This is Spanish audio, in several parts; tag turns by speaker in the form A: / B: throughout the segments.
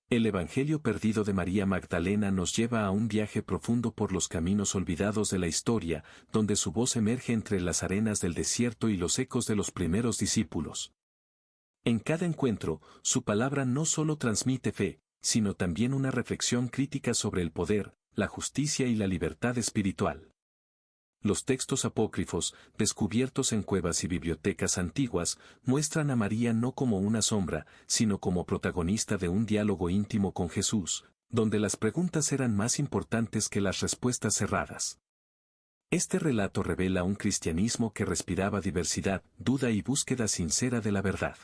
A: El Evangelio perdido de María Magdalena nos lleva a un viaje profundo por los caminos olvidados de la historia, donde su voz emerge entre las arenas del desierto y los ecos de los primeros discípulos. En cada encuentro, su palabra no solo transmite fe, sino también una reflexión crítica sobre el poder, la justicia y la libertad espiritual. Los textos apócrifos, descubiertos en cuevas y bibliotecas antiguas, muestran a María no como una sombra, sino como protagonista de un diálogo íntimo con Jesús, donde las preguntas eran más importantes que las respuestas cerradas. Este relato revela un cristianismo que respiraba diversidad, duda y búsqueda sincera de la verdad.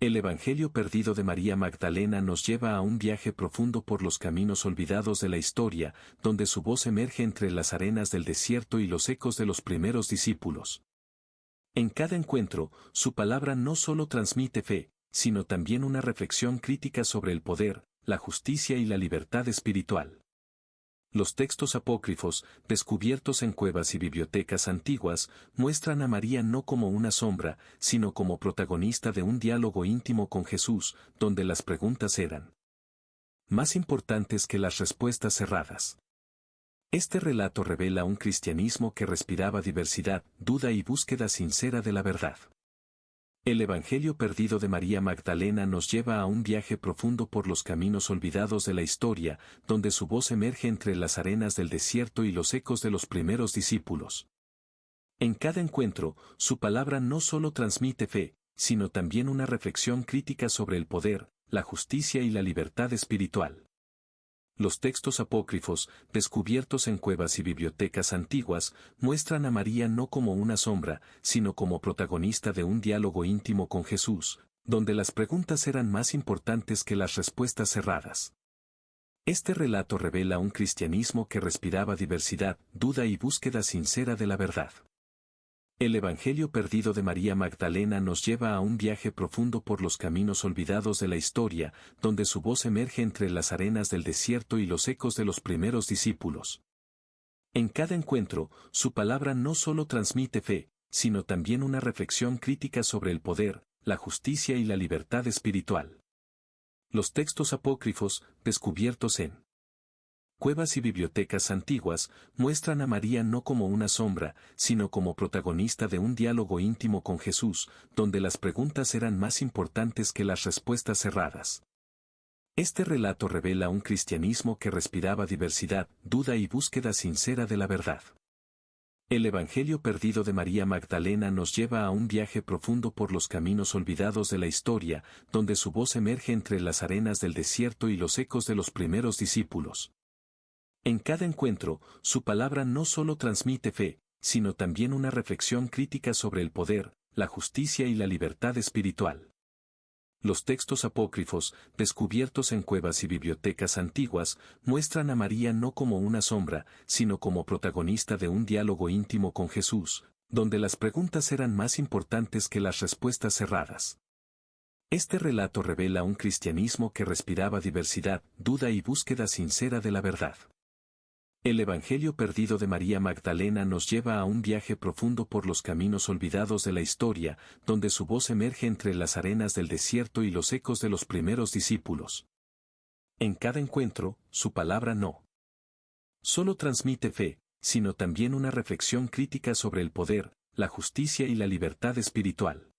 A: El Evangelio perdido de María Magdalena nos lleva a un viaje profundo por los caminos olvidados de la historia, donde su voz emerge entre las arenas del desierto y los ecos de los primeros discípulos. En cada encuentro, su palabra no solo transmite fe, sino también una reflexión crítica sobre el poder, la justicia y la libertad espiritual. Los textos apócrifos, descubiertos en cuevas y bibliotecas antiguas, muestran a María no como una sombra, sino como protagonista de un diálogo íntimo con Jesús, donde las preguntas eran más importantes que las respuestas cerradas. Este relato revela un cristianismo que respiraba diversidad, duda y búsqueda sincera de la verdad. El Evangelio perdido de María Magdalena nos lleva a un viaje profundo por los caminos olvidados de la historia, donde su voz emerge entre las arenas del desierto y los ecos de los primeros discípulos. En cada encuentro, su palabra no solo transmite fe, sino también una reflexión crítica sobre el poder, la justicia y la libertad espiritual. Los textos apócrifos, descubiertos en cuevas y bibliotecas antiguas, muestran a María no como una sombra, sino como protagonista de un diálogo íntimo con Jesús, donde las preguntas eran más importantes que las respuestas cerradas. Este relato revela un cristianismo que respiraba diversidad, duda y búsqueda sincera de la verdad. El Evangelio perdido de María Magdalena nos lleva a un viaje profundo por los caminos olvidados de la historia, donde su voz emerge entre las arenas del desierto y los ecos de los primeros discípulos. En cada encuentro, su palabra no solo transmite fe, sino también una reflexión crítica sobre el poder, la justicia y la libertad espiritual. Los textos apócrifos, descubiertos en cuevas y bibliotecas antiguas, muestran a María no como una sombra, sino como protagonista de un diálogo íntimo con Jesús, donde las preguntas eran más importantes que las respuestas cerradas. Este relato revela un cristianismo que respiraba diversidad, duda y búsqueda sincera de la verdad. El Evangelio perdido de María Magdalena nos lleva a un viaje profundo por los caminos olvidados de la historia, donde su voz emerge entre las arenas del desierto y los ecos de los primeros discípulos. En cada encuentro, su palabra no solo transmite fe, sino también una reflexión crítica sobre el poder, la justicia y la libertad espiritual. Los textos apócrifos, descubiertos en cuevas y bibliotecas antiguas, muestran a María no como una sombra, sino como protagonista de un diálogo íntimo con Jesús, donde las preguntas eran más importantes que las respuestas cerradas. Este relato revela un cristianismo que respiraba diversidad, duda y búsqueda sincera de la verdad. El Evangelio perdido de María Magdalena nos lleva a un viaje profundo por los caminos olvidados de la historia, donde su voz emerge entre las arenas del desierto y los ecos de los primeros discípulos. En cada encuentro, su palabra no solo transmite fe, sino también una reflexión crítica sobre el poder, la justicia y la libertad espiritual.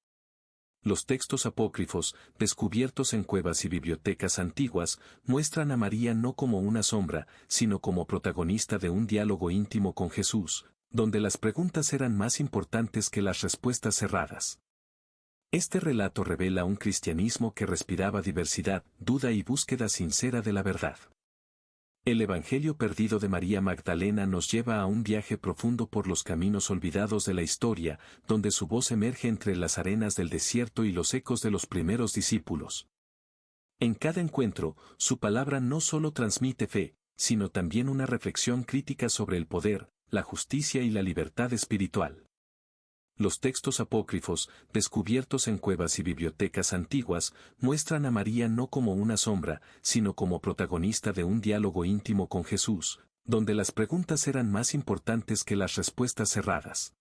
A: Los textos apócrifos, descubiertos en cuevas y bibliotecas antiguas, muestran a María no como una sombra, sino como protagonista de un diálogo íntimo con Jesús, donde las preguntas eran más importantes que las respuestas cerradas. Este relato revela un cristianismo que respiraba diversidad, duda y búsqueda sincera de la verdad. El Evangelio perdido de María Magdalena nos lleva a un viaje profundo por los caminos olvidados de la historia, donde su voz emerge entre las arenas del desierto y los ecos de los primeros discípulos. En cada encuentro, su palabra no solo transmite fe, sino también una reflexión crítica sobre el poder, la justicia y la libertad espiritual. Los textos apócrifos, descubiertos en cuevas y bibliotecas antiguas, muestran a María no como una sombra, sino como protagonista de un diálogo íntimo con Jesús, donde las preguntas eran más importantes que las respuestas cerradas.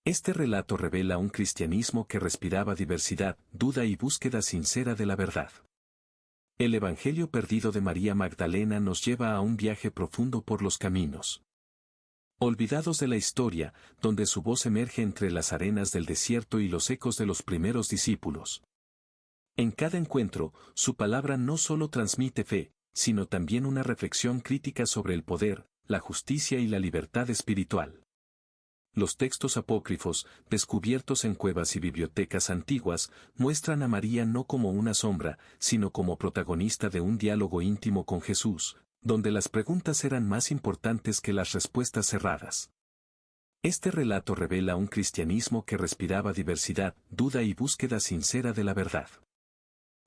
A: Este relato revela un cristianismo que respiraba diversidad, duda y búsqueda sincera de la verdad. El Evangelio perdido de María Magdalena nos lleva a un viaje profundo por los caminos olvidados de la historia, donde su voz emerge entre las arenas del desierto y los ecos de los primeros discípulos. En cada encuentro, su palabra no solo transmite fe, sino también una reflexión crítica sobre el poder, la justicia y la libertad espiritual. Los textos apócrifos, descubiertos en cuevas y bibliotecas antiguas, muestran a María no como una sombra, sino como protagonista de un diálogo íntimo con Jesús, donde las preguntas eran más importantes que las respuestas cerradas. Este relato revela un cristianismo que respiraba diversidad, duda y búsqueda sincera de la verdad.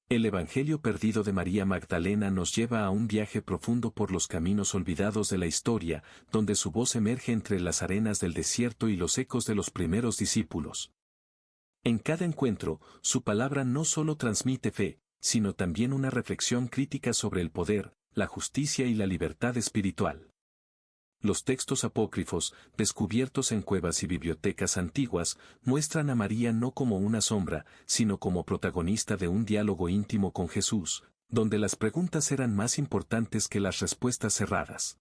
A: El Evangelio perdido de María Magdalena nos lleva a un viaje profundo por los caminos olvidados de la historia, donde su voz emerge entre las arenas del desierto y los ecos de los primeros discípulos. En cada encuentro, su palabra no solo transmite fe, sino también una reflexión crítica sobre el poder, la justicia y la libertad espiritual. Los textos apócrifos, descubiertos en cuevas y bibliotecas antiguas, muestran a María no como una sombra, sino como protagonista de un diálogo íntimo con Jesús, donde las preguntas eran más importantes que las respuestas cerradas.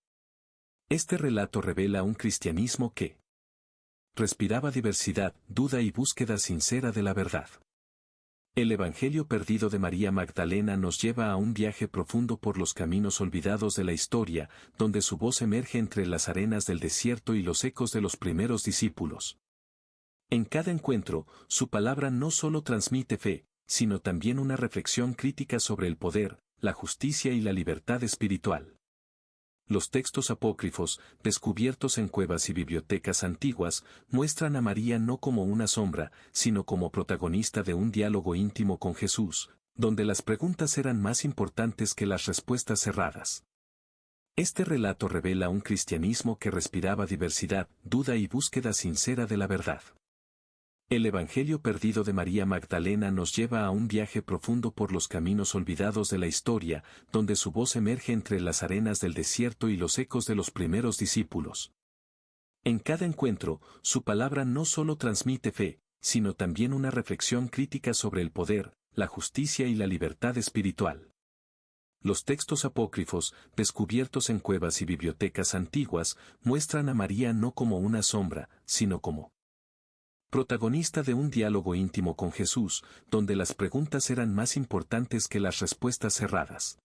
A: Este relato revela un cristianismo que respiraba diversidad, duda y búsqueda sincera de la verdad. El Evangelio perdido de María Magdalena nos lleva a un viaje profundo por los caminos olvidados de la historia, donde su voz emerge entre las arenas del desierto y los ecos de los primeros discípulos. En cada encuentro, su palabra no solo transmite fe, sino también una reflexión crítica sobre el poder, la justicia y la libertad espiritual. Los textos apócrifos, descubiertos en cuevas y bibliotecas antiguas, muestran a María no como una sombra, sino como protagonista de un diálogo íntimo con Jesús, donde las preguntas eran más importantes que las respuestas cerradas. Este relato revela un cristianismo que respiraba diversidad, duda y búsqueda sincera de la verdad. El Evangelio perdido de María Magdalena nos lleva a un viaje profundo por los caminos olvidados de la historia, donde su voz emerge entre las arenas del desierto y los ecos de los primeros discípulos. En cada encuentro, su palabra no solo transmite fe, sino también una reflexión crítica sobre el poder, la justicia y la libertad espiritual. Los textos apócrifos, descubiertos en cuevas y bibliotecas antiguas, muestran a María no como una sombra, sino como protagonista de un diálogo íntimo con Jesús, donde las preguntas eran más importantes que las respuestas cerradas.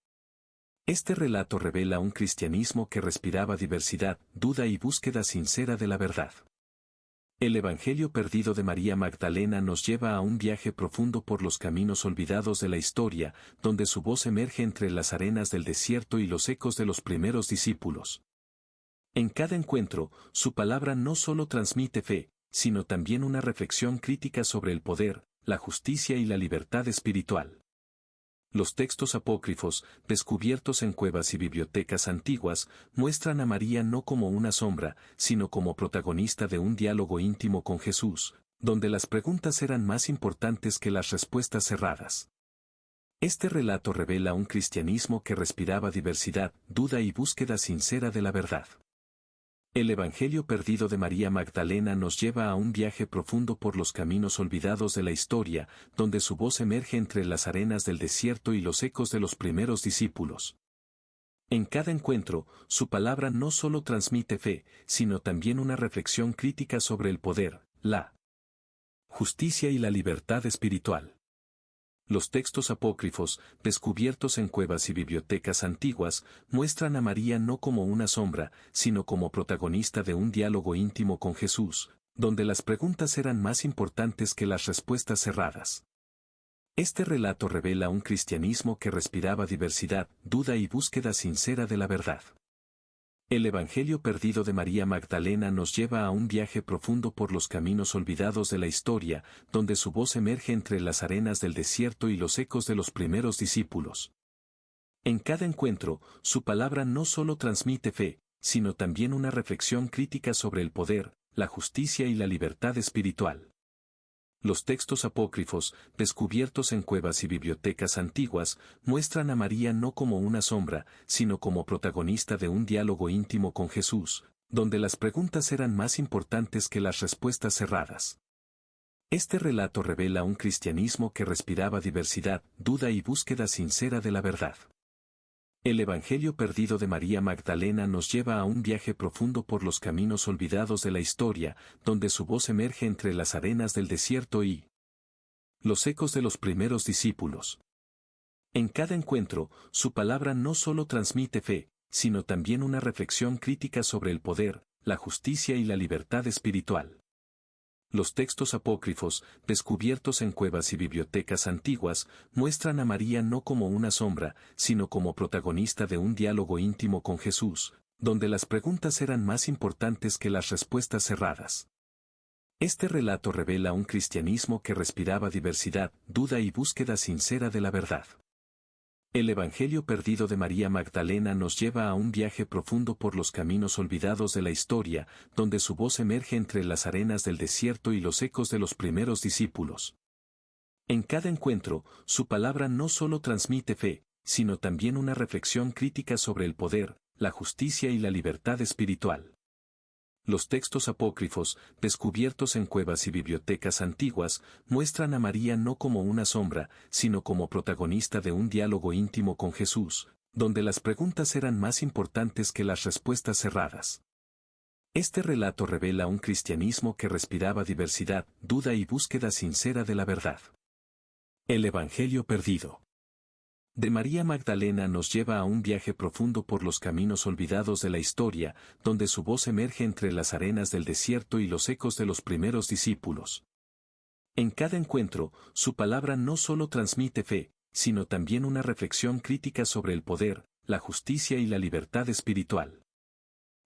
A: Este relato revela un cristianismo que respiraba diversidad, duda y búsqueda sincera de la verdad. El Evangelio perdido de María Magdalena nos lleva a un viaje profundo por los caminos olvidados de la historia, donde su voz emerge entre las arenas del desierto y los ecos de los primeros discípulos. En cada encuentro, su palabra no solo transmite fe, sino también una reflexión crítica sobre el poder, la justicia y la libertad espiritual. Los textos apócrifos, descubiertos en cuevas y bibliotecas antiguas, muestran a María no como una sombra, sino como protagonista de un diálogo íntimo con Jesús, donde las preguntas eran más importantes que las respuestas cerradas. Este relato revela un cristianismo que respiraba diversidad, duda y búsqueda sincera de la verdad. El Evangelio perdido de María Magdalena nos lleva a un viaje profundo por los caminos olvidados de la historia, donde su voz emerge entre las arenas del desierto y los ecos de los primeros discípulos. En cada encuentro, su palabra no solo transmite fe, sino también una reflexión crítica sobre el poder, la justicia y la libertad espiritual. Los textos apócrifos, descubiertos en cuevas y bibliotecas antiguas, muestran a María no como una sombra, sino como protagonista de un diálogo íntimo con Jesús, donde las preguntas eran más importantes que las respuestas cerradas. Este relato revela un cristianismo que respiraba diversidad, duda y búsqueda sincera de la verdad. El Evangelio perdido de María Magdalena nos lleva a un viaje profundo por los caminos olvidados de la historia, donde su voz emerge entre las arenas del desierto y los ecos de los primeros discípulos. En cada encuentro, su palabra no solo transmite fe, sino también una reflexión crítica sobre el poder, la justicia y la libertad espiritual. Los textos apócrifos, descubiertos en cuevas y bibliotecas antiguas, muestran a María no como una sombra, sino como protagonista de un diálogo íntimo con Jesús, donde las preguntas eran más importantes que las respuestas cerradas. Este relato revela un cristianismo que respiraba diversidad, duda y búsqueda sincera de la verdad. El Evangelio perdido de María Magdalena nos lleva a un viaje profundo por los caminos olvidados de la historia, donde su voz emerge entre las arenas del desierto y los ecos de los primeros discípulos. En cada encuentro, su palabra no solo transmite fe, sino también una reflexión crítica sobre el poder, la justicia y la libertad espiritual. Los textos apócrifos, descubiertos en cuevas y bibliotecas antiguas, muestran a María no como una sombra, sino como protagonista de un diálogo íntimo con Jesús, donde las preguntas eran más importantes que las respuestas cerradas. Este relato revela un cristianismo que respiraba diversidad, duda y búsqueda sincera de la verdad. El Evangelio perdido de María Magdalena nos lleva a un viaje profundo por los caminos olvidados de la historia, donde su voz emerge entre las arenas del desierto y los ecos de los primeros discípulos. En cada encuentro, su palabra no solo transmite fe, sino también una reflexión crítica sobre el poder, la justicia y la libertad espiritual. Los textos apócrifos, descubiertos en cuevas y bibliotecas antiguas, muestran a María no como una sombra, sino como protagonista de un diálogo íntimo con Jesús, donde las preguntas eran más importantes que las respuestas cerradas. Este relato revela un cristianismo que respiraba diversidad, duda y búsqueda sincera de la verdad. El Evangelio perdido de María Magdalena nos lleva a un viaje profundo por los caminos olvidados de la historia, donde su voz emerge entre las arenas del desierto y los ecos de los primeros discípulos. En cada encuentro, su palabra no solo transmite fe, sino también una reflexión crítica sobre el poder, la justicia y la libertad espiritual.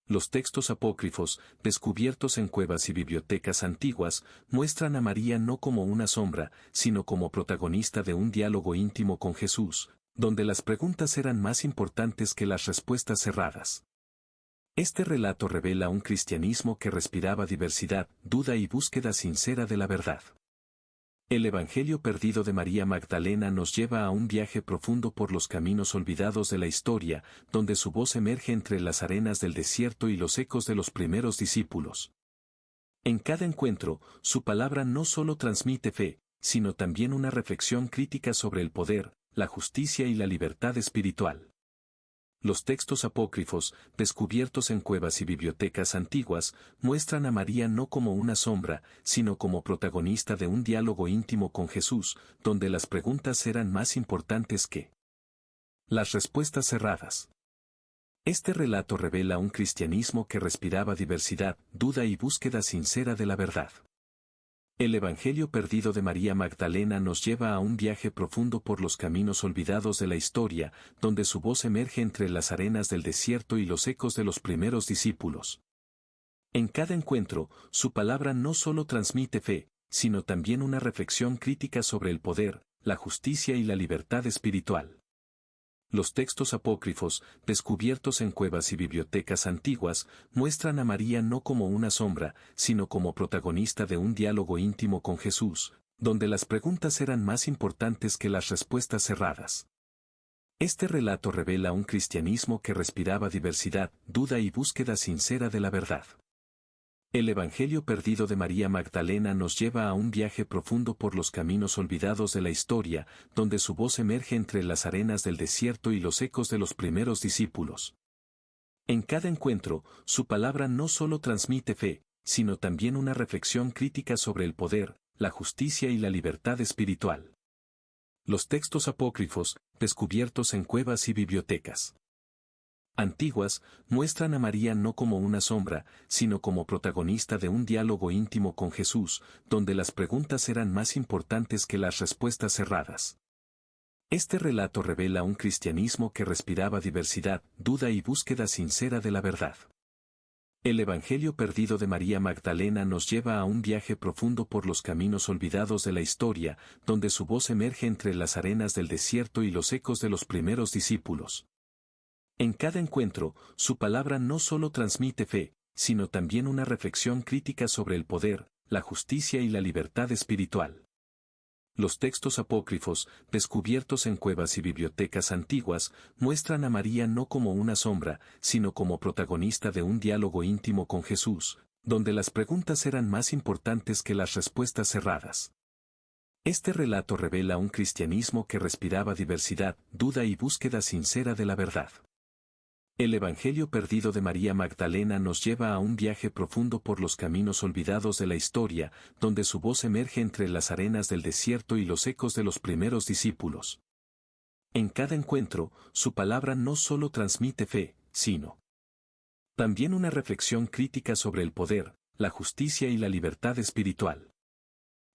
A: Los textos apócrifos, descubiertos en cuevas y bibliotecas antiguas, muestran a María no como una sombra, sino como protagonista de un diálogo íntimo con Jesús, donde las preguntas eran más importantes que las respuestas cerradas. Este relato revela un cristianismo que respiraba diversidad, duda y búsqueda sincera de la verdad. El Evangelio perdido de María Magdalena nos lleva a un viaje profundo por los caminos olvidados de la historia, donde su voz emerge entre las arenas del desierto y los ecos de los primeros discípulos. En cada encuentro, su palabra no solo transmite fe, sino también una reflexión crítica sobre el poder, la justicia y la libertad espiritual. Los textos apócrifos, descubiertos en cuevas y bibliotecas antiguas, muestran a María no como una sombra, sino como protagonista de un diálogo íntimo con Jesús, donde las preguntas eran más importantes que las respuestas cerradas. Este relato revela un cristianismo que respiraba diversidad, duda y búsqueda sincera de la verdad. El Evangelio perdido de María Magdalena nos lleva a un viaje profundo por los caminos olvidados de la historia, donde su voz emerge entre las arenas del desierto y los ecos de los primeros discípulos. En cada encuentro, su palabra no solo transmite fe, sino también una reflexión crítica sobre el poder, la justicia y la libertad espiritual. Los textos apócrifos, descubiertos en cuevas y bibliotecas antiguas, muestran a María no como una sombra, sino como protagonista de un diálogo íntimo con Jesús, donde las preguntas eran más importantes que las respuestas cerradas. Este relato revela un cristianismo que respiraba diversidad, duda y búsqueda sincera de la verdad. El Evangelio perdido de María Magdalena nos lleva a un viaje profundo por los caminos olvidados de la historia, donde su voz emerge entre las arenas del desierto y los ecos de los primeros discípulos. En cada encuentro, su palabra no solo transmite fe, sino también una reflexión crítica sobre el poder, la justicia y la libertad espiritual. Los textos apócrifos, descubiertos en cuevas y bibliotecas antiguas, muestran a María no como una sombra, sino como protagonista de un diálogo íntimo con Jesús, donde las preguntas eran más importantes que las respuestas cerradas. Este relato revela un cristianismo que respiraba diversidad, duda y búsqueda sincera de la verdad. El Evangelio perdido de María Magdalena nos lleva a un viaje profundo por los caminos olvidados de la historia, donde su voz emerge entre las arenas del desierto y los ecos de los primeros discípulos. En cada encuentro, su palabra no solo transmite fe, sino también una reflexión crítica sobre el poder, la justicia y la libertad espiritual. Los textos apócrifos, descubiertos en cuevas y bibliotecas antiguas, muestran a María no como una sombra, sino como protagonista de un diálogo íntimo con Jesús, donde las preguntas eran más importantes que las respuestas cerradas. Este relato revela un cristianismo que respiraba diversidad, duda y búsqueda sincera de la verdad. El Evangelio perdido de María Magdalena nos lleva a un viaje profundo por los caminos olvidados de la historia, donde su voz emerge entre las arenas del desierto y los ecos de los primeros discípulos. En cada encuentro, su palabra no solo transmite fe, sino también una reflexión crítica sobre el poder, la justicia y la libertad espiritual.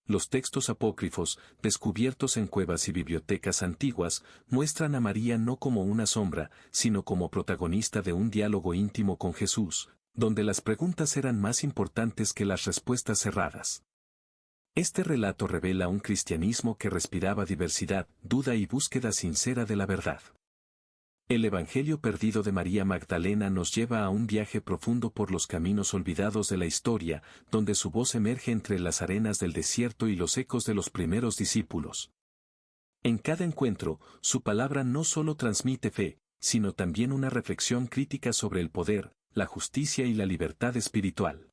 A: Los textos apócrifos, descubiertos en cuevas y bibliotecas antiguas, muestran a María no como una sombra, sino como protagonista de un diálogo íntimo con Jesús, donde las preguntas eran más importantes que las respuestas cerradas. Este relato revela un cristianismo que respiraba diversidad, duda y búsqueda sincera de la verdad. El Evangelio perdido de María Magdalena nos lleva a un viaje profundo por los caminos olvidados de la historia, donde su voz emerge entre las arenas del desierto y los ecos de los primeros discípulos. En cada encuentro, su palabra no solo transmite fe, sino también una reflexión crítica sobre el poder, la justicia y la libertad espiritual.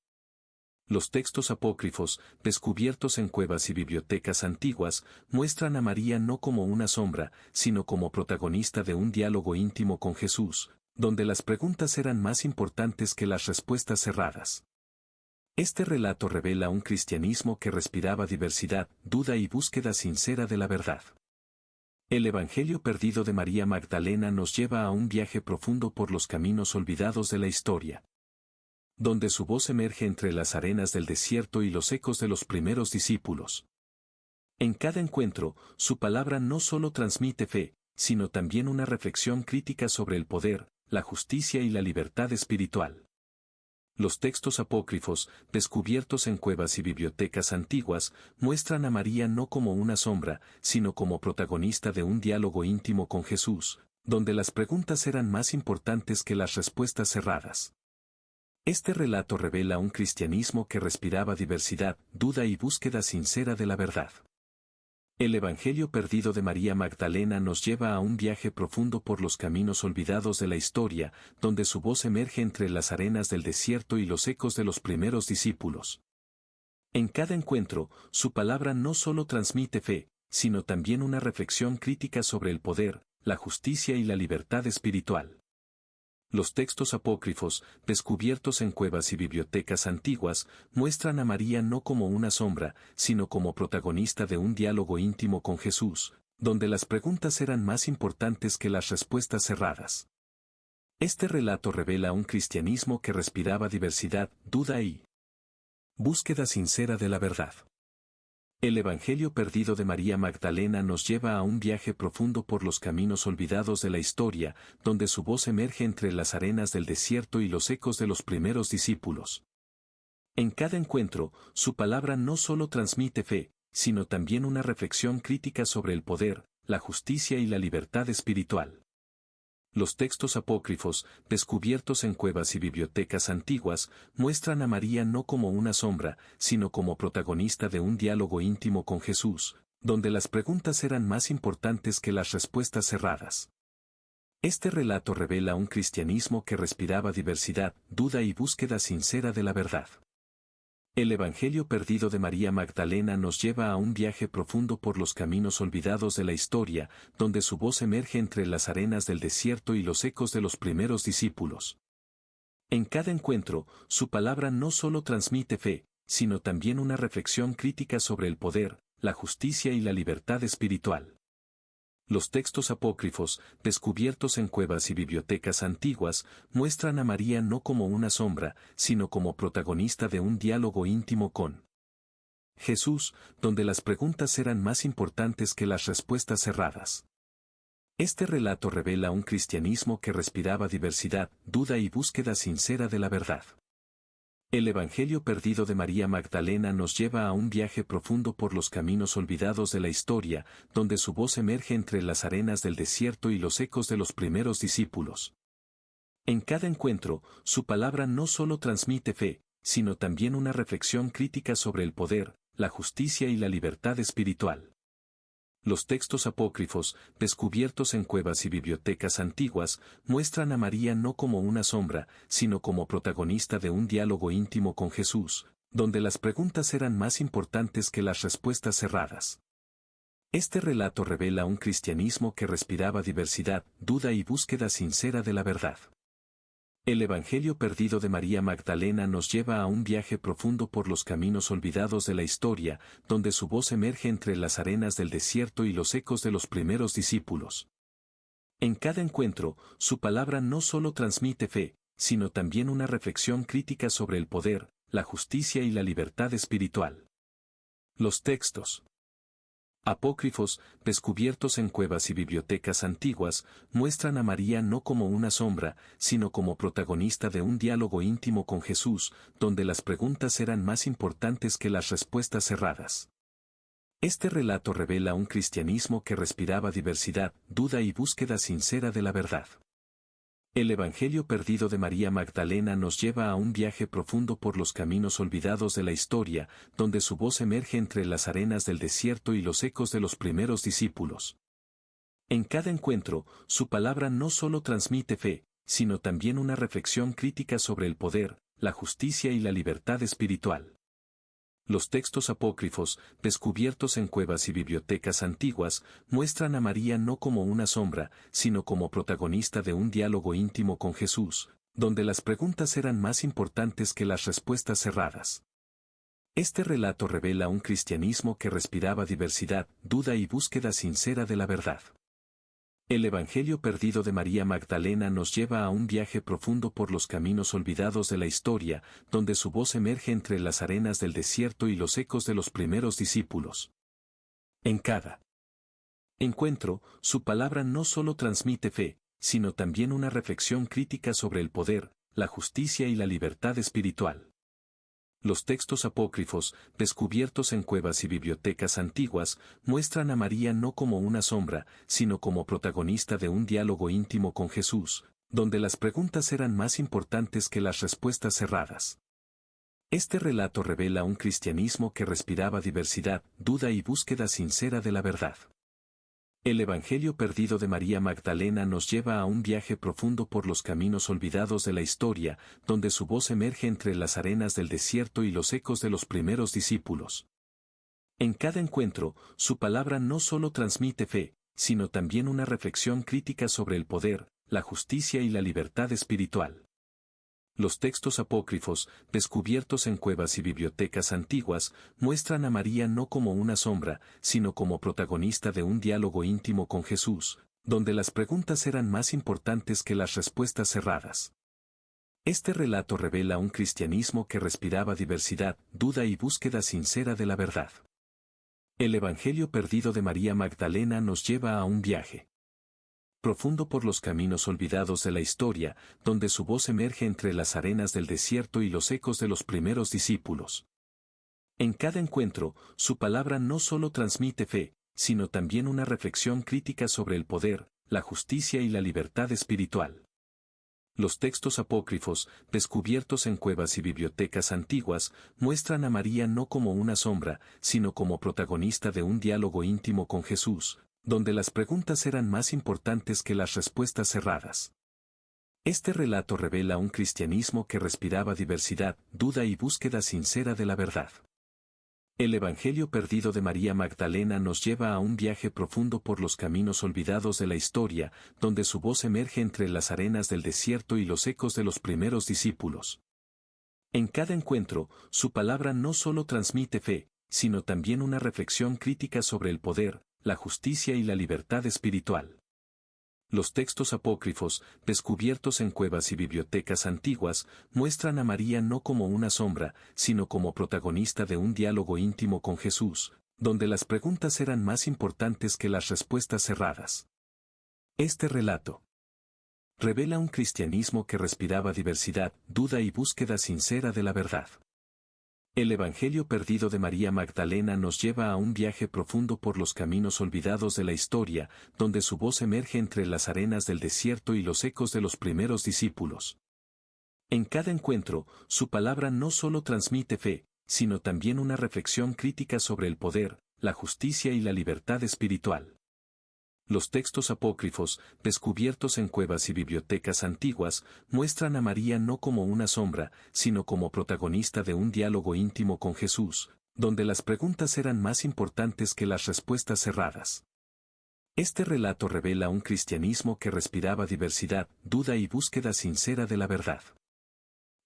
A: Los textos apócrifos, descubiertos en cuevas y bibliotecas antiguas, muestran a María no como una sombra, sino como protagonista de un diálogo íntimo con Jesús, donde las preguntas eran más importantes que las respuestas cerradas. Este relato revela un cristianismo que respiraba diversidad, duda y búsqueda sincera de la verdad. El Evangelio perdido de María Magdalena nos lleva a un viaje profundo por los caminos olvidados de la historia, donde su voz emerge entre las arenas del desierto y los ecos de los primeros discípulos. En cada encuentro, su palabra no solo transmite fe, sino también una reflexión crítica sobre el poder, la justicia y la libertad espiritual. Los textos apócrifos, descubiertos en cuevas y bibliotecas antiguas, muestran a María no como una sombra, sino como protagonista de un diálogo íntimo con Jesús, donde las preguntas eran más importantes que las respuestas cerradas. Este relato revela un cristianismo que respiraba diversidad, duda y búsqueda sincera de la verdad. El Evangelio perdido de María Magdalena nos lleva a un viaje profundo por los caminos olvidados de la historia, donde su voz emerge entre las arenas del desierto y los ecos de los primeros discípulos. En cada encuentro, su palabra no solo transmite fe, sino también una reflexión crítica sobre el poder, la justicia y la libertad espiritual. Los textos apócrifos, descubiertos en cuevas y bibliotecas antiguas, muestran a María no como una sombra, sino como protagonista de un diálogo íntimo con Jesús, donde las preguntas eran más importantes que las respuestas cerradas. Este relato revela un cristianismo que respiraba diversidad, duda y búsqueda sincera de la verdad. El Evangelio perdido de María Magdalena nos lleva a un viaje profundo por los caminos olvidados de la historia, donde su voz emerge entre las arenas del desierto y los ecos de los primeros discípulos. En cada encuentro, su palabra no solo transmite fe, sino también una reflexión crítica sobre el poder, la justicia y la libertad espiritual. Los textos apócrifos, descubiertos en cuevas y bibliotecas antiguas, muestran a María no como una sombra, sino como protagonista de un diálogo íntimo con Jesús, donde las preguntas eran más importantes que las respuestas cerradas. Este relato revela un cristianismo que respiraba diversidad, duda y búsqueda sincera de la verdad. El Evangelio perdido de María Magdalena nos lleva a un viaje profundo por los caminos olvidados de la historia, donde su voz emerge entre las arenas del desierto y los ecos de los primeros discípulos. En cada encuentro, su palabra no solo transmite fe, sino también una reflexión crítica sobre el poder, la justicia y la libertad espiritual. Los textos apócrifos, descubiertos en cuevas y bibliotecas antiguas, muestran a María no como una sombra, sino como protagonista de un diálogo íntimo con Jesús, donde las preguntas eran más importantes que las respuestas cerradas. Este relato revela un cristianismo que respiraba diversidad, duda y búsqueda sincera de la verdad. El Evangelio perdido de María Magdalena nos lleva a un viaje profundo por los caminos olvidados de la historia, donde su voz emerge entre las arenas del desierto y los ecos de los primeros discípulos. En cada encuentro, su palabra no solo transmite fe, sino también una reflexión crítica sobre el poder, la justicia y la libertad espiritual. Los textos apócrifos, descubiertos en cuevas y bibliotecas antiguas, muestran a María no como una sombra, sino como protagonista de un diálogo íntimo con Jesús, donde las preguntas eran más importantes que las respuestas cerradas. Este relato revela un cristianismo que respiraba diversidad, duda y búsqueda sincera de la verdad. El Evangelio perdido de María Magdalena nos lleva a un viaje profundo por los caminos olvidados de la historia, donde su voz emerge entre las arenas del desierto y los ecos de los primeros discípulos. En cada encuentro, su palabra no solo transmite fe, sino también una reflexión crítica sobre el poder, la justicia y la libertad espiritual. Los textos apócrifos, descubiertos en cuevas y bibliotecas antiguas, muestran a María no como una sombra, sino como protagonista de un diálogo íntimo con Jesús, donde las preguntas eran más importantes que las respuestas cerradas. Este relato revela un cristianismo que respiraba diversidad, duda y búsqueda sincera de la verdad. El Evangelio perdido de María Magdalena nos lleva a un viaje profundo por los caminos olvidados de la historia, donde su voz emerge entre las arenas del desierto y los ecos de los primeros discípulos. En cada encuentro, su palabra no solo transmite fe, sino también una reflexión crítica sobre el poder, la justicia y la libertad espiritual. Los textos apócrifos, descubiertos en cuevas y bibliotecas antiguas, muestran a María no como una sombra, sino como protagonista de un diálogo íntimo con Jesús, donde las preguntas eran más importantes que las respuestas cerradas. Este relato revela un cristianismo que respiraba diversidad, duda y búsqueda sincera de la verdad. El Evangelio perdido de María Magdalena nos lleva a un viaje profundo por los caminos olvidados de la historia, donde su voz emerge entre las arenas del desierto y los ecos de los primeros discípulos. En cada encuentro, su palabra no solo transmite fe, sino también una reflexión crítica sobre el poder, la justicia y la libertad espiritual. Los textos apócrifos, descubiertos en cuevas y bibliotecas antiguas, muestran a María no como una sombra, sino como protagonista de un diálogo íntimo con Jesús, donde las preguntas eran más importantes que las respuestas cerradas. Este relato revela un cristianismo que respiraba diversidad, duda y búsqueda sincera de la verdad. El Evangelio perdido de María Magdalena nos lleva a un viaje profundo por los caminos olvidados de la historia, donde su voz emerge entre las arenas del desierto y los ecos de los primeros discípulos. En cada encuentro, su palabra no solo transmite fe, sino también una reflexión crítica sobre el poder, la justicia y la libertad espiritual. Los textos apócrifos, descubiertos en cuevas y bibliotecas antiguas, muestran a María no como una sombra, sino como protagonista de un diálogo íntimo con Jesús, donde las preguntas eran más importantes que las respuestas cerradas. Este relato revela un cristianismo que respiraba diversidad, duda y búsqueda sincera de la verdad. El Evangelio perdido de María Magdalena nos lleva a un viaje profundo por los caminos olvidados de la historia, donde su voz emerge entre las arenas del desierto y los ecos de los primeros discípulos. En cada encuentro, su palabra no solo transmite fe, sino también una reflexión crítica sobre el poder, la justicia y la libertad espiritual. Los textos apócrifos, descubiertos en cuevas y bibliotecas antiguas, muestran a María no como una sombra, sino como protagonista de un diálogo íntimo con Jesús, donde las preguntas eran más importantes que las respuestas cerradas. Este relato revela un cristianismo que respiraba diversidad, duda y búsqueda sincera de la verdad. El Evangelio perdido de María Magdalena nos lleva a un viaje profundo por los caminos olvidados de la historia, donde su voz emerge entre las arenas del desierto y los ecos de los primeros discípulos. En cada encuentro, su palabra no solo transmite fe, sino también una reflexión crítica sobre el poder, la justicia y la libertad espiritual. Los textos apócrifos, descubiertos en cuevas y bibliotecas antiguas, muestran a María no como una sombra, sino como protagonista de un diálogo íntimo con Jesús, donde las preguntas eran más importantes que las respuestas cerradas. Este relato revela un cristianismo que respiraba diversidad, duda y búsqueda sincera de la verdad. El Evangelio perdido de María Magdalena nos lleva a un viaje profundo por los caminos olvidados de la historia, donde su voz emerge entre las arenas del desierto y los ecos de los primeros discípulos. En cada encuentro, su palabra no solo transmite fe, sino también una reflexión crítica sobre el poder, la justicia y la libertad espiritual. Los textos apócrifos, descubiertos en cuevas y bibliotecas antiguas, muestran a María no como una sombra, sino como protagonista de un diálogo íntimo con Jesús, donde las preguntas eran más importantes que las respuestas cerradas. Este relato revela un cristianismo que respiraba diversidad, duda y búsqueda sincera de la verdad.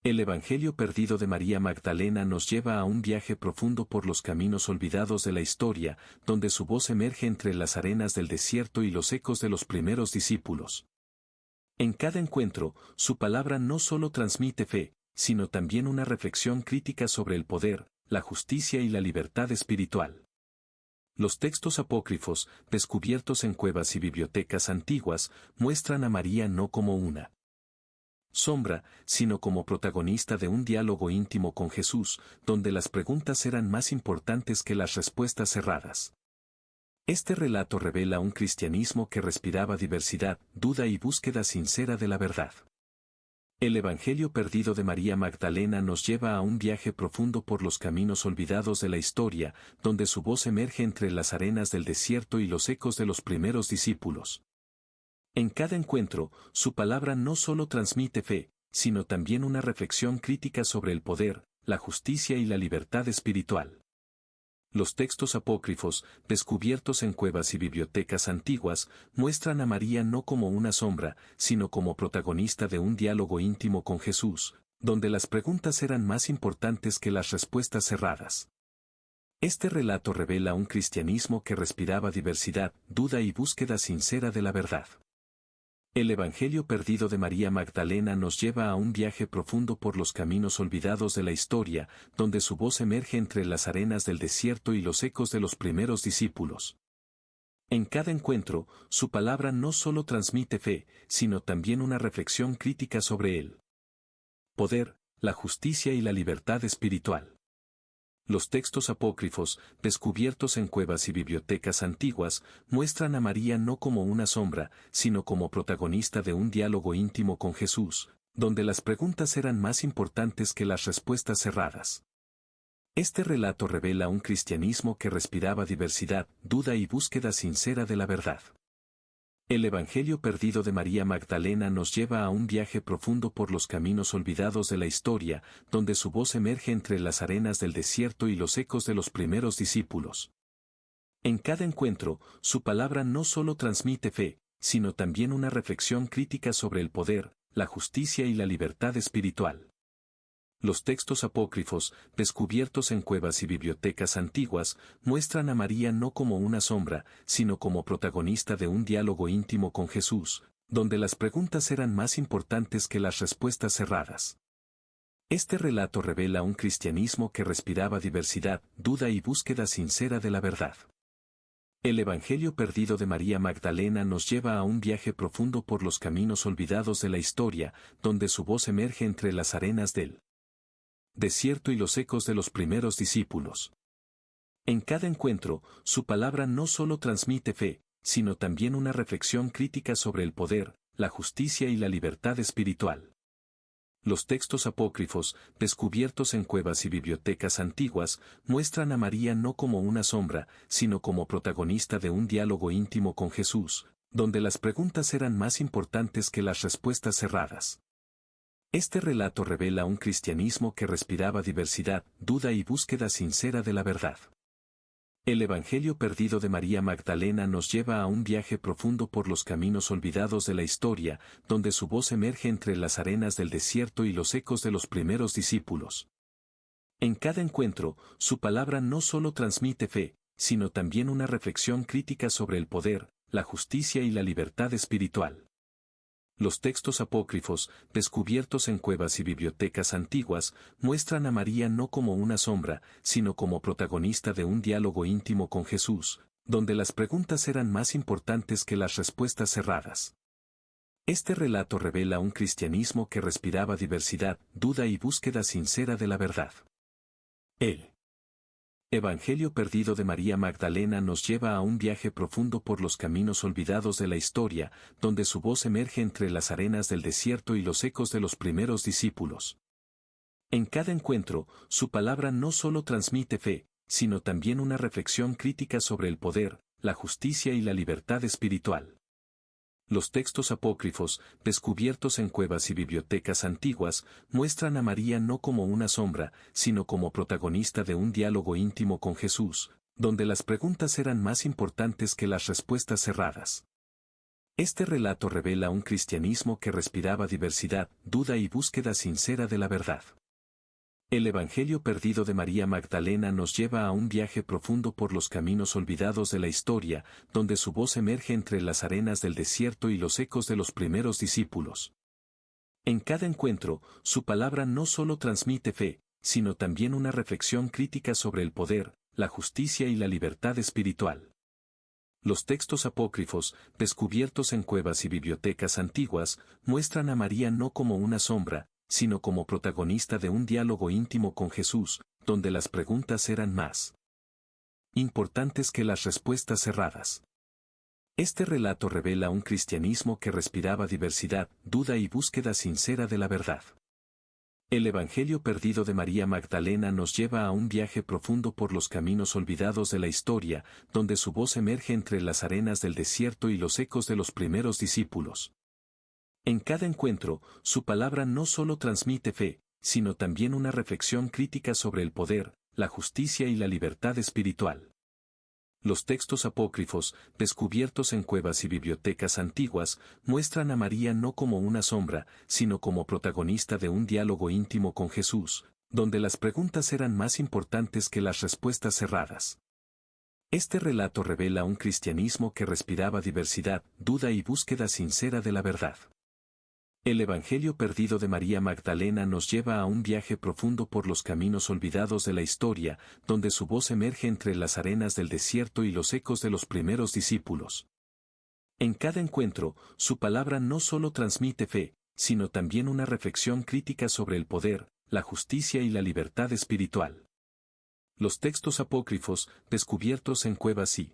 A: El Evangelio perdido de María Magdalena nos lleva a un viaje profundo por los caminos olvidados de la historia, donde su voz emerge entre las arenas del desierto y los ecos de los primeros discípulos. En cada encuentro, su palabra no solo transmite fe, sino también una reflexión crítica sobre el poder, la justicia y la libertad espiritual. Los textos apócrifos, descubiertos en cuevas y bibliotecas antiguas, muestran a María no como una sombra, sino como protagonista de un diálogo íntimo con Jesús, donde las preguntas eran más importantes que las respuestas cerradas. Este relato revela un cristianismo que respiraba diversidad, duda y búsqueda sincera de la verdad. El Evangelio perdido de María Magdalena nos lleva a un viaje profundo por los caminos olvidados de la historia, donde su voz emerge entre las arenas del desierto y los ecos de los primeros discípulos. En cada encuentro, su palabra no solo transmite fe, sino también una reflexión crítica sobre el poder, la justicia y la libertad espiritual. Los textos apócrifos, descubiertos en cuevas y bibliotecas antiguas, muestran a María no como una sombra, sino como protagonista de un diálogo íntimo con Jesús, donde las preguntas eran más importantes que las respuestas cerradas. Este relato revela un cristianismo que respiraba diversidad, duda y búsqueda sincera de la verdad. El Evangelio perdido de María Magdalena nos lleva a un viaje profundo por los caminos olvidados de la historia, donde su voz emerge entre las arenas del desierto y los ecos de los primeros discípulos. En cada encuentro, su palabra no solo transmite fe, sino también una reflexión crítica sobre el poder, la justicia y la libertad espiritual. Los textos apócrifos, descubiertos en cuevas y bibliotecas antiguas, muestran a María no como una sombra, sino como protagonista de un diálogo íntimo con Jesús, donde las preguntas eran más importantes que las respuestas cerradas. Este relato revela un cristianismo que respiraba diversidad, duda y búsqueda sincera de la verdad. El Evangelio perdido de María Magdalena nos lleva a un viaje profundo por los caminos olvidados de la historia, donde su voz emerge entre las arenas del desierto y los ecos de los primeros discípulos. En cada encuentro, su palabra no solo transmite fe, sino también una reflexión crítica sobre el poder, la justicia y la libertad espiritual. Los textos apócrifos, descubiertos en cuevas y bibliotecas antiguas, muestran a María no como una sombra, sino como protagonista de un diálogo íntimo con Jesús, donde las preguntas eran más importantes que las respuestas cerradas. Este relato revela un cristianismo que respiraba diversidad, duda y búsqueda sincera de la verdad. El Evangelio perdido de María Magdalena nos lleva a un viaje profundo por los caminos olvidados de la historia, donde su voz emerge entre las arenas del desierto y los ecos de los primeros discípulos. En cada encuentro, su palabra no solo transmite fe, sino también una reflexión crítica sobre el poder, la justicia y la libertad espiritual. Los textos apócrifos, descubiertos en cuevas y bibliotecas antiguas, muestran a María no como una sombra, sino como protagonista de un diálogo íntimo con Jesús, donde las preguntas eran más importantes que las respuestas cerradas. Este relato revela un cristianismo que respiraba diversidad, duda y búsqueda sincera de la verdad. El Evangelio perdido de María Magdalena nos lleva a un viaje profundo por los caminos olvidados de la historia, donde su voz emerge entre las arenas del desierto y los ecos de los primeros discípulos. En cada encuentro, su palabra no solo transmite fe, sino también una reflexión crítica sobre el poder, la justicia y la libertad espiritual. Los textos apócrifos, descubiertos en cuevas y bibliotecas antiguas, muestran a María no como una sombra, sino como protagonista de un diálogo íntimo con Jesús, donde las preguntas eran más importantes que las respuestas cerradas. Este relato revela un cristianismo que respiraba diversidad, duda y búsqueda sincera de la verdad. El Evangelio perdido de María Magdalena nos lleva a un viaje profundo por los caminos olvidados de la historia, donde su voz emerge entre las arenas del desierto y los ecos de los primeros discípulos. En cada encuentro, su palabra no solo transmite fe, sino también una reflexión crítica sobre el poder, la justicia y la libertad espiritual. Los textos apócrifos, descubiertos en cuevas y bibliotecas antiguas, muestran a María no como una sombra, sino como protagonista de un diálogo íntimo con Jesús, donde las preguntas eran más importantes que las respuestas cerradas. Este relato revela un cristianismo que respiraba diversidad, duda y búsqueda sincera de la verdad. El Evangelio perdido de María Magdalena nos lleva a un viaje profundo por los caminos olvidados de la historia, donde su voz emerge entre las arenas del desierto y los ecos de los primeros discípulos. En cada encuentro, su palabra no solo transmite fe, sino también una reflexión crítica sobre el poder, la justicia y la libertad espiritual. Los textos apócrifos, descubiertos en cuevas y bibliotecas antiguas, muestran a María no como una sombra, sino como protagonista de un diálogo íntimo con Jesús, donde las preguntas eran más importantes que las respuestas cerradas. Este relato revela un cristianismo que respiraba diversidad, duda y búsqueda sincera de la verdad. El Evangelio perdido de María Magdalena nos lleva a un viaje profundo por los caminos olvidados de la historia, donde su voz emerge entre las arenas del desierto y los ecos de los primeros discípulos. En cada encuentro, su palabra no solo transmite fe, sino también una reflexión crítica sobre el poder, la justicia y la libertad espiritual. Los textos apócrifos, descubiertos en cuevas y bibliotecas antiguas, muestran a María no como una sombra, sino como protagonista de un diálogo íntimo con Jesús, donde las preguntas eran más importantes que las respuestas cerradas. Este relato revela un cristianismo que respiraba diversidad, duda y búsqueda sincera de la verdad. El Evangelio perdido de María Magdalena nos lleva a un viaje profundo por los caminos olvidados de la historia, donde su voz emerge entre las arenas del desierto y los ecos de los primeros discípulos. En cada encuentro, su palabra no solo transmite fe, sino también una reflexión crítica sobre el poder, la justicia y la libertad espiritual. Los textos apócrifos, descubiertos en cuevas y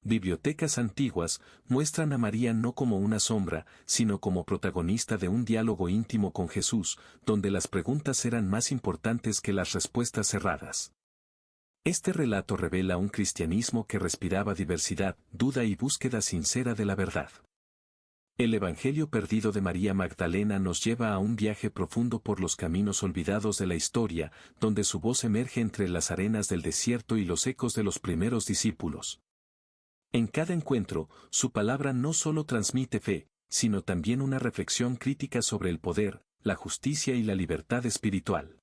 A: bibliotecas antiguas, muestran a María no como una sombra, sino como protagonista de un diálogo íntimo con Jesús, donde las preguntas eran más importantes que las respuestas cerradas. Este relato revela un cristianismo que respiraba diversidad, duda y búsqueda sincera de la verdad. El Evangelio perdido de María Magdalena nos lleva a un viaje profundo por los caminos olvidados de la historia, donde su voz emerge entre las arenas del desierto y los ecos de los primeros discípulos. En cada encuentro, su palabra no solo transmite fe, sino también una reflexión crítica sobre el poder, la justicia y la libertad espiritual.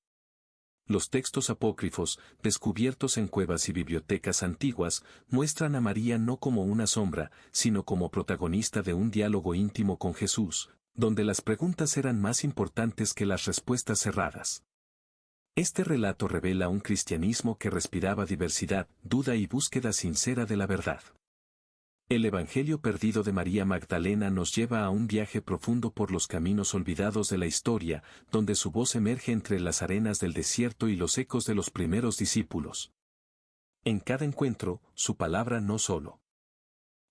A: Los textos apócrifos, descubiertos en cuevas y bibliotecas antiguas, muestran a María no como una sombra, sino como protagonista de un diálogo íntimo con Jesús, donde las preguntas eran más importantes que las respuestas cerradas. Este relato revela un cristianismo que respiraba diversidad, duda y búsqueda sincera de la verdad. El Evangelio perdido de María Magdalena nos lleva a un viaje profundo por los caminos olvidados de la historia, donde su voz emerge entre las arenas del desierto y los ecos de los primeros discípulos. En cada encuentro, su palabra no solo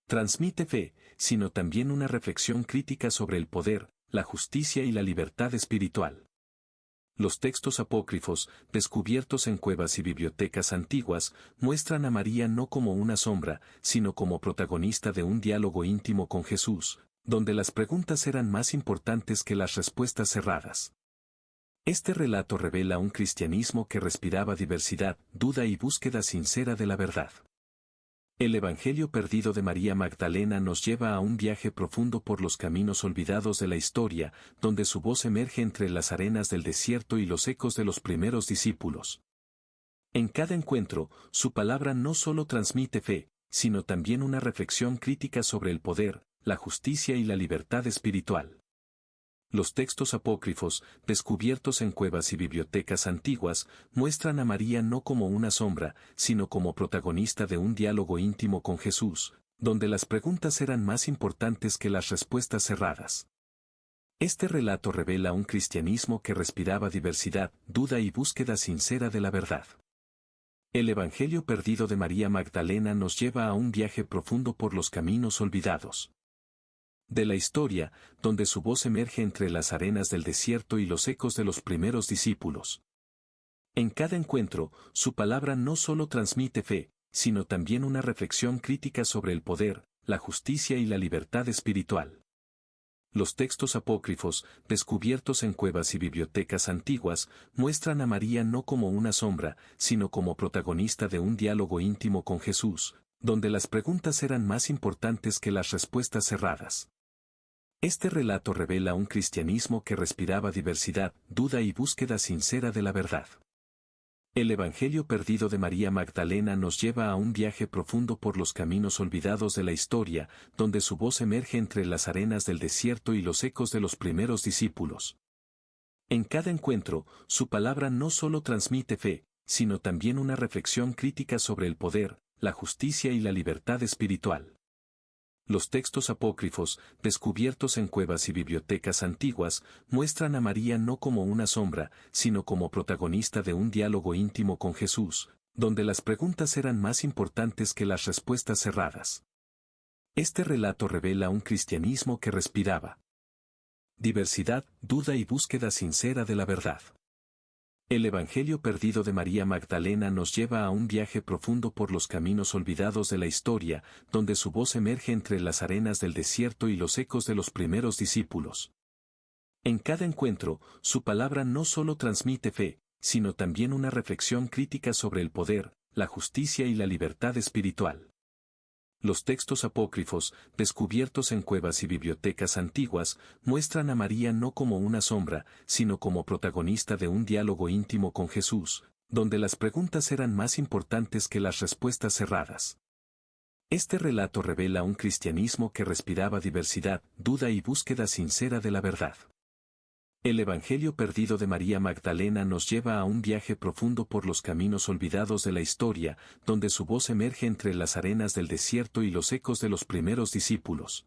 A: transmite fe, sino también una reflexión crítica sobre el poder, la justicia y la libertad espiritual. Los textos apócrifos, descubiertos en cuevas y bibliotecas antiguas, muestran a María no como una sombra, sino como protagonista de un diálogo íntimo con Jesús, donde las preguntas eran más importantes que las respuestas cerradas. Este relato revela un cristianismo que respiraba diversidad, duda y búsqueda sincera de la verdad. El Evangelio perdido de María Magdalena nos lleva a un viaje profundo por los caminos olvidados de la historia, donde su voz emerge entre las arenas del desierto y los ecos de los primeros discípulos. En cada encuentro, su palabra no solo transmite fe, sino también una reflexión crítica sobre el poder, la justicia y la libertad espiritual. Los textos apócrifos, descubiertos en cuevas y bibliotecas antiguas, muestran a María no como una sombra, sino como protagonista de un diálogo íntimo con Jesús, donde las preguntas eran más importantes que las respuestas cerradas. Este relato revela un cristianismo que respiraba diversidad, duda y búsqueda sincera de la verdad. El Evangelio perdido de María Magdalena nos lleva a un viaje profundo por los caminos olvidados de la historia, donde su voz emerge entre las arenas del desierto y los ecos de los primeros discípulos. En cada encuentro, su palabra no solo transmite fe, sino también una reflexión crítica sobre el poder, la justicia y la libertad espiritual. Los textos apócrifos, descubiertos en cuevas y bibliotecas antiguas, muestran a María no como una sombra, sino como protagonista de un diálogo íntimo con Jesús, donde las preguntas eran más importantes que las respuestas cerradas. Este relato revela un cristianismo que respiraba diversidad, duda y búsqueda sincera de la verdad. El Evangelio perdido de María Magdalena nos lleva a un viaje profundo por los caminos olvidados de la historia, donde su voz emerge entre las arenas del desierto y los ecos de los primeros discípulos. En cada encuentro, su palabra no solo transmite fe, sino también una reflexión crítica sobre el poder, la justicia y la libertad espiritual. Los textos apócrifos, descubiertos en cuevas y bibliotecas antiguas, muestran a María no como una sombra, sino como protagonista de un diálogo íntimo con Jesús, donde las preguntas eran más importantes que las respuestas cerradas. Este relato revela un cristianismo que respiraba diversidad, duda y búsqueda sincera de la verdad. El Evangelio perdido de María Magdalena nos lleva a un viaje profundo por los caminos olvidados de la historia, donde su voz emerge entre las arenas del desierto y los ecos de los primeros discípulos. En cada encuentro, su palabra no solo transmite fe, sino también una reflexión crítica sobre el poder, la justicia y la libertad espiritual. Los textos apócrifos, descubiertos en cuevas y bibliotecas antiguas, muestran a María no como una sombra, sino como protagonista de un diálogo íntimo con Jesús, donde las preguntas eran más importantes que las respuestas cerradas. Este relato revela un cristianismo que respiraba diversidad, duda y búsqueda sincera de la verdad. El Evangelio perdido de María Magdalena nos lleva a un viaje profundo por los caminos olvidados de la historia, donde su voz emerge entre las arenas del desierto y los ecos de los primeros discípulos.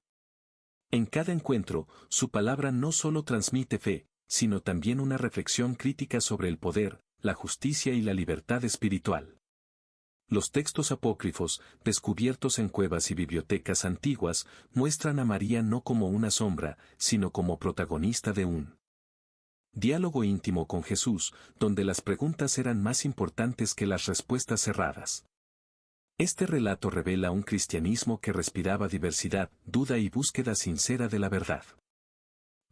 A: En cada encuentro, su palabra no solo transmite fe, sino también una reflexión crítica sobre el poder, la justicia y la libertad espiritual. Los textos apócrifos, descubiertos en cuevas y bibliotecas antiguas, muestran a María no como una sombra, sino como protagonista de un diálogo íntimo con Jesús, donde las preguntas eran más importantes que las respuestas cerradas. Este relato revela un cristianismo que respiraba diversidad, duda y búsqueda sincera de la verdad.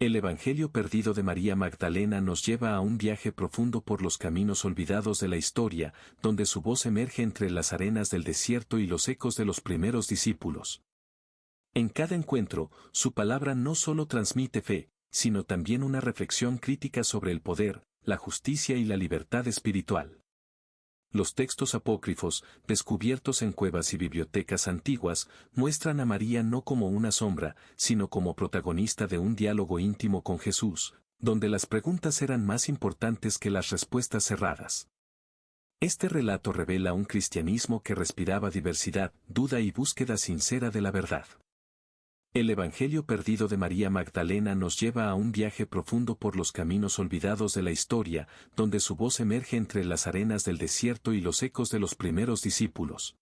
A: El Evangelio perdido de María Magdalena nos lleva a un viaje profundo por los caminos olvidados de la historia, donde su voz emerge entre las arenas del desierto y los ecos de los primeros discípulos. En cada encuentro, su palabra no solo transmite fe, sino también una reflexión crítica sobre el poder, la justicia y la libertad espiritual. Los textos apócrifos, descubiertos en cuevas y bibliotecas antiguas, muestran a María no como una sombra, sino como protagonista de un diálogo íntimo con Jesús, donde las preguntas eran más importantes que las respuestas cerradas. Este relato revela un cristianismo que respiraba diversidad, duda y búsqueda sincera de la verdad. El Evangelio perdido de María Magdalena nos lleva a un viaje profundo por los caminos olvidados de la historia, donde su voz emerge entre las arenas del desierto y los ecos de los primeros discípulos.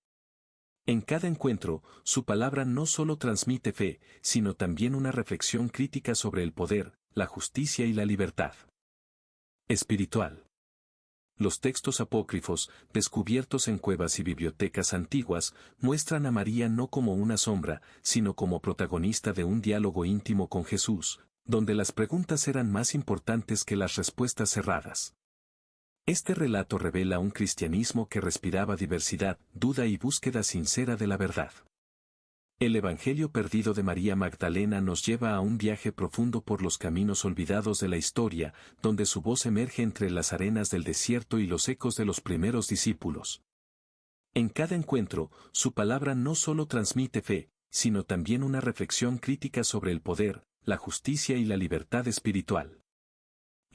A: En cada encuentro, su palabra no solo transmite fe, sino también una reflexión crítica sobre el poder, la justicia y la libertad espiritual. Los textos apócrifos, descubiertos en cuevas y bibliotecas antiguas, muestran a María no como una sombra, sino como protagonista de un diálogo íntimo con Jesús, donde las preguntas eran más importantes que las respuestas cerradas. Este relato revela un cristianismo que respiraba diversidad, duda y búsqueda sincera de la verdad. El Evangelio perdido de María Magdalena nos lleva a un viaje profundo por los caminos olvidados de la historia, donde su voz emerge entre las arenas del desierto y los ecos de los primeros discípulos. En cada encuentro, su palabra no solo transmite fe, sino también una reflexión crítica sobre el poder, la justicia y la libertad espiritual.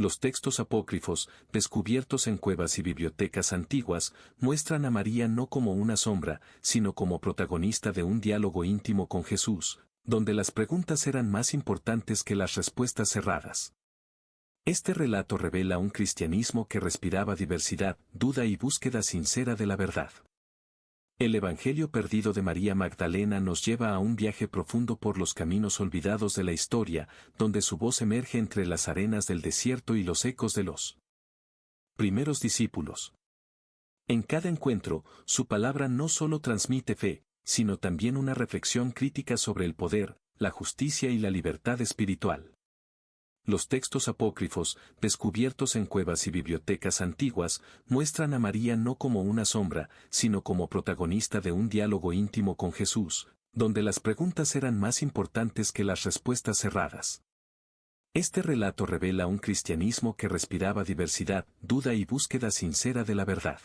A: Los textos apócrifos, descubiertos en cuevas y bibliotecas antiguas, muestran a María no como una sombra, sino como protagonista de un diálogo íntimo con Jesús, donde las preguntas eran más importantes que las respuestas cerradas. Este relato revela un cristianismo que respiraba diversidad, duda y búsqueda sincera de la verdad. El Evangelio perdido de María Magdalena nos lleva a un viaje profundo por los caminos olvidados de la historia, donde su voz emerge entre las arenas del desierto y los ecos de los primeros discípulos. En cada encuentro, su palabra no solo transmite fe, sino también una reflexión crítica sobre el poder, la justicia y la libertad espiritual. Los textos apócrifos, descubiertos en cuevas y bibliotecas antiguas, muestran a María no como una sombra, sino como protagonista de un diálogo íntimo con Jesús, donde las preguntas eran más importantes que las respuestas cerradas. Este relato revela un cristianismo que respiraba diversidad, duda y búsqueda sincera de la verdad.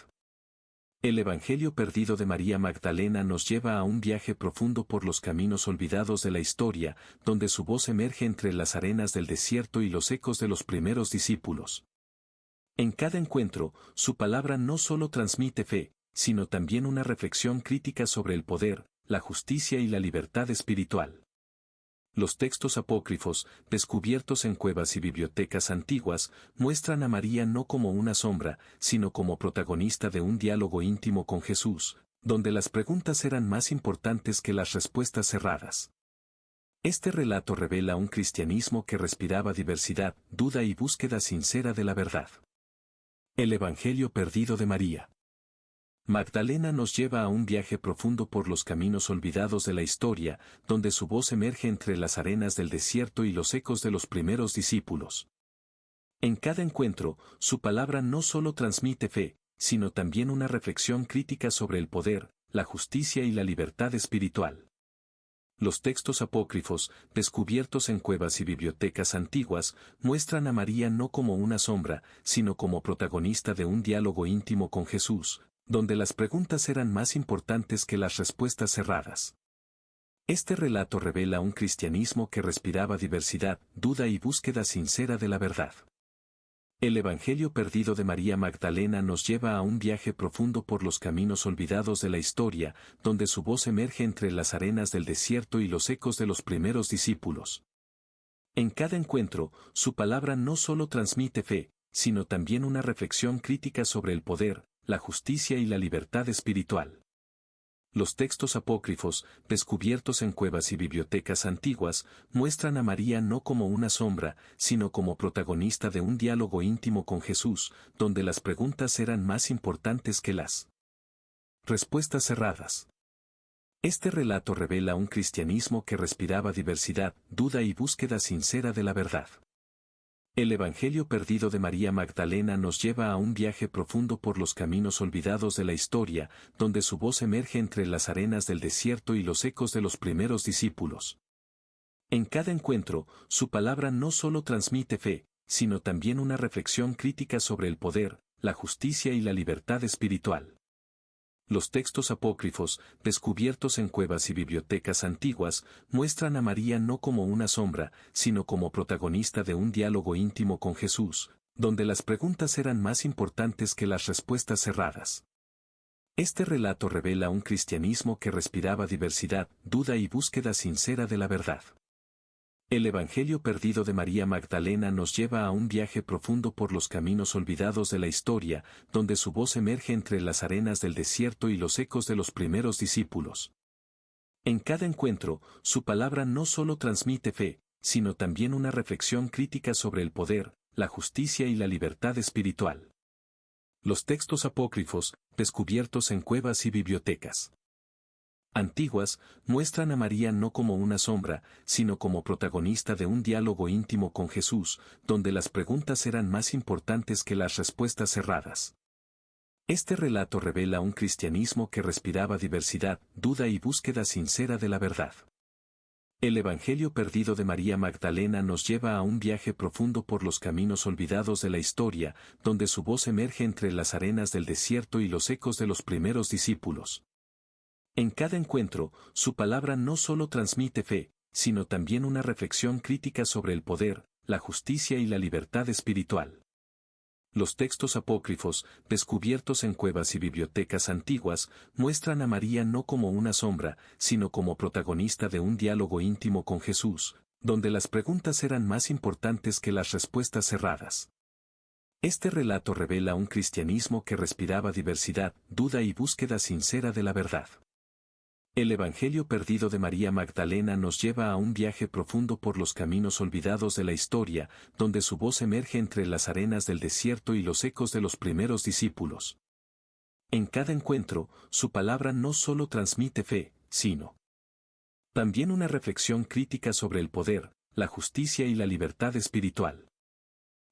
A: El Evangelio perdido de María Magdalena nos lleva a un viaje profundo por los caminos olvidados de la historia, donde su voz emerge entre las arenas del desierto y los ecos de los primeros discípulos. En cada encuentro, su palabra no solo transmite fe, sino también una reflexión crítica sobre el poder, la justicia y la libertad espiritual. Los textos apócrifos, descubiertos en cuevas y bibliotecas antiguas, muestran a María no como una sombra, sino como protagonista de un diálogo íntimo con Jesús, donde las preguntas eran más importantes que las respuestas cerradas. Este relato revela un cristianismo que respiraba diversidad, duda y búsqueda sincera de la verdad. El Evangelio perdido de María Magdalena nos lleva a un viaje profundo por los caminos olvidados de la historia, donde su voz emerge entre las arenas del desierto y los ecos de los primeros discípulos. En cada encuentro, su palabra no solo transmite fe, sino también una reflexión crítica sobre el poder, la justicia y la libertad espiritual. Los textos apócrifos, descubiertos en cuevas y bibliotecas antiguas, muestran a María no como una sombra, sino como protagonista de un diálogo íntimo con Jesús, donde las preguntas eran más importantes que las respuestas cerradas. Este relato revela un cristianismo que respiraba diversidad, duda y búsqueda sincera de la verdad. El Evangelio perdido de María Magdalena nos lleva a un viaje profundo por los caminos olvidados de la historia, donde su voz emerge entre las arenas del desierto y los ecos de los primeros discípulos. En cada encuentro, su palabra no solo transmite fe, sino también una reflexión crítica sobre el poder, la justicia y la libertad espiritual. Los textos apócrifos, descubiertos en cuevas y bibliotecas antiguas, muestran a María no como una sombra, sino como protagonista de un diálogo íntimo con Jesús, donde las preguntas eran más importantes que las respuestas cerradas. Este relato revela un cristianismo que respiraba diversidad, duda y búsqueda sincera de la verdad. El Evangelio perdido de María Magdalena nos lleva a un viaje profundo por los caminos olvidados de la historia, donde su voz emerge entre las arenas del desierto y los ecos de los primeros discípulos. En cada encuentro, su palabra no solo transmite fe, sino también una reflexión crítica sobre el poder, la justicia y la libertad espiritual. Los textos apócrifos, descubiertos en cuevas y bibliotecas antiguas, muestran a María no como una sombra, sino como protagonista de un diálogo íntimo con Jesús, donde las preguntas eran más importantes que las respuestas cerradas. Este relato revela un cristianismo que respiraba diversidad, duda y búsqueda sincera de la verdad. El Evangelio perdido de María Magdalena nos lleva a un viaje profundo por los caminos olvidados de la historia, donde su voz emerge entre las arenas del desierto y los ecos de los primeros discípulos. En cada encuentro, su palabra no solo transmite fe, sino también una reflexión crítica sobre el poder, la justicia y la libertad espiritual. Los textos apócrifos, descubiertos en cuevas y bibliotecas antiguas, muestran a María no como una sombra, sino como protagonista de un diálogo íntimo con Jesús, donde las preguntas eran más importantes que las respuestas cerradas. Este relato revela un cristianismo que respiraba diversidad, duda y búsqueda sincera de la verdad. El Evangelio perdido de María Magdalena nos lleva a un viaje profundo por los caminos olvidados de la historia, donde su voz emerge entre las arenas del desierto y los ecos de los primeros discípulos. En cada encuentro, su palabra no solo transmite fe, sino también una reflexión crítica sobre el poder, la justicia y la libertad espiritual. Los textos apócrifos, descubiertos en cuevas y bibliotecas antiguas, muestran a María no como una sombra, sino como protagonista de un diálogo íntimo con Jesús, donde las preguntas eran más importantes que las respuestas cerradas. Este relato revela un cristianismo que respiraba diversidad, duda y búsqueda sincera de la verdad. El Evangelio perdido de María Magdalena nos lleva a un viaje profundo por los caminos olvidados de la historia, donde su voz emerge entre las arenas del desierto y los ecos de los primeros discípulos. En cada encuentro, su palabra no solo transmite fe, sino también una reflexión crítica sobre el poder, la justicia y la libertad espiritual.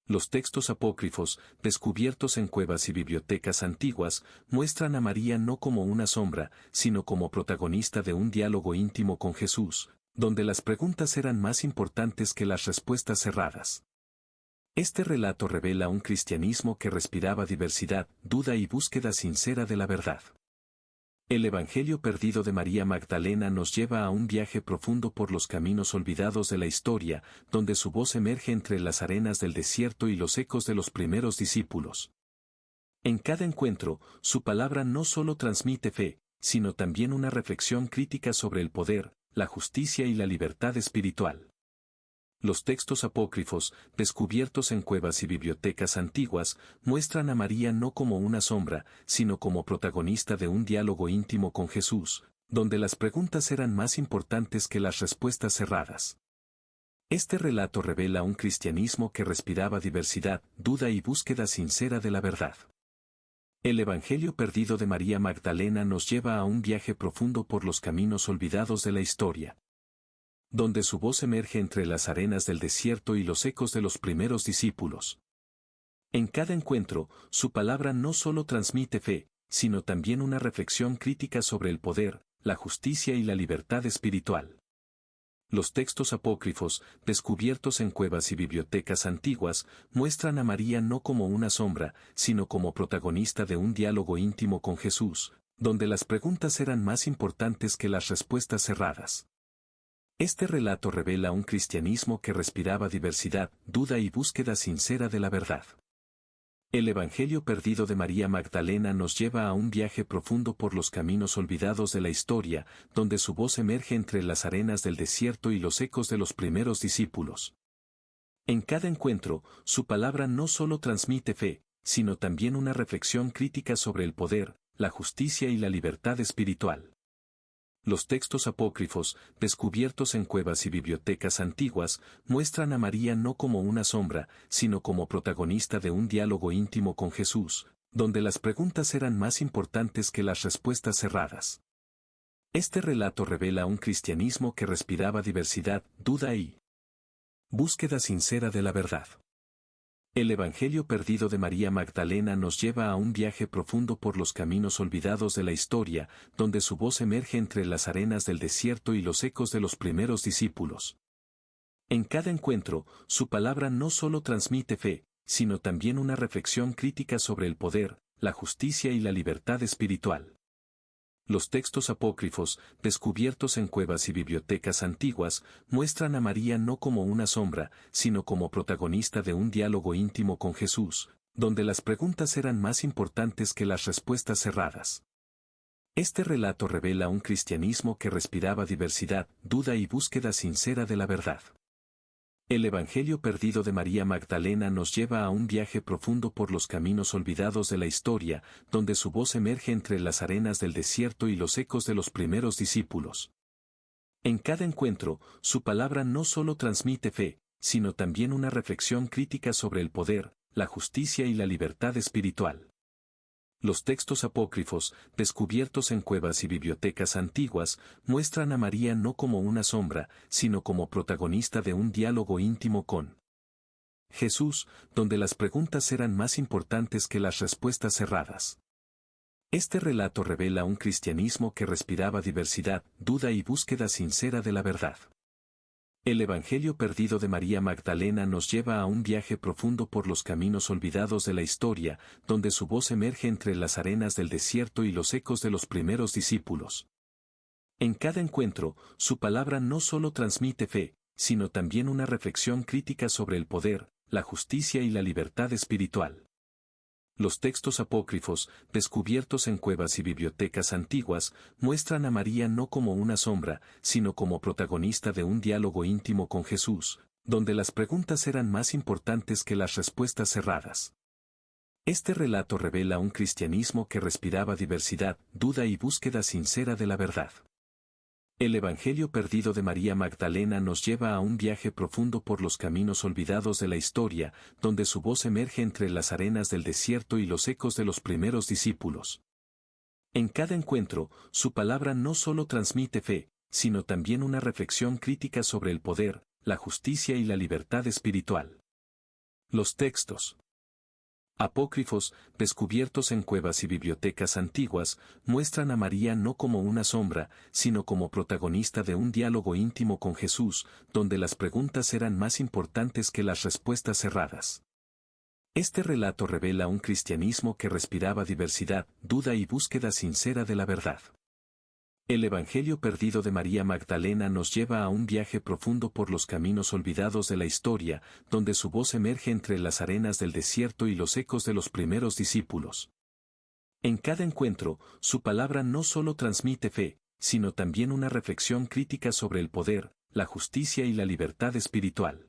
A: Los textos apócrifos, descubiertos en cuevas y bibliotecas antiguas, muestran a María no como una sombra, sino como protagonista de un diálogo íntimo con Jesús, donde las preguntas eran más importantes que las respuestas cerradas. Este relato revela un cristianismo que respiraba diversidad, duda y búsqueda sincera de la verdad. El Evangelio perdido de María Magdalena nos lleva a un viaje profundo por los caminos olvidados de la historia, donde su voz emerge entre las arenas del desierto y los ecos de los primeros discípulos. En cada encuentro, su palabra no solo transmite fe, sino también una reflexión crítica sobre el poder, la justicia y la libertad espiritual. Los textos apócrifos, descubiertos en cuevas y bibliotecas antiguas, muestran a María no como una sombra, sino como protagonista de un diálogo íntimo con Jesús, donde las preguntas eran más importantes que las respuestas cerradas. Este relato revela un cristianismo que respiraba diversidad, duda y búsqueda sincera de la verdad. El Evangelio perdido de María Magdalena nos lleva a un viaje profundo por los caminos olvidados de la historia, donde su voz emerge entre las arenas del desierto y los ecos de los primeros discípulos. En cada encuentro, su palabra no solo transmite fe, sino también una reflexión crítica sobre el poder, la justicia y la libertad espiritual. Los textos apócrifos, descubiertos en cuevas y bibliotecas antiguas, muestran a María no como una sombra, sino como protagonista de un diálogo íntimo con Jesús, donde las preguntas eran más importantes que las respuestas cerradas. Este relato revela un cristianismo que respiraba diversidad, duda y búsqueda sincera de la verdad. El Evangelio perdido de María Magdalena nos lleva a un viaje profundo por los caminos olvidados de la historia, donde su voz emerge entre las arenas del desierto y los ecos de los primeros discípulos. En cada encuentro, su palabra no solo transmite fe, sino también una reflexión crítica sobre el poder, la justicia y la libertad espiritual. Los textos apócrifos, descubiertos en cuevas y bibliotecas antiguas, muestran a María no como una sombra, sino como protagonista de un diálogo íntimo con Jesús, donde las preguntas eran más importantes que las respuestas cerradas. Este relato revela un cristianismo que respiraba diversidad, duda y búsqueda sincera de la verdad. El Evangelio perdido de María Magdalena nos lleva a un viaje profundo por los caminos olvidados de la historia, donde su voz emerge entre las arenas del desierto y los ecos de los primeros discípulos. En cada encuentro, su palabra no solo transmite fe, sino también una reflexión crítica sobre el poder, la justicia y la libertad espiritual. Los textos apócrifos, descubiertos en cuevas y bibliotecas antiguas, muestran a María no como una sombra, sino como protagonista de un diálogo íntimo con Jesús, donde las preguntas eran más importantes que las respuestas cerradas. Este relato revela un cristianismo que respiraba diversidad, duda y búsqueda sincera de la verdad. El Evangelio perdido de María Magdalena nos lleva a un viaje profundo por los caminos olvidados de la historia, donde su voz emerge entre las arenas del desierto y los ecos de los primeros discípulos. En cada encuentro, su palabra no solo transmite fe, sino también una reflexión crítica sobre el poder, la justicia y la libertad espiritual. Los textos apócrifos, descubiertos en cuevas y bibliotecas antiguas, muestran a María no como una sombra, sino como protagonista de un diálogo íntimo con Jesús, donde las preguntas eran más importantes que las respuestas cerradas. Este relato revela un cristianismo que respiraba diversidad, duda y búsqueda sincera de la verdad. El Evangelio perdido de María Magdalena nos lleva a un viaje profundo por los caminos olvidados de la historia, donde su voz emerge entre las arenas del desierto y los ecos de los primeros discípulos. En cada encuentro, su palabra no solo transmite fe, sino también una reflexión crítica sobre el poder, la justicia y la libertad espiritual. Los textos apócrifos, descubiertos en cuevas y bibliotecas antiguas, muestran a María no como una sombra, sino como protagonista de un diálogo íntimo con Jesús, donde las preguntas eran más importantes que las respuestas cerradas. Este relato revela un cristianismo que respiraba diversidad, duda y búsqueda sincera de la verdad. El Evangelio perdido de María Magdalena nos lleva a un viaje profundo por los caminos olvidados de la historia, donde su voz emerge entre las arenas del desierto y los ecos de los primeros discípulos. En cada encuentro, su palabra no solo transmite fe, sino también una reflexión crítica sobre el poder, la justicia y la libertad espiritual. Los textos apócrifos, descubiertos en cuevas y bibliotecas antiguas, muestran a María no como una sombra, sino como protagonista de un diálogo íntimo con Jesús, donde las preguntas eran más importantes que las respuestas cerradas. Este relato revela un cristianismo que respiraba diversidad, duda y búsqueda sincera de la verdad. El Evangelio perdido de María Magdalena nos lleva a un viaje profundo por los caminos olvidados de la historia, donde su voz emerge entre las arenas del desierto y los ecos de los primeros discípulos. En cada encuentro, su palabra no solo transmite fe, sino también una reflexión crítica sobre el poder, la justicia y la libertad espiritual.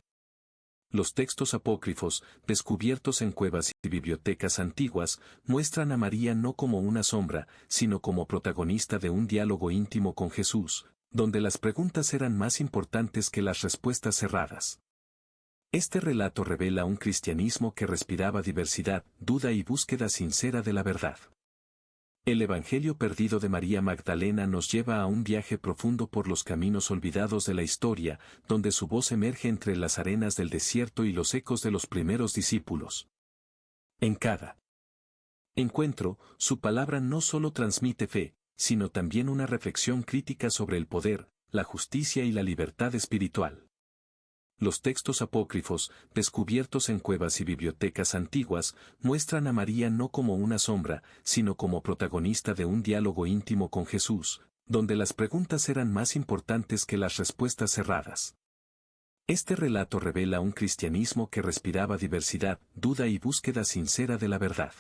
A: Los textos apócrifos, descubiertos en cuevas y bibliotecas antiguas, muestran a María no como una sombra, sino como protagonista de un diálogo íntimo con Jesús, donde las preguntas eran más importantes que las respuestas cerradas. Este relato revela un cristianismo que respiraba diversidad, duda y búsqueda sincera de la verdad. El Evangelio perdido de María Magdalena nos lleva a un viaje profundo por los caminos olvidados de la historia, donde su voz emerge entre las arenas del desierto y los ecos de los primeros discípulos. En cada encuentro, su palabra no solo transmite fe, sino también una reflexión crítica sobre el poder, la justicia y la libertad espiritual. Los textos apócrifos, descubiertos en cuevas y bibliotecas antiguas, muestran a María no como una sombra, sino como protagonista de un diálogo íntimo con Jesús, donde las preguntas eran más importantes que las respuestas cerradas. Este relato revela un cristianismo que respiraba diversidad, duda y búsqueda sincera de la verdad.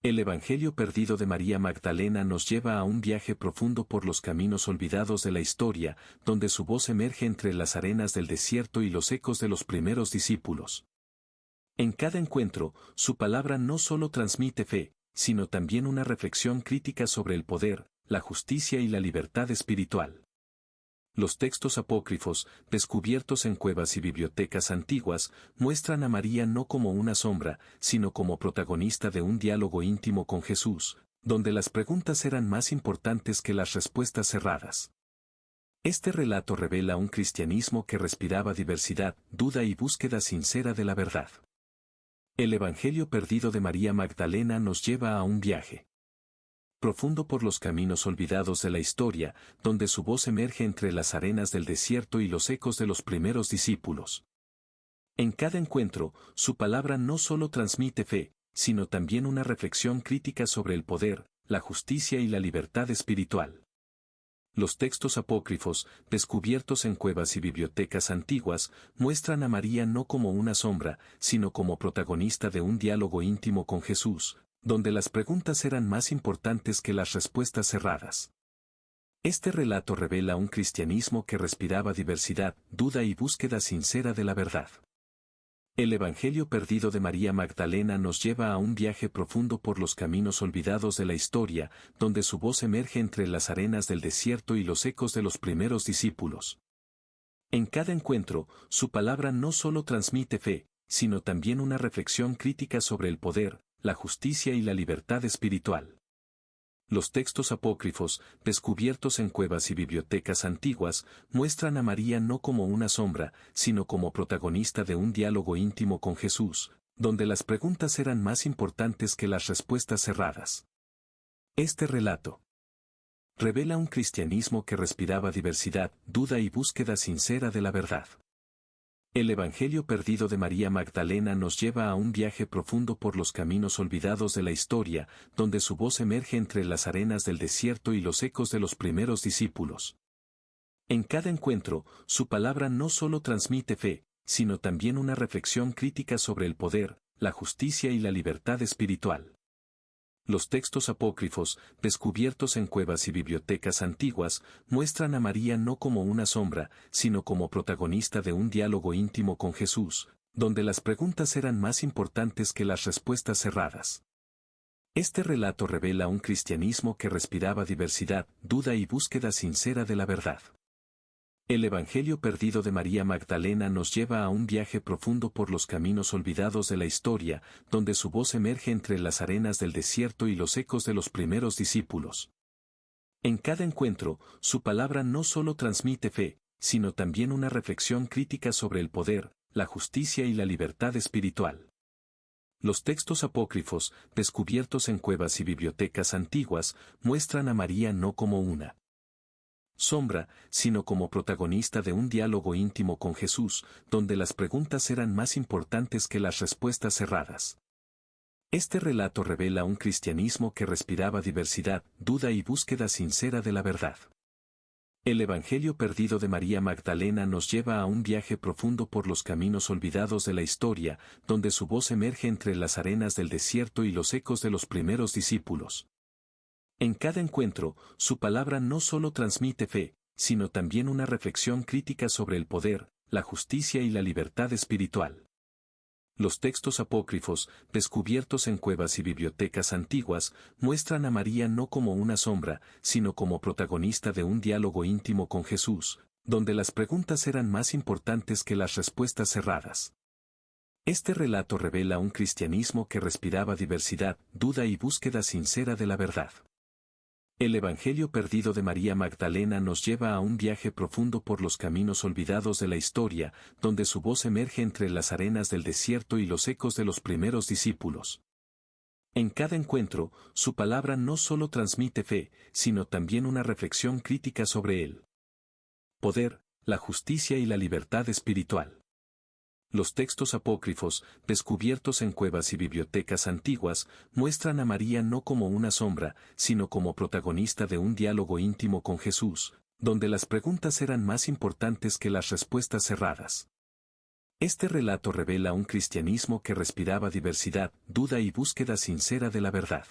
A: El Evangelio perdido de María Magdalena nos lleva a un viaje profundo por los caminos olvidados de la historia, donde su voz emerge entre las arenas del desierto y los ecos de los primeros discípulos. En cada encuentro, su palabra no solo transmite fe, sino también una reflexión crítica sobre el poder, la justicia y la libertad espiritual. Los textos apócrifos, descubiertos en cuevas y bibliotecas antiguas, muestran a María no como una sombra, sino como protagonista de un diálogo íntimo con Jesús, donde las preguntas eran más importantes que las respuestas cerradas. Este relato revela un cristianismo que respiraba diversidad, duda y búsqueda sincera de la verdad. El Evangelio perdido de María Magdalena nos lleva a un viaje profundo por los caminos olvidados de la historia, donde su voz emerge entre las arenas del desierto y los ecos de los primeros discípulos. En cada encuentro, su palabra no solo transmite fe, sino también una reflexión crítica sobre el poder, la justicia y la libertad espiritual. Los textos apócrifos, descubiertos en cuevas y bibliotecas antiguas, muestran a María no como una sombra, sino como protagonista de un diálogo íntimo con Jesús, donde las preguntas eran más importantes que las respuestas cerradas. Este relato revela un cristianismo que respiraba diversidad, duda y búsqueda sincera de la verdad. El Evangelio perdido de María Magdalena nos lleva a un viaje profundo por los caminos olvidados de la historia, donde su voz emerge entre las arenas del desierto y los ecos de los primeros discípulos. En cada encuentro, su palabra no solo transmite fe, sino también una reflexión crítica sobre el poder, la justicia y la libertad espiritual. Los textos apócrifos, descubiertos en cuevas y bibliotecas antiguas, muestran a María no como una sombra, sino como protagonista de un diálogo íntimo con Jesús, donde las preguntas eran más importantes que las respuestas cerradas. Este relato revela un cristianismo que respiraba diversidad, duda y búsqueda sincera de la verdad. El Evangelio perdido de María Magdalena nos lleva a un viaje profundo por los caminos olvidados de la historia, donde su voz emerge entre las arenas del desierto y los ecos de los primeros discípulos. En cada encuentro, su palabra no solo transmite fe, sino también una reflexión crítica sobre el poder, la justicia y la libertad espiritual. Los textos apócrifos, descubiertos en cuevas y bibliotecas antiguas, muestran a María no como una sombra, sino como protagonista de un diálogo íntimo con Jesús, donde las preguntas eran más importantes que las respuestas cerradas. Este relato revela un cristianismo que respiraba diversidad, duda y búsqueda sincera de la verdad. El Evangelio perdido de María Magdalena nos lleva a un viaje profundo por los caminos olvidados de la historia, donde su voz emerge entre las arenas del desierto y los ecos de los primeros discípulos. En cada encuentro, su palabra no solo transmite fe, sino también una reflexión crítica sobre el poder, la justicia y la libertad espiritual. Los textos apócrifos, descubiertos en cuevas y bibliotecas antiguas, muestran a María no como una sombra, sino como protagonista de un diálogo íntimo con Jesús, donde las preguntas eran más importantes que las respuestas cerradas. Este relato revela un cristianismo que respiraba diversidad, duda y búsqueda sincera de la verdad. El Evangelio perdido de María Magdalena nos lleva a un viaje profundo por los caminos olvidados de la historia, donde su voz emerge entre las arenas del desierto y los ecos de los primeros discípulos. En cada encuentro, su palabra no solo transmite fe, sino también una reflexión crítica sobre el poder, la justicia y la libertad espiritual. Los textos apócrifos, descubiertos en cuevas y bibliotecas antiguas, muestran a María no como una sombra, sino como protagonista de un diálogo íntimo con Jesús, donde las preguntas eran más importantes que las respuestas cerradas. Este relato revela un cristianismo que respiraba diversidad, duda y búsqueda sincera de la verdad. El Evangelio perdido de María Magdalena nos lleva a un viaje profundo por los caminos olvidados de la historia, donde su voz emerge entre las arenas del desierto y los ecos de los primeros discípulos. En cada encuentro, su palabra no solo transmite fe, sino también una reflexión crítica sobre el poder, la justicia y la libertad espiritual. Los textos apócrifos, descubiertos en cuevas y bibliotecas antiguas, muestran a María no como una sombra, sino como protagonista de un diálogo íntimo con Jesús, donde las preguntas eran más importantes que las respuestas cerradas. Este relato revela un cristianismo que respiraba diversidad, duda y búsqueda sincera de la verdad.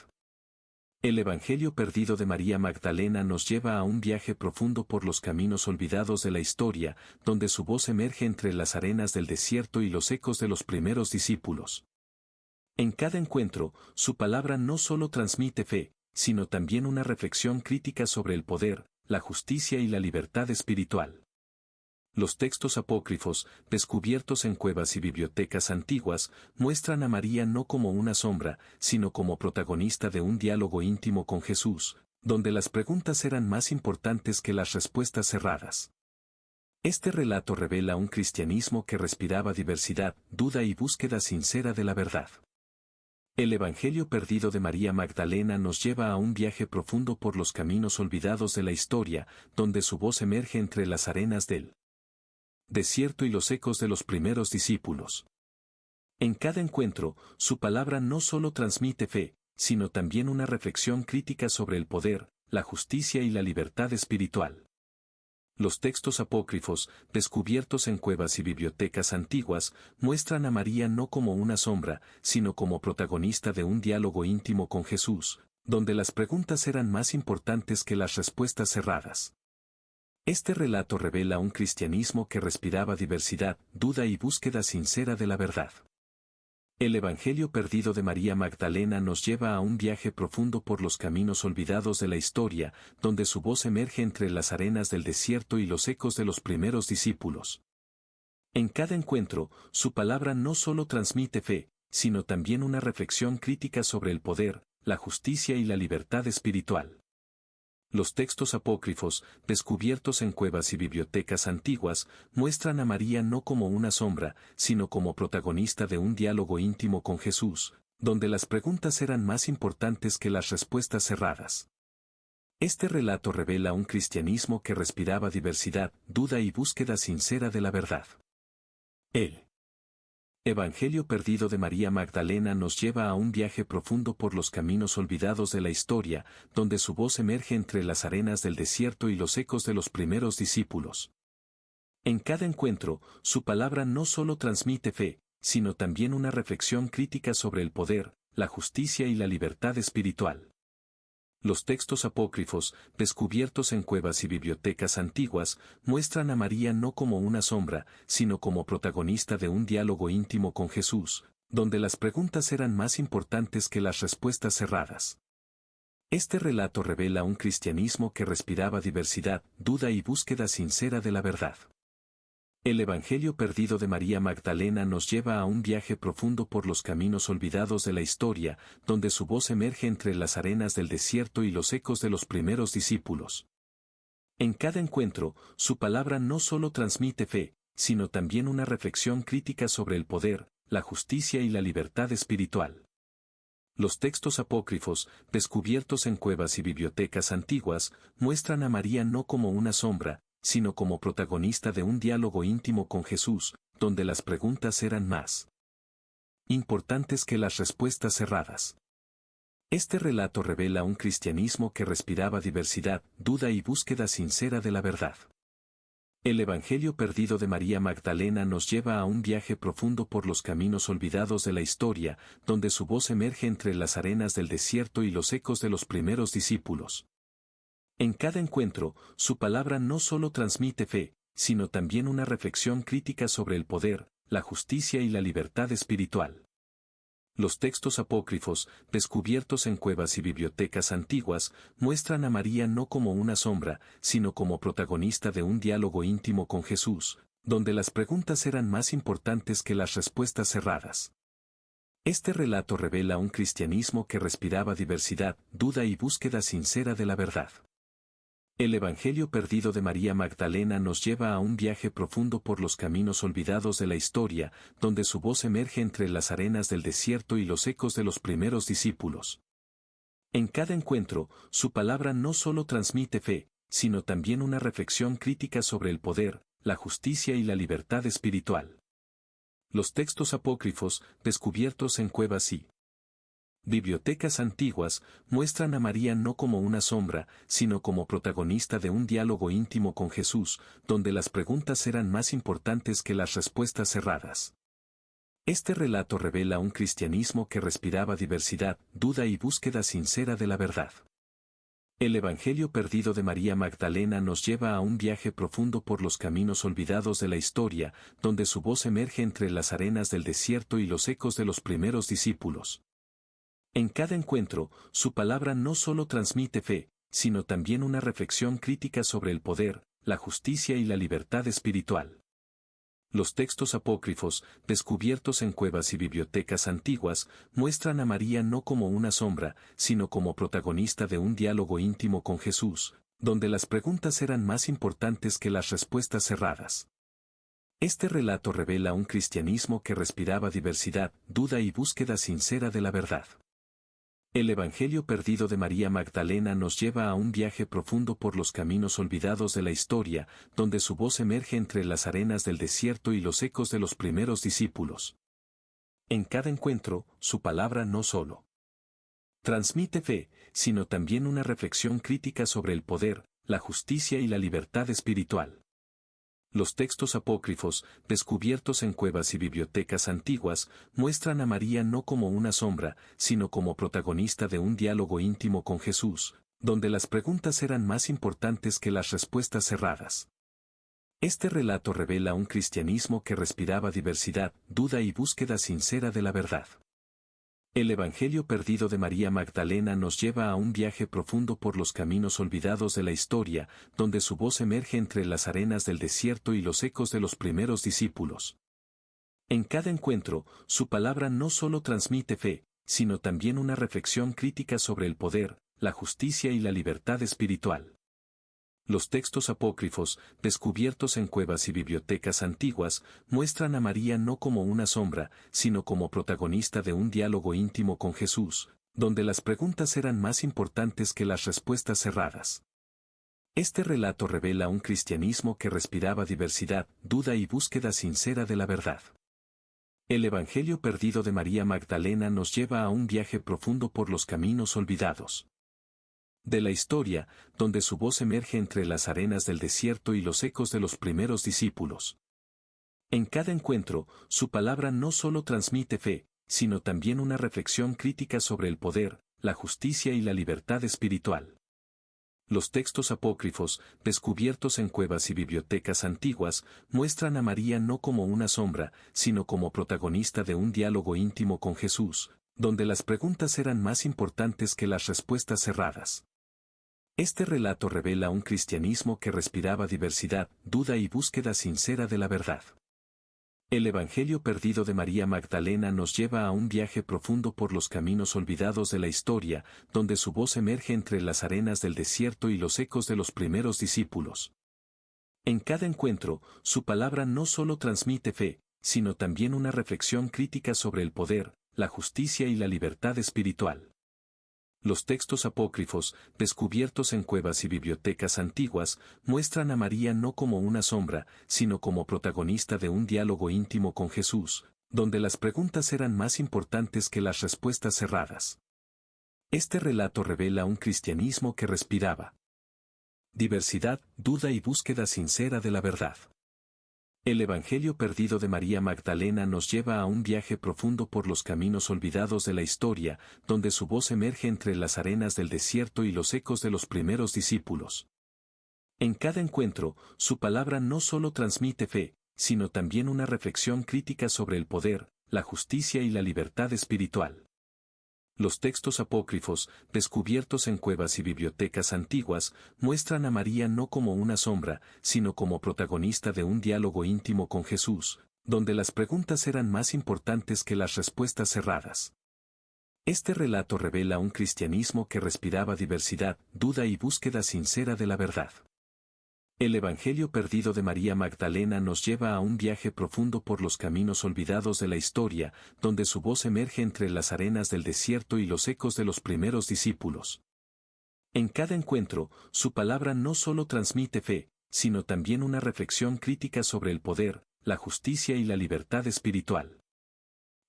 A: El Evangelio perdido de María Magdalena nos lleva a un viaje profundo por los caminos olvidados de la historia, donde su voz emerge entre las arenas del desierto y los ecos de los primeros discípulos. En cada encuentro, su palabra no solo transmite fe, sino también una reflexión crítica sobre el poder, la justicia y la libertad espiritual. Los textos apócrifos, descubiertos en cuevas y bibliotecas antiguas, muestran a María no como una sombra, sino como protagonista de un diálogo íntimo con Jesús, donde las preguntas eran más importantes que las respuestas cerradas. Este relato revela un cristianismo que respiraba diversidad, duda y búsqueda sincera de la verdad. El Evangelio perdido de María Magdalena nos lleva a un viaje profundo por los caminos olvidados de la historia, donde su voz emerge entre las arenas del desierto y los ecos de los primeros discípulos. En cada encuentro, su palabra no solo transmite fe, sino también una reflexión crítica sobre el poder, la justicia y la libertad espiritual. Los textos apócrifos, descubiertos en cuevas y bibliotecas antiguas, muestran a María no como una sombra, sino como protagonista de un diálogo íntimo con Jesús, donde las preguntas eran más importantes que las respuestas cerradas. Este relato revela un cristianismo que respiraba diversidad, duda y búsqueda sincera de la verdad. El Evangelio perdido de María Magdalena nos lleva a un viaje profundo por los caminos olvidados de la historia, donde su voz emerge entre las arenas del desierto y los ecos de los primeros discípulos. En cada encuentro, su palabra no solo transmite fe, sino también una reflexión crítica sobre el poder, la justicia y la libertad espiritual. Los textos apócrifos, descubiertos en cuevas y bibliotecas antiguas, muestran a María no como una sombra, sino como protagonista de un diálogo íntimo con Jesús, donde las preguntas eran más importantes que las respuestas cerradas. Este relato revela un cristianismo que respiraba diversidad, duda y búsqueda sincera de la verdad. El Evangelio perdido de María Magdalena nos lleva a un viaje profundo por los caminos olvidados de la historia, donde su voz emerge entre las arenas del desierto y los ecos de los primeros discípulos. En cada encuentro, su palabra no solo transmite fe, sino también una reflexión crítica sobre el poder, la justicia y la libertad espiritual. Los textos apócrifos, descubiertos en cuevas y bibliotecas antiguas, muestran a María no como una sombra, sino como protagonista de un diálogo íntimo con Jesús, donde las preguntas eran más importantes que las respuestas cerradas. Este relato revela un cristianismo que respiraba diversidad, duda y búsqueda sincera de la verdad. El Evangelio perdido de María Magdalena nos lleva a un viaje profundo por los caminos olvidados de la historia, donde su voz emerge entre las arenas del desierto y los ecos de los primeros discípulos. En cada encuentro, su palabra no solo transmite fe, sino también una reflexión crítica sobre el poder, la justicia y la libertad espiritual. Los textos apócrifos, descubiertos en cuevas y bibliotecas antiguas, muestran a María no como una sombra, sino como protagonista de un diálogo íntimo con Jesús, donde las preguntas eran más importantes que las respuestas cerradas. Este relato revela un cristianismo que respiraba diversidad, duda y búsqueda sincera de la verdad. El Evangelio perdido de María Magdalena nos lleva a un viaje profundo por los caminos olvidados de la historia, donde su voz emerge entre las arenas del desierto y los ecos de los primeros discípulos. En cada encuentro, su palabra no solo transmite fe, sino también una reflexión crítica sobre el poder, la justicia y la libertad espiritual. Los textos apócrifos, descubiertos en cuevas y bibliotecas antiguas, muestran a María no como una sombra, sino como protagonista de un diálogo íntimo con Jesús, donde las preguntas eran más importantes que las respuestas cerradas. Este relato revela un cristianismo que respiraba diversidad, duda y búsqueda sincera de la verdad. El Evangelio perdido de María Magdalena nos lleva a un viaje profundo por los caminos olvidados de la historia, donde su voz emerge entre las arenas del desierto y los ecos de los primeros discípulos. En cada encuentro, su palabra no solo transmite fe, sino también una reflexión crítica sobre el poder, la justicia y la libertad espiritual. Los textos apócrifos, descubiertos en cuevas y bibliotecas antiguas, muestran a María no como una sombra, sino como protagonista de un diálogo íntimo con Jesús, donde las preguntas eran más importantes que las respuestas cerradas. Este relato revela un cristianismo que respiraba diversidad, duda y búsqueda sincera de la verdad. El Evangelio perdido de María Magdalena nos lleva a un viaje profundo por los caminos olvidados de la historia, donde su voz emerge entre las arenas del desierto y los ecos de los primeros discípulos. En cada encuentro, su palabra no solo transmite fe, sino también una reflexión crítica sobre el poder, la justicia y la libertad espiritual. Los textos apócrifos, descubiertos en cuevas y bibliotecas antiguas, muestran a María no como una sombra, sino como protagonista de un diálogo íntimo con Jesús, donde las preguntas eran más importantes que las respuestas cerradas. Este relato revela un cristianismo que respiraba diversidad, duda y búsqueda sincera de la verdad. El Evangelio perdido de María Magdalena nos lleva a un viaje profundo por los caminos olvidados de la historia, donde su voz emerge entre las arenas del desierto y los ecos de los primeros discípulos. En cada encuentro, su palabra no solo transmite fe, sino también una reflexión crítica sobre el poder, la justicia y la libertad espiritual. Los textos apócrifos, descubiertos en cuevas y bibliotecas antiguas, muestran a María no como una sombra, sino como protagonista de un diálogo íntimo con Jesús, donde las preguntas eran más importantes que las respuestas cerradas. Este relato revela un cristianismo que respiraba diversidad, duda y búsqueda sincera de la verdad. El Evangelio perdido de María Magdalena nos lleva a un viaje profundo por los caminos olvidados de la historia, donde su voz emerge entre las arenas del desierto y los ecos de los primeros discípulos. En cada encuentro, su palabra no solo transmite fe, sino también una reflexión crítica sobre el poder, la justicia y la libertad espiritual. Los textos apócrifos, descubiertos en cuevas y bibliotecas antiguas, muestran a María no como una sombra, sino como protagonista de un diálogo íntimo con Jesús, donde las preguntas eran más importantes que las respuestas cerradas. Este relato revela un cristianismo que respiraba diversidad, duda y búsqueda sincera de la verdad. El Evangelio perdido de María Magdalena nos lleva a un viaje profundo por los caminos olvidados de la historia, donde su voz emerge entre las arenas del desierto y los ecos de los primeros discípulos. En cada encuentro, su palabra no solo transmite fe, sino también una reflexión crítica sobre el poder, la justicia y la libertad espiritual. Los textos apócrifos, descubiertos en cuevas y bibliotecas antiguas, muestran a María no como una sombra, sino como protagonista de un diálogo íntimo con Jesús, donde las preguntas eran más importantes que las respuestas cerradas. Este relato revela un cristianismo que respiraba diversidad, duda y búsqueda sincera de la verdad. El Evangelio perdido de María Magdalena nos lleva a un viaje profundo por los caminos olvidados de la historia, donde su voz emerge entre las arenas del desierto y los ecos de los primeros discípulos. En cada encuentro, su palabra no solo transmite fe, sino también una reflexión crítica sobre el poder, la justicia y la libertad espiritual. Los textos apócrifos, descubiertos en cuevas y bibliotecas antiguas, muestran a María no como una sombra, sino como protagonista de un diálogo íntimo con Jesús, donde las preguntas eran más importantes que las respuestas cerradas. Este relato revela un cristianismo que respiraba diversidad, duda y búsqueda sincera de la verdad. El Evangelio perdido de María Magdalena nos lleva a un viaje profundo por los caminos olvidados de la historia, donde su voz emerge entre las arenas del desierto y los ecos de los primeros discípulos. En cada encuentro, su palabra no solo transmite fe, sino también una reflexión crítica sobre el poder, la justicia y la libertad espiritual. Los textos apócrifos, descubiertos en cuevas y bibliotecas antiguas, muestran a María no como una sombra, sino como protagonista de un diálogo íntimo con Jesús, donde las preguntas eran más importantes que las respuestas cerradas. Este relato revela un cristianismo que respiraba diversidad, duda y búsqueda sincera de la verdad. El Evangelio perdido de María Magdalena nos lleva a un viaje profundo por los caminos olvidados de la historia, donde su voz emerge entre las arenas del desierto y los ecos de los primeros discípulos. En cada encuentro, su palabra no solo transmite fe, sino también una reflexión crítica sobre el poder, la justicia y la libertad espiritual.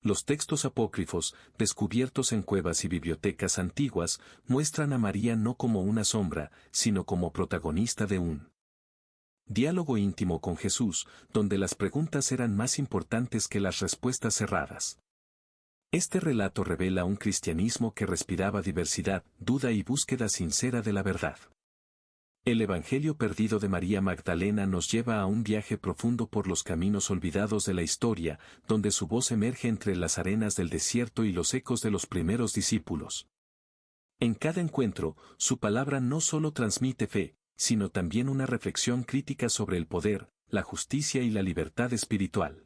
A: Los textos apócrifos, descubiertos en cuevas y bibliotecas antiguas, muestran a María no como una sombra, sino como protagonista de un diálogo íntimo con Jesús, donde las preguntas eran más importantes que las respuestas cerradas. Este relato revela un cristianismo que respiraba diversidad, duda y búsqueda sincera de la verdad. El Evangelio perdido de María Magdalena nos lleva a un viaje profundo por los caminos olvidados de la historia, donde su voz emerge entre las arenas del desierto y los ecos de los primeros discípulos. En cada encuentro, su palabra no solo transmite fe, sino también una reflexión crítica sobre el poder, la justicia y la libertad espiritual.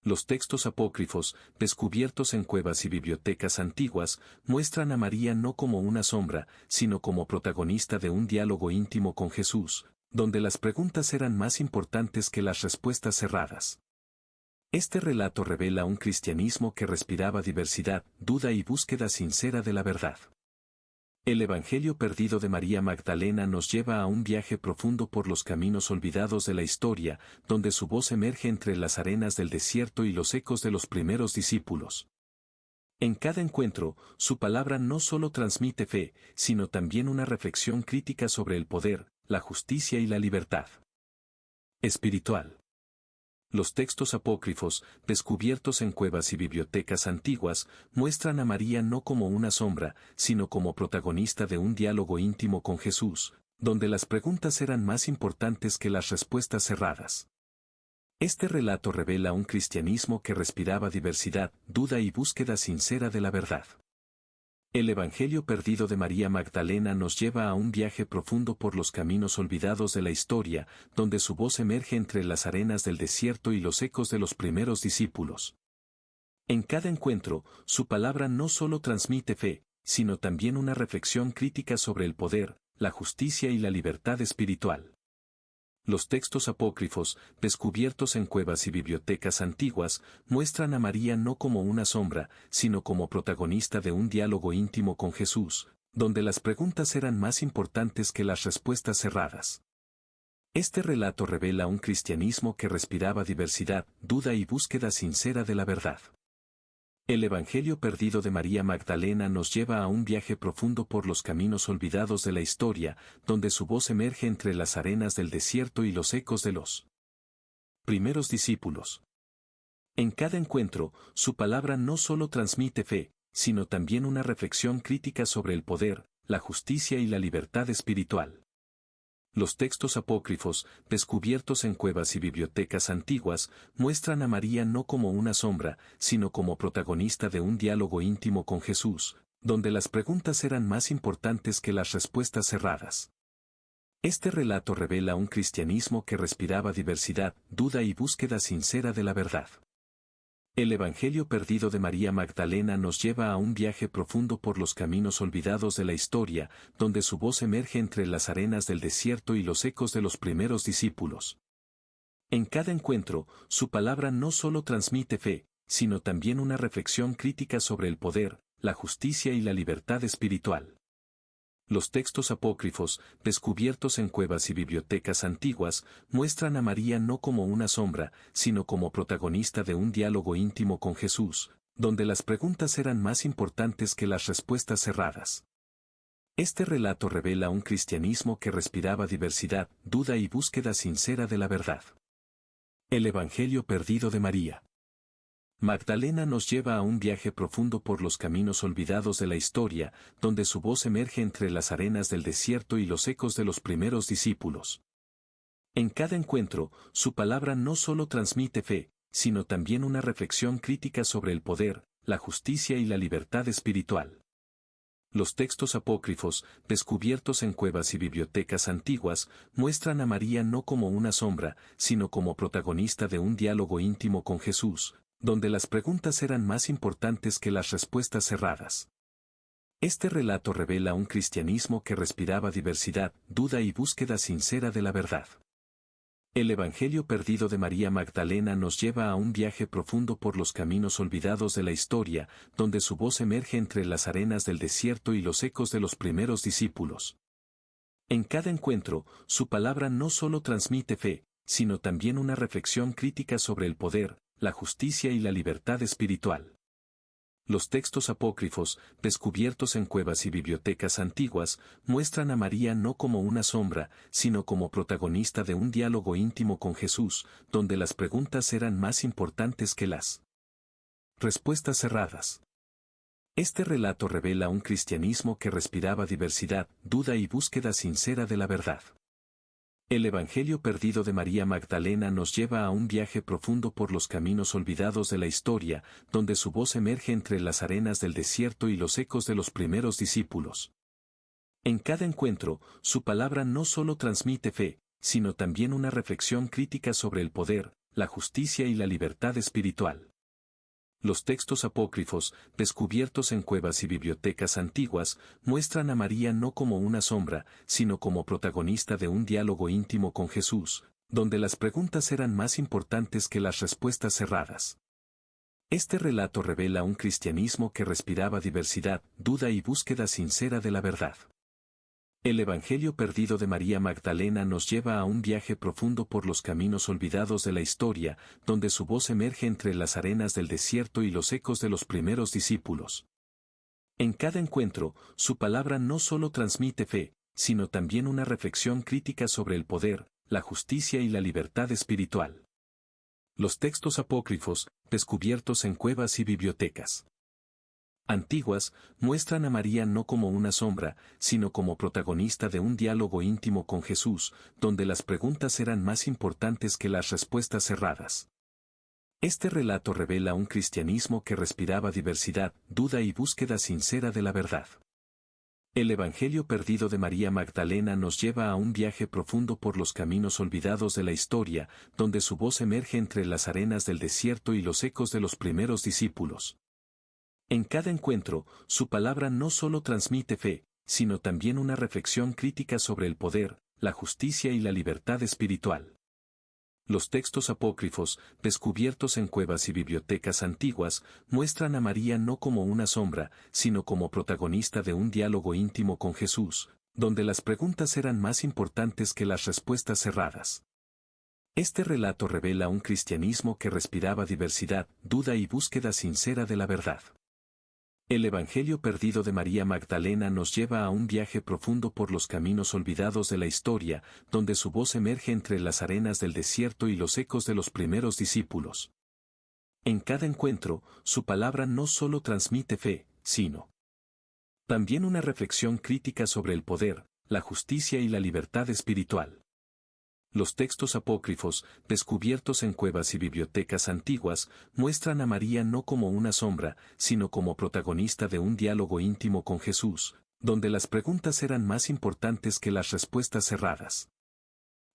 A: Los textos apócrifos, descubiertos en cuevas y bibliotecas antiguas, muestran a María no como una sombra, sino como protagonista de un diálogo íntimo con Jesús, donde las preguntas eran más importantes que las respuestas cerradas. Este relato revela un cristianismo que respiraba diversidad, duda y búsqueda sincera de la verdad. El Evangelio perdido de María Magdalena nos lleva a un viaje profundo por los caminos olvidados de la historia, donde su voz emerge entre las arenas del desierto y los ecos de los primeros discípulos. En cada encuentro, su palabra no solo transmite fe, sino también una reflexión crítica sobre el poder, la justicia y la libertad espiritual. Los textos apócrifos, descubiertos en cuevas y bibliotecas antiguas, muestran a María no como una sombra, sino como protagonista de un diálogo íntimo con Jesús, donde las preguntas eran más importantes que las respuestas cerradas. Este relato revela un cristianismo que respiraba diversidad, duda y búsqueda sincera de la verdad. El Evangelio perdido de María Magdalena nos lleva a un viaje profundo por los caminos olvidados de la historia, donde su voz emerge entre las arenas del desierto y los ecos de los primeros discípulos. En cada encuentro, su palabra no solo transmite fe, sino también una reflexión crítica sobre el poder, la justicia y la libertad espiritual. Los textos apócrifos, descubiertos en cuevas y bibliotecas antiguas, muestran a María no como una sombra, sino como protagonista de un diálogo íntimo con Jesús, donde las preguntas eran más importantes que las respuestas cerradas. Este relato revela un cristianismo que respiraba diversidad, duda y búsqueda sincera de la verdad. El Evangelio perdido de María Magdalena nos lleva a un viaje profundo por los caminos olvidados de la historia, donde su voz emerge entre las arenas del desierto y los ecos de los primeros discípulos. En cada encuentro, su palabra no solo transmite fe, sino también una reflexión crítica sobre el poder, la justicia y la libertad espiritual. Los textos apócrifos, descubiertos en cuevas y bibliotecas antiguas, muestran a María no como una sombra, sino como protagonista de un diálogo íntimo con Jesús, donde las preguntas eran más importantes que las respuestas cerradas. Este relato revela un cristianismo que respiraba diversidad, duda y búsqueda sincera de la verdad. El Evangelio perdido de María Magdalena nos lleva a un viaje profundo por los caminos olvidados de la historia, donde su voz emerge entre las arenas del desierto y los ecos de los primeros discípulos. En cada encuentro, su palabra no solo transmite fe, sino también una reflexión crítica sobre el poder, la justicia y la libertad espiritual. Los textos apócrifos, descubiertos en cuevas y bibliotecas antiguas, muestran a María no como una sombra, sino como protagonista de un diálogo íntimo con Jesús, donde las preguntas eran más importantes que las respuestas cerradas. Este relato revela un cristianismo que respiraba diversidad, duda y búsqueda sincera de la verdad. El Evangelio perdido de María Magdalena nos lleva a un viaje profundo por los caminos olvidados de la historia, donde su voz emerge entre las arenas del desierto y los ecos de los primeros discípulos. En cada encuentro, su palabra no solo transmite fe, sino también una reflexión crítica sobre el poder, la justicia y la libertad espiritual. Los textos apócrifos, descubiertos en cuevas y bibliotecas antiguas, muestran a María no como una sombra, sino como protagonista de un diálogo íntimo con Jesús, donde las preguntas eran más importantes que las respuestas cerradas. Este relato revela un cristianismo que respiraba diversidad, duda y búsqueda sincera de la verdad. El Evangelio perdido de María Magdalena nos lleva a un viaje profundo por los caminos olvidados de la historia, donde su voz emerge entre las arenas del desierto y los ecos de los primeros discípulos. En cada encuentro, su palabra no solo transmite fe, sino también una reflexión crítica sobre el poder, la justicia y la libertad espiritual. Los textos apócrifos, descubiertos en cuevas y bibliotecas antiguas, muestran a María no como una sombra, sino como protagonista de un diálogo íntimo con Jesús, donde las preguntas eran más importantes que las respuestas cerradas. Este relato revela un cristianismo que respiraba diversidad, duda y búsqueda sincera de la verdad. El Evangelio perdido de María Magdalena nos lleva a un viaje profundo por los caminos olvidados de la historia, donde su voz emerge entre las arenas del desierto y los ecos de los primeros discípulos. En cada encuentro, su palabra no solo transmite fe, sino también una reflexión crítica sobre el poder, la justicia y la libertad espiritual. Los textos apócrifos, descubiertos en cuevas y bibliotecas antiguas, muestran a María no como una sombra, sino como protagonista de un diálogo íntimo con Jesús, donde las preguntas eran más importantes que las respuestas cerradas. Este relato revela un cristianismo que respiraba diversidad, duda y búsqueda sincera de la verdad. El Evangelio perdido de María Magdalena nos lleva a un viaje profundo por los caminos olvidados de la historia, donde su voz emerge entre las arenas del desierto y los ecos de los primeros discípulos. En cada encuentro, su palabra no solo transmite fe, sino también una reflexión crítica sobre el poder, la justicia y la libertad espiritual. Los textos apócrifos, descubiertos en cuevas y bibliotecas antiguas, muestran a María no como una sombra, sino como protagonista de un diálogo íntimo con Jesús, donde las preguntas eran más importantes que las respuestas cerradas. Este relato revela un cristianismo que respiraba diversidad, duda y búsqueda sincera de la verdad. El Evangelio perdido de María Magdalena nos lleva a un viaje profundo por los caminos olvidados de la historia, donde su voz emerge entre las arenas del desierto y los ecos de los primeros discípulos. En cada encuentro, su palabra no solo transmite fe, sino también una reflexión crítica sobre el poder, la justicia y la libertad espiritual. Los textos apócrifos, descubiertos en cuevas y bibliotecas antiguas, muestran a María no como una sombra, sino como protagonista de un diálogo íntimo con Jesús, donde las preguntas eran más importantes que las respuestas cerradas. Este relato revela un cristianismo que respiraba diversidad, duda y búsqueda sincera de la verdad. El Evangelio perdido de María Magdalena nos lleva a un viaje profundo por los caminos olvidados de la historia, donde su voz emerge entre las arenas del desierto y los ecos de los primeros discípulos. En cada encuentro, su palabra no solo transmite fe, sino También una reflexión crítica sobre el poder, la justicia y la libertad espiritual. Los textos apócrifos, descubiertos en cuevas y bibliotecas antiguas, muestran a María no como una sombra, sino como protagonista de un diálogo íntimo con Jesús, donde las preguntas eran más importantes que las respuestas cerradas.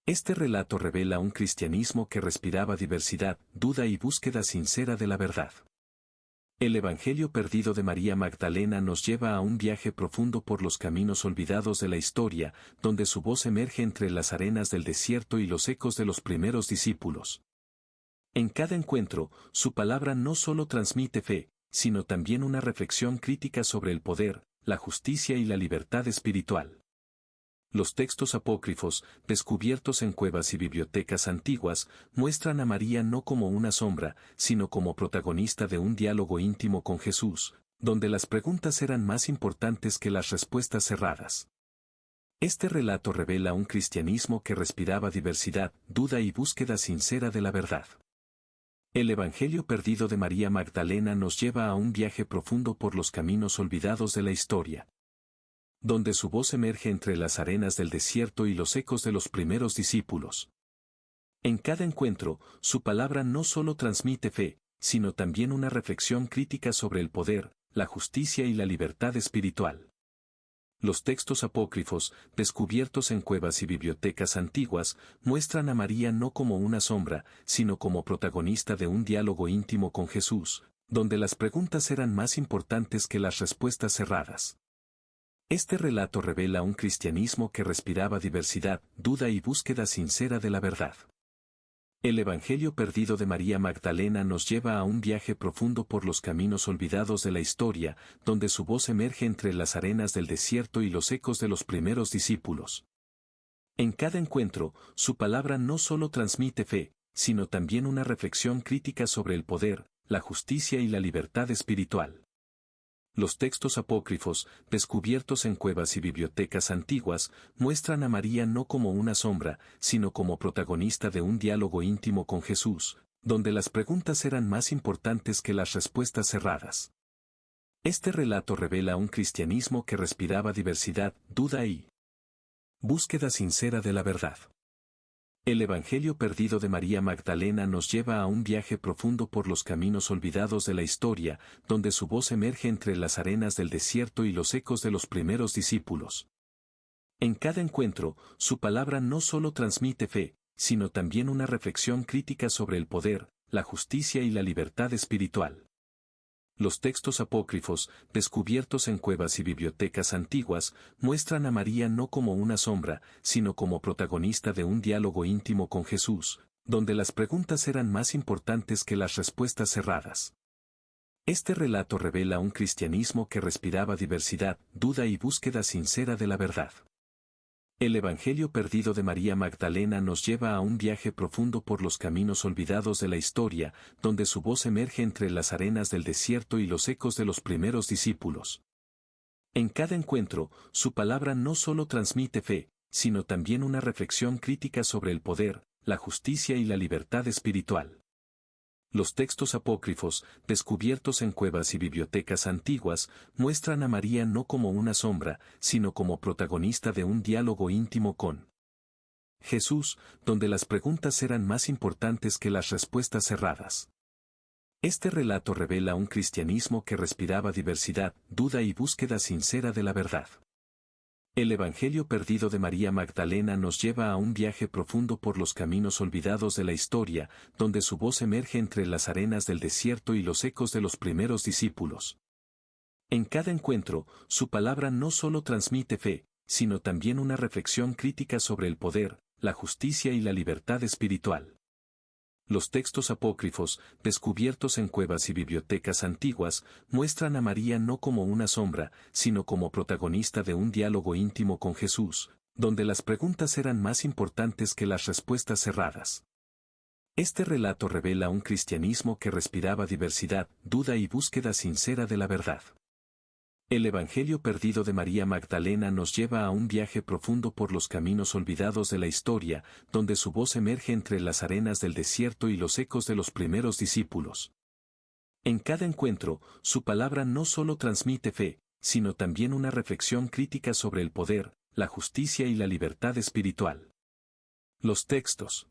A: Este relato revela un cristianismo que respiraba diversidad, duda y búsqueda sincera de la verdad. El Evangelio perdido de María Magdalena nos lleva a un viaje profundo por los caminos olvidados de la historia, donde su voz emerge entre las arenas del desierto y los ecos de los primeros discípulos. En cada encuentro, su palabra no solo transmite fe, sino también una reflexión crítica sobre el poder, la justicia y la libertad espiritual. Los textos apócrifos, descubiertos en cuevas y bibliotecas antiguas, muestran a María no como una sombra, sino como protagonista de un diálogo íntimo con Jesús, donde las preguntas eran más importantes que las respuestas cerradas. Este relato revela un cristianismo que respiraba diversidad, duda y búsqueda sincera de la verdad. El Evangelio perdido de María Magdalena nos lleva a un viaje profundo por los caminos olvidados de la historia, donde su voz emerge entre las arenas del desierto y los ecos de los primeros discípulos. En cada encuentro, su palabra no solo transmite fe, sino también una reflexión crítica sobre el poder, la justicia y la libertad espiritual. Los textos apócrifos, descubiertos en cuevas y bibliotecas antiguas, muestran a María no como una sombra, sino como protagonista de un diálogo íntimo con Jesús, donde las preguntas eran más importantes que las respuestas cerradas. Este relato revela un cristianismo que respiraba diversidad, duda y búsqueda sincera de la verdad. El Evangelio perdido de María Magdalena nos lleva a un viaje profundo por los caminos olvidados de la historia, donde su voz emerge entre las arenas del desierto y los ecos de los primeros discípulos. En cada encuentro, su palabra no solo transmite fe, sino también una reflexión crítica sobre el poder, la justicia y la libertad espiritual. Los textos apócrifos, descubiertos en cuevas y bibliotecas antiguas, muestran a María no como una sombra, sino como protagonista de un diálogo íntimo con Jesús, donde las preguntas eran más importantes que las respuestas cerradas. Este relato revela un cristianismo que respiraba diversidad, duda y búsqueda sincera de la verdad. El Evangelio perdido de María Magdalena nos lleva a un viaje profundo por los caminos olvidados de la historia, donde su voz emerge entre las arenas del desierto y los ecos de los primeros discípulos. En cada encuentro, su palabra no solo transmite fe, sino también una reflexión crítica sobre el poder, la justicia y la libertad espiritual. Los textos apócrifos, descubiertos en cuevas y bibliotecas antiguas, muestran a María no como una sombra, sino como protagonista de un diálogo íntimo con Jesús, donde las preguntas eran más importantes que las respuestas cerradas. Este relato revela un cristianismo que respiraba diversidad, duda y búsqueda sincera de la verdad. El Evangelio perdido de María Magdalena nos lleva a un viaje profundo por los caminos olvidados de la historia, donde su voz emerge entre las arenas del desierto y los ecos de los primeros discípulos. En cada encuentro, su palabra no solo transmite fe, sino también una reflexión crítica sobre el poder, la justicia y la libertad espiritual. Los textos apócrifos, descubiertos en cuevas y bibliotecas antiguas, muestran a María no como una sombra, sino como protagonista de un diálogo íntimo con Jesús, donde las preguntas eran más importantes que las respuestas cerradas. Este relato revela un cristianismo que respiraba diversidad, duda y búsqueda sincera de la verdad. El Evangelio perdido de María Magdalena nos lleva a un viaje profundo por los caminos olvidados de la historia, donde su voz emerge entre las arenas del desierto y los ecos de los primeros discípulos. En cada encuentro, su palabra no solo transmite fe, sino también una reflexión crítica sobre el poder, la justicia y la libertad espiritual. Los textos apócrifos, descubiertos en cuevas y bibliotecas antiguas, muestran a María no como una sombra, sino como protagonista de un diálogo íntimo con Jesús, donde las preguntas eran más importantes que las respuestas cerradas. Este relato revela un cristianismo que respiraba diversidad, duda y búsqueda sincera de la verdad. El Evangelio perdido de María Magdalena nos lleva a un viaje profundo por los caminos olvidados de la historia, donde su voz emerge entre las arenas del desierto y los ecos de los primeros discípulos. En cada encuentro, su palabra no solo transmite fe, sino también una reflexión crítica sobre el poder, la justicia y la libertad espiritual. Los textos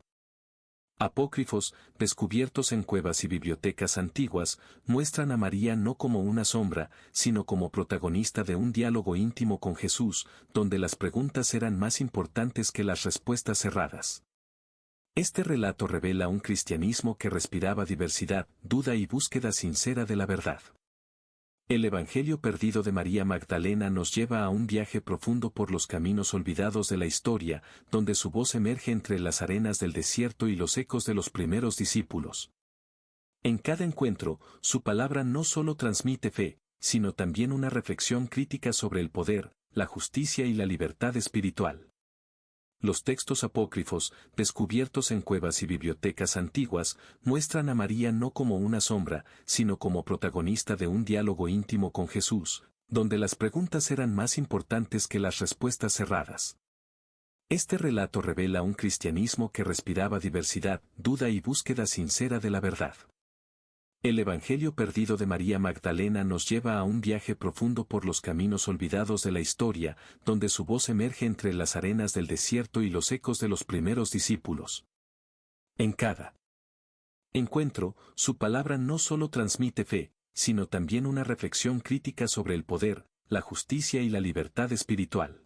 A: apócrifos, descubiertos en cuevas y bibliotecas antiguas, muestran a María no como una sombra, sino como protagonista de un diálogo íntimo con Jesús, donde las preguntas eran más importantes que las respuestas cerradas. Este relato revela un cristianismo que respiraba diversidad, duda y búsqueda sincera de la verdad. El Evangelio perdido de María Magdalena nos lleva a un viaje profundo por los caminos olvidados de la historia, donde su voz emerge entre las arenas del desierto y los ecos de los primeros discípulos. En cada encuentro, su palabra no solo transmite fe, sino también una reflexión crítica sobre el poder, la justicia y la libertad espiritual. Los textos apócrifos, descubiertos en cuevas y bibliotecas antiguas, muestran a María no como una sombra, sino como protagonista de un diálogo íntimo con Jesús, donde las preguntas eran más importantes que las respuestas cerradas. Este relato revela un cristianismo que respiraba diversidad, duda y búsqueda sincera de la verdad. El Evangelio perdido de María Magdalena nos lleva a un viaje profundo por los caminos olvidados de la historia, donde su voz emerge entre las arenas del desierto y los ecos de los primeros discípulos. En cada encuentro, su palabra no solo transmite fe, sino también una reflexión crítica sobre el poder, la justicia y la libertad espiritual.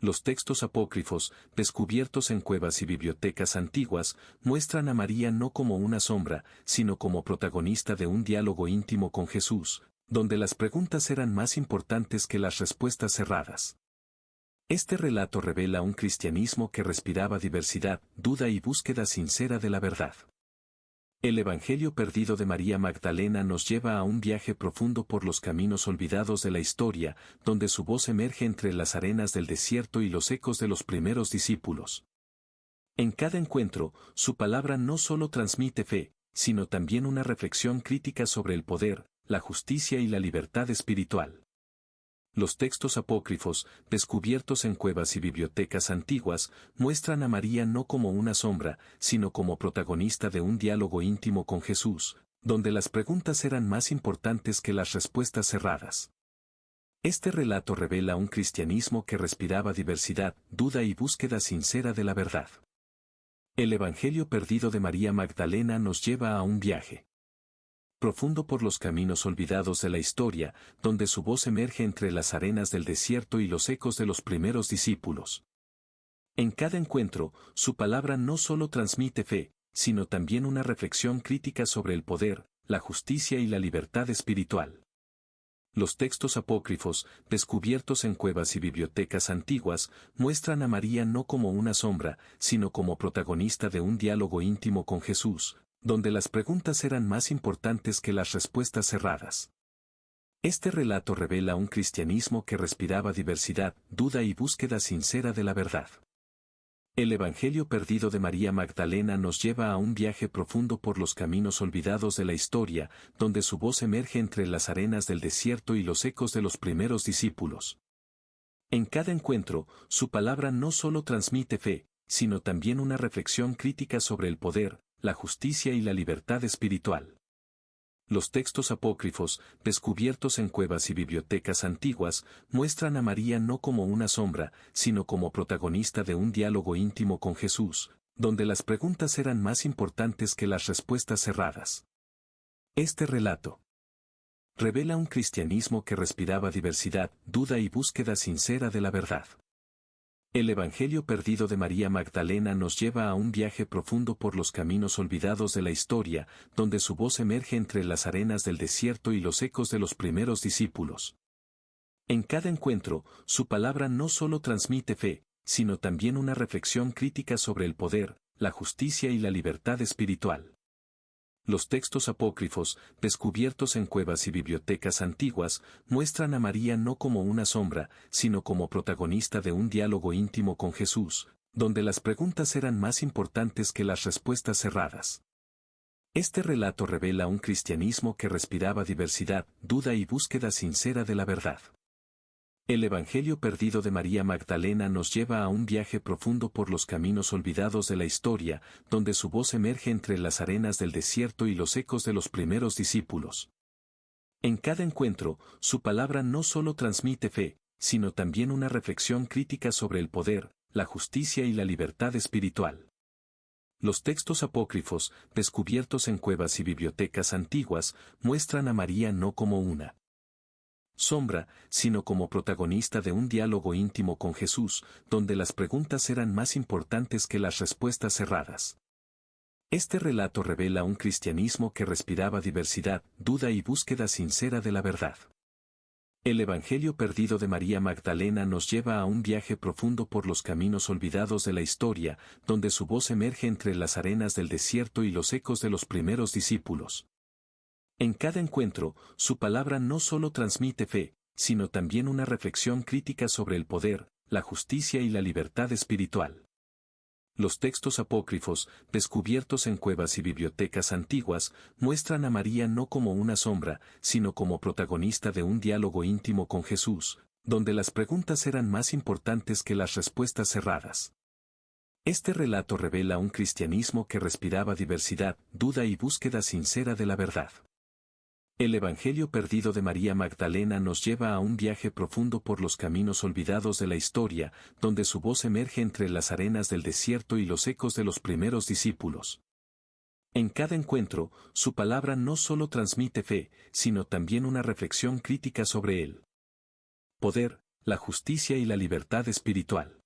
A: Los textos apócrifos, descubiertos en cuevas y bibliotecas antiguas, muestran a María no como una sombra, sino como protagonista de un diálogo íntimo con Jesús, donde las preguntas eran más importantes que las respuestas cerradas. Este relato revela un cristianismo que respiraba diversidad, duda y búsqueda sincera de la verdad. El Evangelio perdido de María Magdalena nos lleva a un viaje profundo por los caminos olvidados de la historia, donde su voz emerge entre las arenas del desierto y los ecos de los primeros discípulos. En cada encuentro, su palabra no solo transmite fe, sino también una reflexión crítica sobre el poder, la justicia y la libertad espiritual. Los textos apócrifos, descubiertos en cuevas y bibliotecas antiguas, muestran a María no como una sombra, sino como protagonista de un diálogo íntimo con Jesús, donde las preguntas eran más importantes que las respuestas cerradas. Este relato revela un cristianismo que respiraba diversidad, duda y búsqueda sincera de la verdad. El Evangelio perdido de María Magdalena nos lleva a un viaje profundo por los caminos olvidados de la historia, donde su voz emerge entre las arenas del desierto y los ecos de los primeros discípulos. En cada encuentro, su palabra no solo transmite fe, sino también una reflexión crítica sobre el poder, la justicia y la libertad espiritual. Los textos apócrifos, descubiertos en cuevas y bibliotecas antiguas, muestran a María no como una sombra, sino como protagonista de un diálogo íntimo con Jesús, donde las preguntas eran más importantes que las respuestas cerradas. Este relato revela un cristianismo que respiraba diversidad, duda y búsqueda sincera de la verdad. El Evangelio perdido de María Magdalena nos lleva a un viaje profundo por los caminos olvidados de la historia, donde su voz emerge entre las arenas del desierto y los ecos de los primeros discípulos. En cada encuentro, su palabra no solo transmite fe, sino también una reflexión crítica sobre el poder, la justicia y la libertad espiritual. Los textos apócrifos, descubiertos en cuevas y bibliotecas antiguas, muestran a María no como una sombra, sino como protagonista de un diálogo íntimo con Jesús, donde las preguntas eran más importantes que las respuestas cerradas. Este relato revela un cristianismo que respiraba diversidad, duda y búsqueda sincera de la verdad. El Evangelio perdido de María Magdalena nos lleva a un viaje profundo por los caminos olvidados de la historia, donde su voz emerge entre las arenas del desierto y los ecos de los primeros discípulos. En cada encuentro, su palabra no solo transmite fe, sino también una reflexión crítica sobre el poder, la justicia y la libertad espiritual. Los textos apócrifos, descubiertos en cuevas y bibliotecas antiguas, muestran a María no como una sombra, sino como protagonista de un diálogo íntimo con Jesús, donde las preguntas eran más importantes que las respuestas cerradas. Este relato revela un cristianismo que respiraba diversidad, duda y búsqueda sincera de la verdad. El Evangelio perdido de María Magdalena nos lleva a un viaje profundo por los caminos olvidados de la historia, donde su voz emerge entre las arenas del desierto y los ecos de los primeros discípulos. En cada encuentro, su palabra no solo transmite fe, sino también una reflexión crítica sobre el poder, la justicia y la libertad espiritual. Los textos apócrifos, descubiertos en cuevas y bibliotecas antiguas, muestran a María no como una sombra, sino como protagonista de un diálogo íntimo con Jesús, donde las preguntas eran más importantes que las respuestas cerradas. Este relato revela un cristianismo que respiraba diversidad, duda y búsqueda sincera de la verdad. El Evangelio perdido de María Magdalena nos lleva a un viaje profundo por los caminos olvidados de la historia, donde su voz emerge entre las arenas del desierto y los ecos de los primeros discípulos. En cada encuentro, su palabra no solo transmite fe, sino también una reflexión crítica sobre el poder, la justicia y la libertad espiritual. Los textos apócrifos, descubiertos en cuevas y bibliotecas antiguas, muestran a María no como una sombra, sino como protagonista de un diálogo íntimo con Jesús, donde las preguntas eran más importantes que las respuestas cerradas. Este relato revela un cristianismo que respiraba diversidad, duda y búsqueda sincera de la verdad. El Evangelio perdido de María Magdalena nos lleva a un viaje profundo por los caminos olvidados de la historia, donde su voz emerge entre las arenas del desierto y los ecos de los primeros discípulos. En cada encuentro, su palabra no solo transmite fe, sino también una reflexión crítica sobre el poder, la justicia y la libertad espiritual.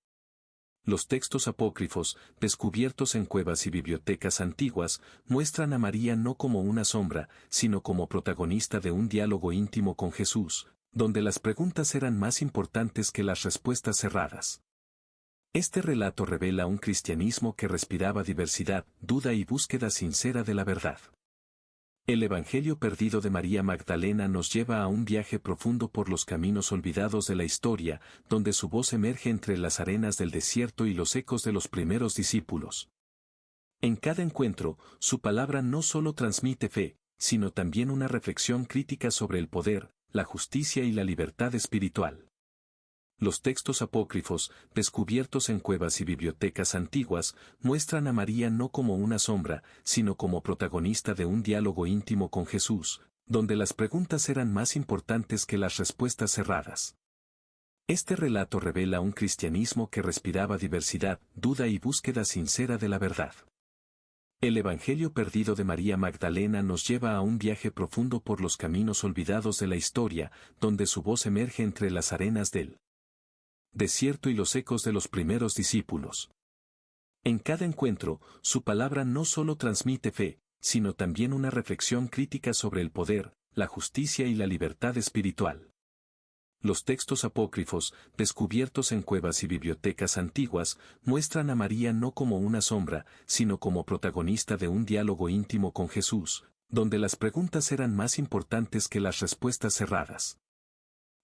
A: Los textos apócrifos, descubiertos en cuevas y bibliotecas antiguas, muestran a María no como una sombra, sino como protagonista de un diálogo íntimo con Jesús, donde las preguntas eran más importantes que las respuestas cerradas. Este relato revela un cristianismo que respiraba diversidad, duda y búsqueda sincera de la verdad. El Evangelio perdido de María Magdalena nos lleva a un viaje profundo por los caminos olvidados de la historia, donde su voz emerge entre las arenas del desierto y los ecos de los primeros discípulos. En cada encuentro, su palabra no solo transmite fe, sino también una reflexión crítica sobre el poder, la justicia y la libertad espiritual. Los textos apócrifos, descubiertos en cuevas y bibliotecas antiguas, muestran a María no como una sombra, sino como protagonista de un diálogo íntimo con Jesús, donde las preguntas eran más importantes que las respuestas cerradas. Este relato revela un cristianismo que respiraba diversidad, duda y búsqueda sincera de la verdad. El Evangelio perdido de María Magdalena nos lleva a un viaje profundo por los caminos olvidados de la historia, donde su voz emerge entre las arenas del desierto y los ecos de los primeros discípulos. En cada encuentro, su palabra no solo transmite fe, sino también una reflexión crítica sobre el poder, la justicia y la libertad espiritual. Los textos apócrifos, descubiertos en cuevas y bibliotecas antiguas, muestran a María no como una sombra, sino como protagonista de un diálogo íntimo con Jesús, donde las preguntas eran más importantes que las respuestas cerradas.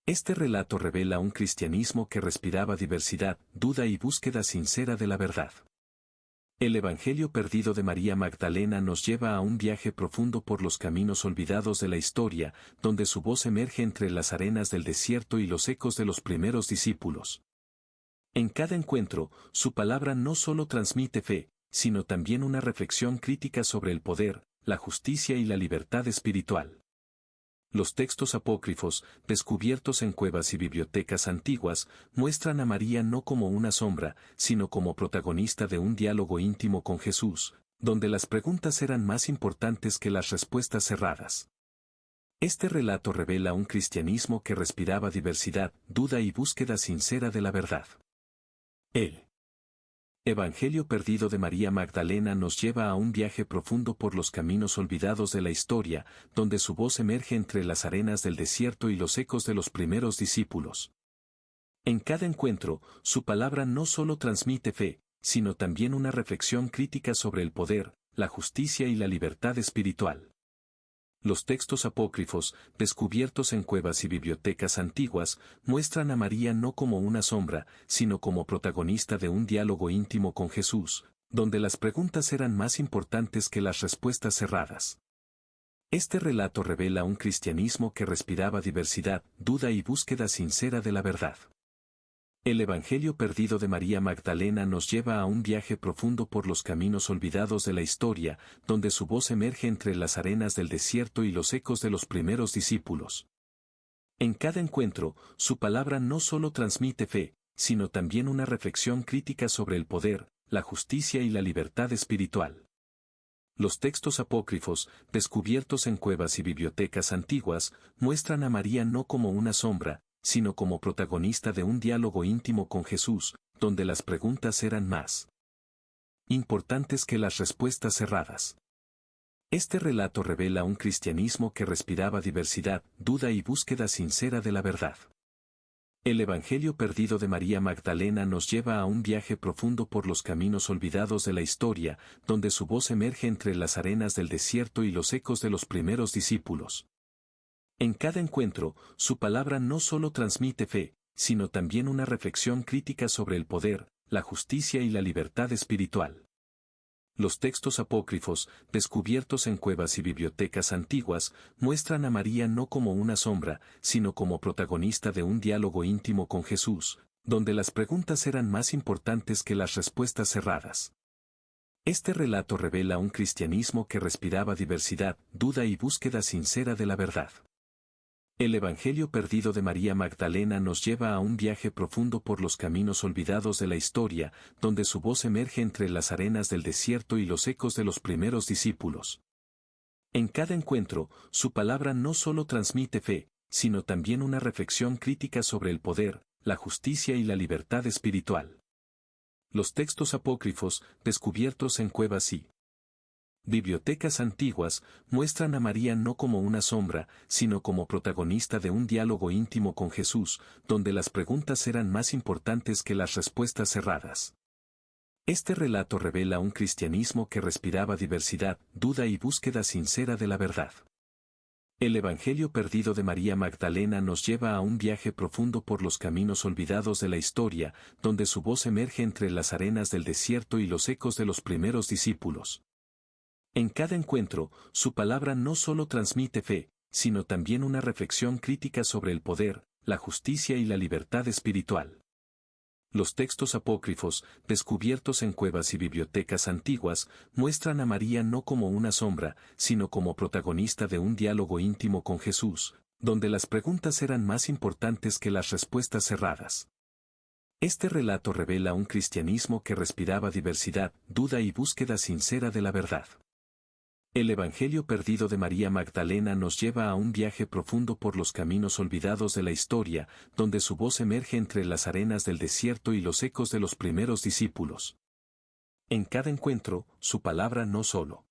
A: Este relato revela un cristianismo que respiraba diversidad, duda y búsqueda sincera de la verdad. El Evangelio perdido de María Magdalena nos lleva a un viaje profundo por los caminos olvidados de la historia, donde su voz emerge entre las arenas del desierto y los ecos de los primeros discípulos. En cada encuentro, su palabra no solo transmite fe, sino también una reflexión crítica sobre el poder, la justicia y la libertad espiritual. Los textos apócrifos, descubiertos en cuevas y bibliotecas antiguas, muestran a María no como una sombra, sino como protagonista de un diálogo íntimo con Jesús, donde las preguntas eran más importantes que las respuestas cerradas. Este relato revela un cristianismo que respiraba diversidad, duda y búsqueda sincera de la verdad. El Evangelio perdido de María Magdalena nos lleva a un viaje profundo por los caminos olvidados de la historia, donde su voz emerge entre las arenas del desierto y los ecos de los primeros discípulos. En cada encuentro, su palabra no solo transmite fe, sino también una reflexión crítica sobre el poder, la justicia y la libertad espiritual. Los textos apócrifos, descubiertos en cuevas y bibliotecas antiguas, muestran a María no como una sombra, sino como protagonista de un diálogo íntimo con Jesús, donde las preguntas eran más importantes que las respuestas cerradas. Este relato revela un cristianismo que respiraba diversidad, duda y búsqueda sincera de la verdad. El Evangelio perdido de María Magdalena nos lleva a un viaje profundo por los caminos olvidados de la historia, donde su voz emerge entre las arenas del desierto y los ecos de los primeros discípulos. En cada encuentro, su palabra no solo transmite fe, sino también una reflexión crítica sobre el poder, la justicia y la libertad espiritual. Los textos apócrifos, descubiertos en cuevas y bibliotecas antiguas, muestran a María no como una sombra, sino como protagonista de un diálogo íntimo con Jesús, donde las preguntas eran más importantes que las respuestas cerradas. Este relato revela un cristianismo que respiraba diversidad, duda y búsqueda sincera de la verdad. El Evangelio perdido de María Magdalena nos lleva a un viaje profundo por los caminos olvidados de la historia, donde su voz emerge entre las arenas del desierto y los ecos de los primeros discípulos. En cada encuentro, su palabra no solo transmite fe, sino también una reflexión crítica sobre el poder, la justicia y la libertad espiritual. Los textos apócrifos, descubiertos en cuevas y bibliotecas antiguas, muestran a María no como una sombra, sino como protagonista de un diálogo íntimo con Jesús, donde las preguntas eran más importantes que las respuestas cerradas. Este relato revela un cristianismo que respiraba diversidad, duda y búsqueda sincera de la verdad. El Evangelio perdido de María Magdalena nos lleva a un viaje profundo por los caminos olvidados de la historia, donde su voz emerge entre las arenas del desierto y los ecos de los primeros discípulos. En cada encuentro, su palabra no solo transmite fe, sino también una reflexión crítica sobre el poder, la justicia y la libertad espiritual. Los textos apócrifos, descubiertos en cuevas y bibliotecas antiguas, muestran a María no como una sombra, sino como protagonista de un diálogo íntimo con Jesús, donde las preguntas eran más importantes que las respuestas cerradas. Este relato revela un cristianismo que respiraba diversidad, duda y búsqueda sincera de la verdad. El Evangelio perdido de María Magdalena nos lleva a un viaje profundo por los caminos olvidados de la historia, donde su voz emerge entre las arenas del desierto y los ecos de los primeros discípulos. En cada encuentro, su palabra no solo transmite fe, sino también una reflexión crítica sobre el poder, la justicia y la libertad espiritual. Los textos apócrifos, descubiertos en cuevas y bibliotecas antiguas, muestran a María no como una sombra, sino como protagonista de un diálogo íntimo con Jesús, donde las preguntas eran más importantes que las respuestas cerradas. Este relato revela un cristianismo que respiraba diversidad, duda y búsqueda sincera de la verdad. El Evangelio perdido de María Magdalena nos lleva a un viaje profundo por los caminos olvidados de la historia, donde su voz emerge entre las arenas del desierto y los ecos de los primeros discípulos. En cada encuentro, su palabra no solo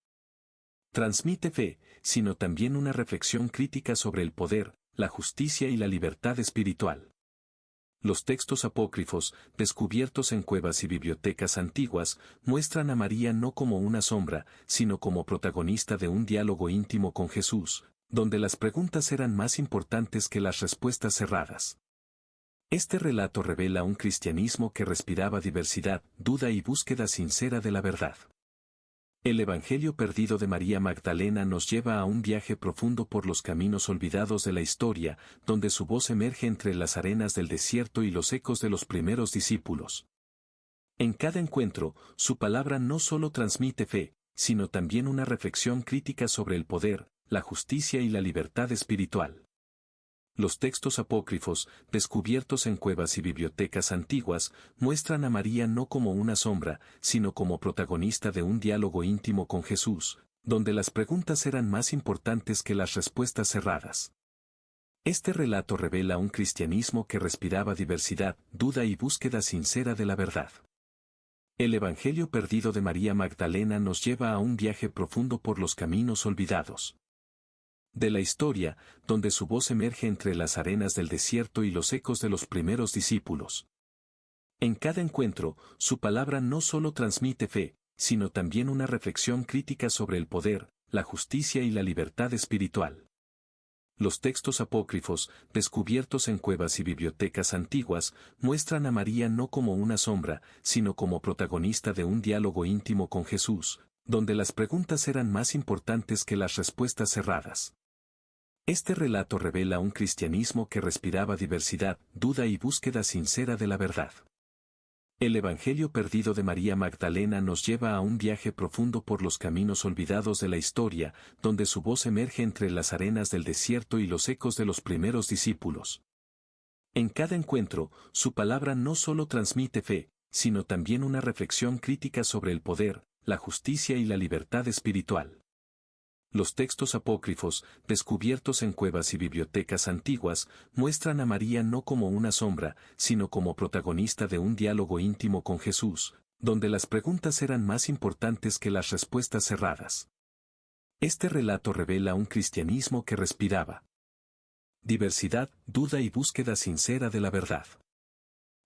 A: transmite fe, sino también una reflexión crítica sobre el poder, la justicia y la libertad espiritual. Los textos apócrifos, descubiertos en cuevas y bibliotecas antiguas, muestran a María no como una sombra, sino como protagonista de un diálogo íntimo con Jesús, donde las preguntas eran más importantes que las respuestas cerradas. Este relato revela un cristianismo que respiraba diversidad, duda y búsqueda sincera de la verdad. El Evangelio perdido de María Magdalena nos lleva a un viaje profundo por los caminos olvidados de la historia, donde su voz emerge entre las arenas del desierto y los ecos de los primeros discípulos. En cada encuentro, su palabra no solo transmite fe, sino también una reflexión crítica sobre el poder, la justicia y la libertad espiritual. Los textos apócrifos, descubiertos en cuevas y bibliotecas antiguas, muestran a María no como una sombra, sino como protagonista de un diálogo íntimo con Jesús, donde las preguntas eran más importantes que las respuestas cerradas. Este relato revela un cristianismo que respiraba diversidad, duda y búsqueda sincera de la verdad. El Evangelio perdido de María Magdalena nos lleva a un viaje profundo por los caminos olvidados de la historia, donde su voz emerge entre las arenas del desierto y los ecos de los primeros discípulos. En cada encuentro, su palabra no solo transmite fe, sino también una reflexión crítica sobre el poder, la justicia y la libertad espiritual. Los textos apócrifos, descubiertos en cuevas y bibliotecas antiguas, muestran a María no como una sombra, sino como protagonista de un diálogo íntimo con Jesús, donde las preguntas eran más importantes que las respuestas cerradas. Este relato revela un cristianismo que respiraba diversidad, duda y búsqueda sincera de la verdad. El Evangelio perdido de María Magdalena nos lleva a un viaje profundo por los caminos olvidados de la historia, donde su voz emerge entre las arenas del desierto y los ecos de los primeros discípulos. En cada encuentro, su palabra no solo transmite fe, sino también una reflexión crítica sobre el poder, la justicia y la libertad espiritual. Los textos apócrifos, descubiertos en cuevas y bibliotecas antiguas, muestran a María no como una sombra, sino como protagonista de un diálogo íntimo con Jesús, donde las preguntas eran más importantes que las respuestas cerradas. Este relato revela un cristianismo que respiraba diversidad, duda y búsqueda sincera de la verdad.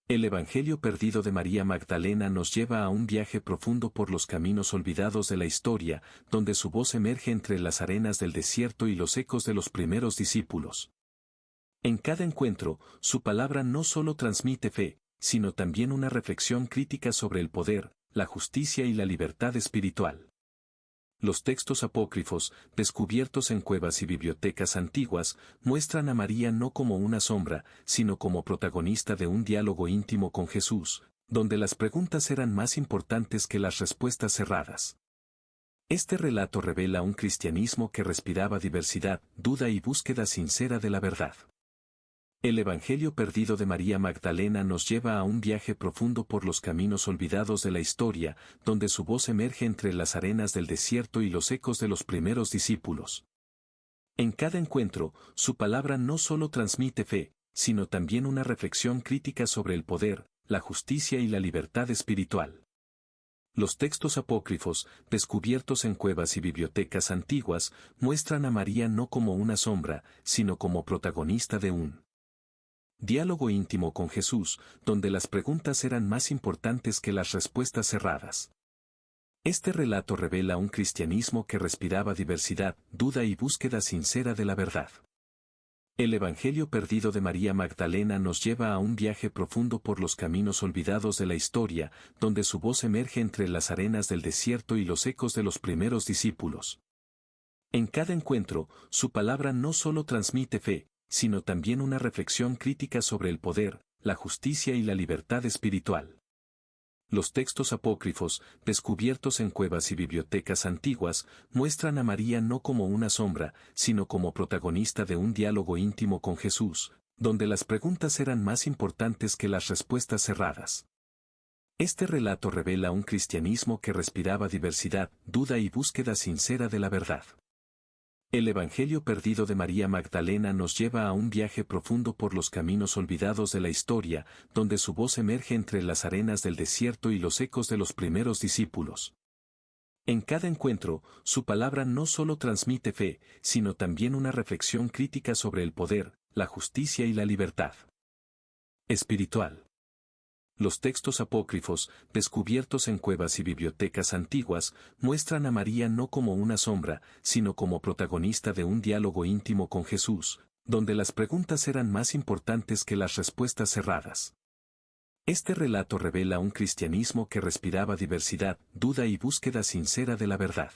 A: El Evangelio perdido de María Magdalena nos lleva a un viaje profundo por los caminos olvidados de la historia, donde su voz emerge entre las arenas del desierto y los ecos de los primeros discípulos. En cada encuentro, su palabra no solo transmite fe, sino también una reflexión crítica sobre el poder, la justicia y la libertad espiritual. Los textos apócrifos, descubiertos en cuevas y bibliotecas antiguas, muestran a María no como una sombra, sino como protagonista de un diálogo íntimo con Jesús, donde las preguntas eran más importantes que las respuestas cerradas. Este relato revela un cristianismo que respiraba diversidad, duda y búsqueda sincera de la verdad. El Evangelio perdido de María Magdalena nos lleva a un viaje profundo por los caminos olvidados de la historia, donde su voz emerge entre las arenas del desierto y los ecos de los primeros discípulos. En cada encuentro, su palabra no solo transmite fe, sino también una reflexión crítica sobre el poder, la justicia y la libertad espiritual. Los textos apócrifos, descubiertos en cuevas y bibliotecas antiguas, muestran a María no como una sombra, sino como protagonista de un diálogo íntimo con Jesús, donde las preguntas eran más importantes que las respuestas cerradas. Este relato revela un cristianismo que respiraba diversidad, duda y búsqueda sincera de la verdad. El Evangelio perdido de María Magdalena nos lleva a un viaje profundo por los caminos olvidados de la historia, donde su voz emerge entre las arenas del desierto y los ecos de los primeros discípulos. En cada encuentro, su palabra no solo transmite fe, sino también una reflexión crítica sobre el poder, la justicia y la libertad espiritual. Los textos apócrifos, descubiertos en cuevas y bibliotecas antiguas, muestran a María no como una sombra, sino como protagonista de un diálogo íntimo con Jesús, donde las preguntas eran más importantes que las respuestas cerradas. Este relato revela un cristianismo que respiraba diversidad, duda y búsqueda sincera de la verdad. El Evangelio perdido de María Magdalena nos lleva a un viaje profundo por los caminos olvidados de la historia, donde su voz emerge entre las arenas del desierto y los ecos de los primeros discípulos. En cada encuentro, su palabra no solo transmite fe, sino también una reflexión crítica sobre el poder, la justicia y la libertad espiritual. Los textos apócrifos, descubiertos en cuevas y bibliotecas antiguas, muestran a María no como una sombra, sino como protagonista de un diálogo íntimo con Jesús, donde las preguntas eran más importantes que las respuestas cerradas. Este relato revela un cristianismo que respiraba diversidad, duda y búsqueda sincera de la verdad.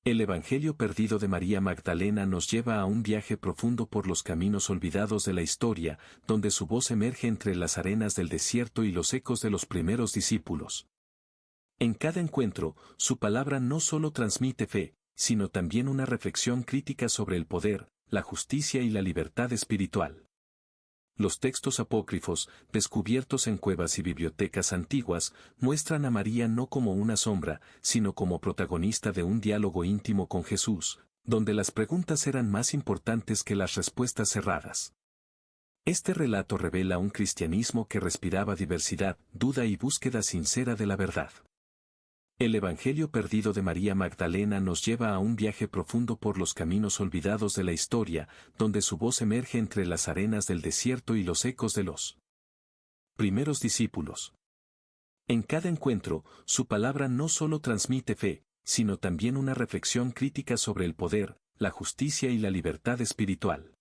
A: El Evangelio perdido de María Magdalena nos lleva a un viaje profundo por los caminos olvidados de la historia, donde su voz emerge entre las arenas del desierto y los ecos de los primeros discípulos. En cada encuentro, su palabra no solo transmite fe, sino también una reflexión crítica sobre el poder, la justicia y la libertad espiritual. Los textos apócrifos, descubiertos en cuevas y bibliotecas antiguas, muestran a María no como una sombra, sino como protagonista de un diálogo íntimo con Jesús, donde las preguntas eran más importantes que las respuestas cerradas. Este relato revela un cristianismo que respiraba diversidad, duda y búsqueda sincera de la verdad. El Evangelio perdido de María Magdalena nos lleva a un viaje profundo por los caminos olvidados de la historia, donde su voz emerge entre las arenas del desierto y los ecos de los primeros discípulos. En cada encuentro, su palabra no solo transmite fe, sino también una reflexión crítica sobre el poder, la justicia y la libertad espiritual.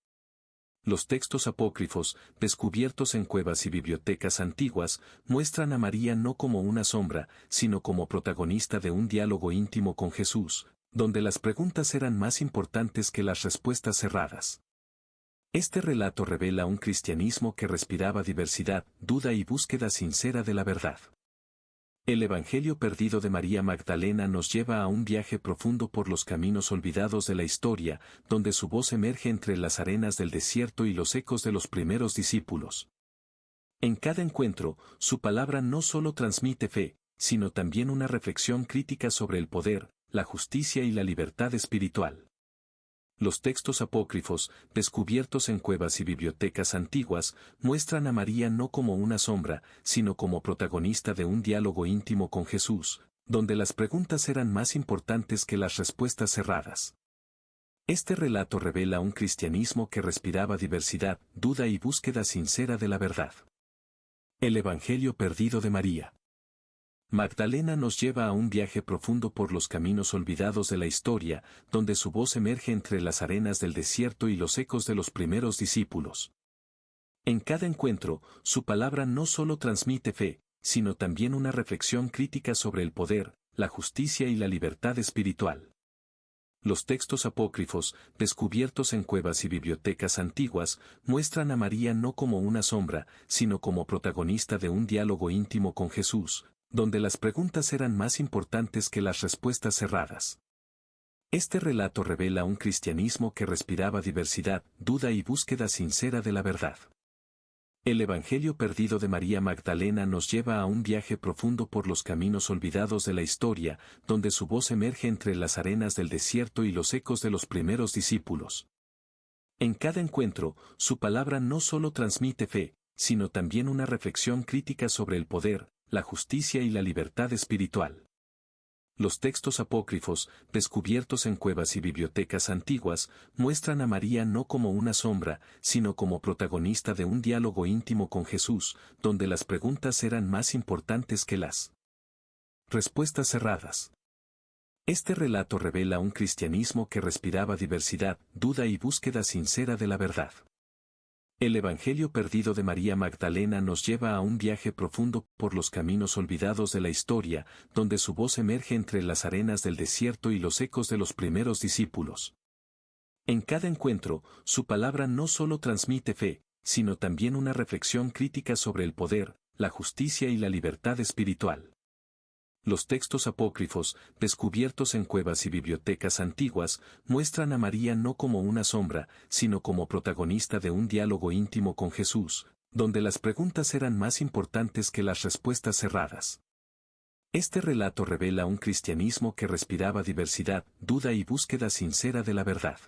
A: Los textos apócrifos, descubiertos en cuevas y bibliotecas antiguas, muestran a María no como una sombra, sino como protagonista de un diálogo íntimo con Jesús, donde las preguntas eran más importantes que las respuestas cerradas. Este relato revela un cristianismo que respiraba diversidad, duda y búsqueda sincera de la verdad. El Evangelio perdido de María Magdalena nos lleva a un viaje profundo por los caminos olvidados de la historia, donde su voz emerge entre las arenas del desierto y los ecos de los primeros discípulos. En cada encuentro, su palabra no solo transmite fe, sino también una reflexión crítica sobre el poder, la justicia y la libertad espiritual. Los textos apócrifos, descubiertos en cuevas y bibliotecas antiguas, muestran a María no como una sombra, sino como protagonista de un diálogo íntimo con Jesús, donde las preguntas eran más importantes que las respuestas cerradas. Este relato revela un cristianismo que respiraba diversidad, duda y búsqueda sincera de la verdad. El Evangelio perdido de María Magdalena nos lleva a un viaje profundo por los caminos olvidados de la historia, donde su voz emerge entre las arenas del desierto y los ecos de los primeros discípulos. En cada encuentro, su palabra no solo transmite fe, sino también una reflexión crítica sobre el poder, la justicia y la libertad espiritual. Los textos apócrifos, descubiertos en cuevas y bibliotecas antiguas, muestran a María no como una sombra, sino como protagonista de un diálogo íntimo con Jesús, donde las preguntas eran más importantes que las respuestas cerradas. Este relato revela un cristianismo que respiraba diversidad, duda y búsqueda sincera de la verdad. El Evangelio perdido de María Magdalena nos lleva a un viaje profundo por los caminos olvidados de la historia, donde su voz emerge entre las arenas del desierto y los ecos de los primeros discípulos. En cada encuentro, su palabra no solo transmite fe, sino también una reflexión crítica sobre el poder, la justicia y la libertad espiritual. Los textos apócrifos, descubiertos en cuevas y bibliotecas antiguas, muestran a María no como una sombra, sino como protagonista de un diálogo íntimo con Jesús, donde las preguntas eran más importantes que las respuestas cerradas. Este relato revela un cristianismo que respiraba diversidad, duda y búsqueda sincera de la verdad. El Evangelio perdido de María Magdalena nos lleva a un viaje profundo por los caminos olvidados de la historia, donde su voz emerge entre las arenas del desierto y los ecos de los primeros discípulos. En cada encuentro, su palabra no solo transmite fe, sino también una reflexión crítica sobre el poder, la justicia y la libertad espiritual. Los textos apócrifos, descubiertos en cuevas y bibliotecas antiguas, muestran a María no como una sombra, sino como protagonista de un diálogo íntimo con Jesús, donde las preguntas eran más importantes que las respuestas cerradas. Este relato revela un cristianismo que respiraba diversidad, duda y búsqueda sincera de la verdad.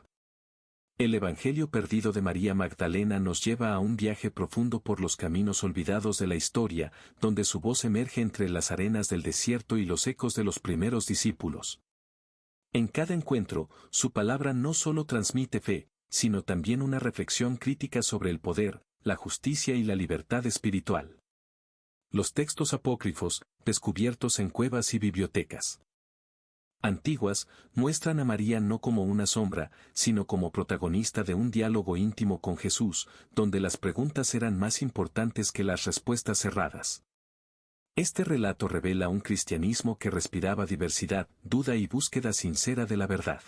A: El Evangelio perdido de María Magdalena nos lleva a un viaje profundo por los caminos olvidados de la historia, donde su voz emerge entre las arenas del desierto y los ecos de los primeros discípulos. En cada encuentro, su palabra no solo transmite fe, sino también una reflexión crítica sobre el poder, la justicia y la libertad espiritual. Los textos apócrifos, descubiertos en cuevas y bibliotecas antiguas, muestran a María no como una sombra, sino como protagonista de un diálogo íntimo con Jesús, donde las preguntas eran más importantes que las respuestas cerradas. Este relato revela un cristianismo que respiraba diversidad, duda y búsqueda sincera de la verdad.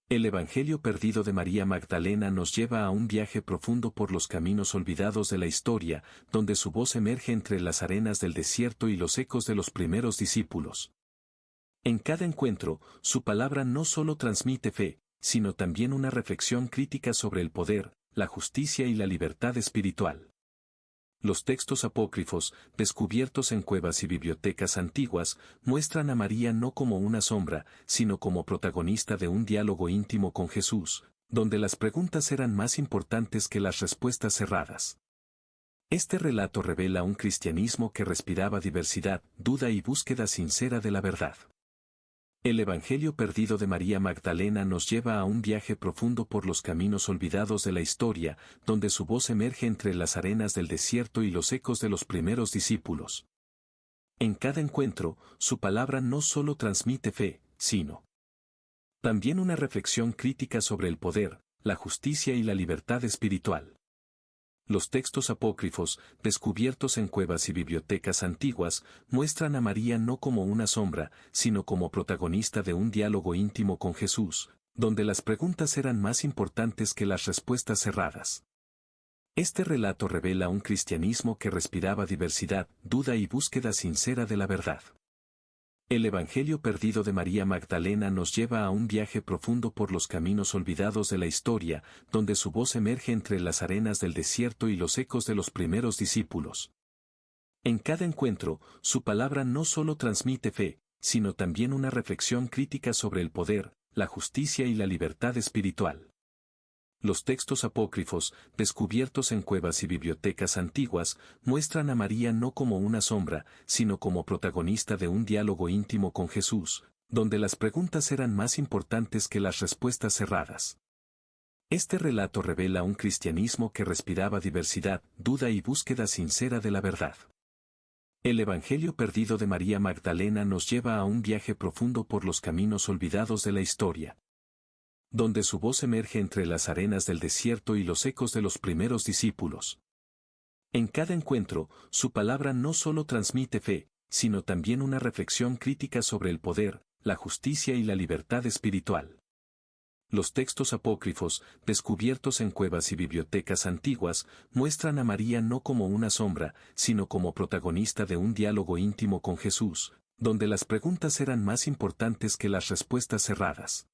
A: El Evangelio perdido de María Magdalena nos lleva a un viaje profundo por los caminos olvidados de la historia, donde su voz emerge entre las arenas del desierto y los ecos de los primeros discípulos. En cada encuentro, su palabra no solo transmite fe, sino también una reflexión crítica sobre el poder, la justicia y la libertad espiritual. Los textos apócrifos, descubiertos en cuevas y bibliotecas antiguas, muestran a María no como una sombra, sino como protagonista de un diálogo íntimo con Jesús, donde las preguntas eran más importantes que las respuestas cerradas. Este relato revela un cristianismo que respiraba diversidad, duda y búsqueda sincera de la verdad. El Evangelio perdido de María Magdalena nos lleva a un viaje profundo por los caminos olvidados de la historia, donde su voz emerge entre las arenas del desierto y los ecos de los primeros discípulos. En cada encuentro, su palabra no solo transmite fe, sino también una reflexión crítica sobre el poder, la justicia y la libertad espiritual. Los textos apócrifos, descubiertos en cuevas y bibliotecas antiguas, muestran a María no como una sombra, sino como protagonista de un diálogo íntimo con Jesús, donde las preguntas eran más importantes que las respuestas cerradas. Este relato revela un cristianismo que respiraba diversidad, duda y búsqueda sincera de la verdad. El Evangelio perdido de María Magdalena nos lleva a un viaje profundo por los caminos olvidados de la historia, donde su voz emerge entre las arenas del desierto y los ecos de los primeros discípulos. En cada encuentro, su palabra no solo transmite fe, sino también una reflexión crítica sobre el poder, la justicia y la libertad espiritual. Los textos apócrifos, descubiertos en cuevas y bibliotecas antiguas, muestran a María no como una sombra, sino como protagonista de un diálogo íntimo con Jesús, donde las preguntas eran más importantes que las respuestas cerradas. Este relato revela un cristianismo que respiraba diversidad, duda y búsqueda sincera de la verdad. El Evangelio perdido de María Magdalena nos lleva a un viaje profundo por los caminos olvidados de la historia, donde su voz emerge entre las arenas del desierto y los ecos de los primeros discípulos. En cada encuentro, su palabra no solo transmite fe, sino también una reflexión crítica sobre el poder, la justicia y la libertad espiritual. Los textos apócrifos, descubiertos en cuevas y bibliotecas antiguas, muestran a María no como una sombra, sino como protagonista de un diálogo íntimo con Jesús, donde las preguntas eran más importantes que las respuestas cerradas.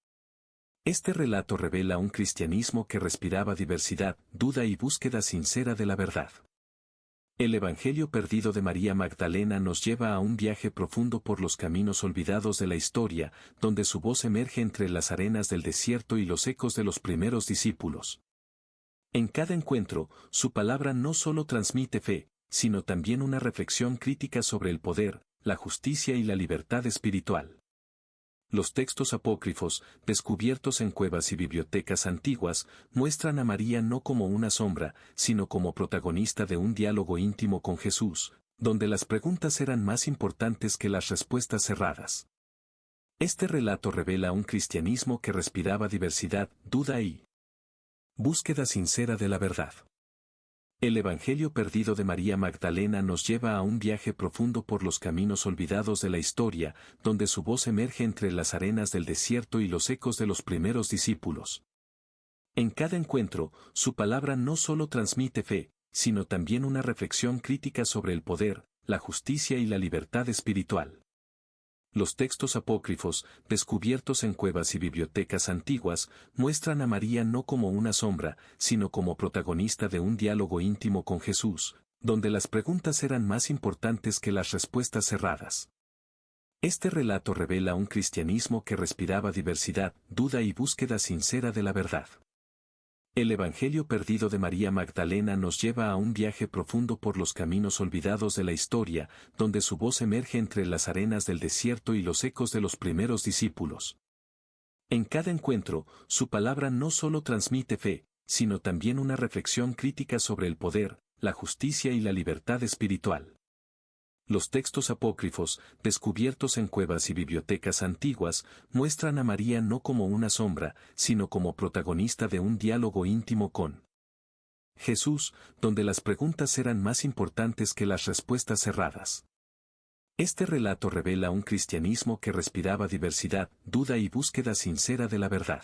A: Este relato revela un cristianismo que respiraba diversidad, duda y búsqueda sincera de la verdad. El Evangelio perdido de María Magdalena nos lleva a un viaje profundo por los caminos olvidados de la historia, donde su voz emerge entre las arenas del desierto y los ecos de los primeros discípulos. En cada encuentro, su palabra no solo transmite fe, sino también una reflexión crítica sobre el poder, la justicia y la libertad espiritual. Los textos apócrifos, descubiertos en cuevas y bibliotecas antiguas, muestran a María no como una sombra, sino como protagonista de un diálogo íntimo con Jesús, donde las preguntas eran más importantes que las respuestas cerradas. Este relato revela un cristianismo que respiraba diversidad, duda y búsqueda sincera de la verdad. El Evangelio perdido de María Magdalena nos lleva a un viaje profundo por los caminos olvidados de la historia, donde su voz emerge entre las arenas del desierto y los ecos de los primeros discípulos. En cada encuentro, su palabra no solo transmite fe, sino también una reflexión crítica sobre el poder, la justicia y la libertad espiritual. Los textos apócrifos, descubiertos en cuevas y bibliotecas antiguas, muestran a María no como una sombra, sino como protagonista de un diálogo íntimo con Jesús, donde las preguntas eran más importantes que las respuestas cerradas. Este relato revela un cristianismo que respiraba diversidad, duda y búsqueda sincera de la verdad. El Evangelio perdido de María Magdalena nos lleva a un viaje profundo por los caminos olvidados de la historia, donde su voz emerge entre las arenas del desierto y los ecos de los primeros discípulos. En cada encuentro, su palabra no solo transmite fe, sino también una reflexión crítica sobre el poder, la justicia y la libertad espiritual. Los textos apócrifos, descubiertos en cuevas y bibliotecas antiguas, muestran a María no como una sombra, sino como protagonista de un diálogo íntimo con Jesús, donde las preguntas eran más importantes que las respuestas cerradas. Este relato revela un cristianismo que respiraba diversidad, duda y búsqueda sincera de la verdad.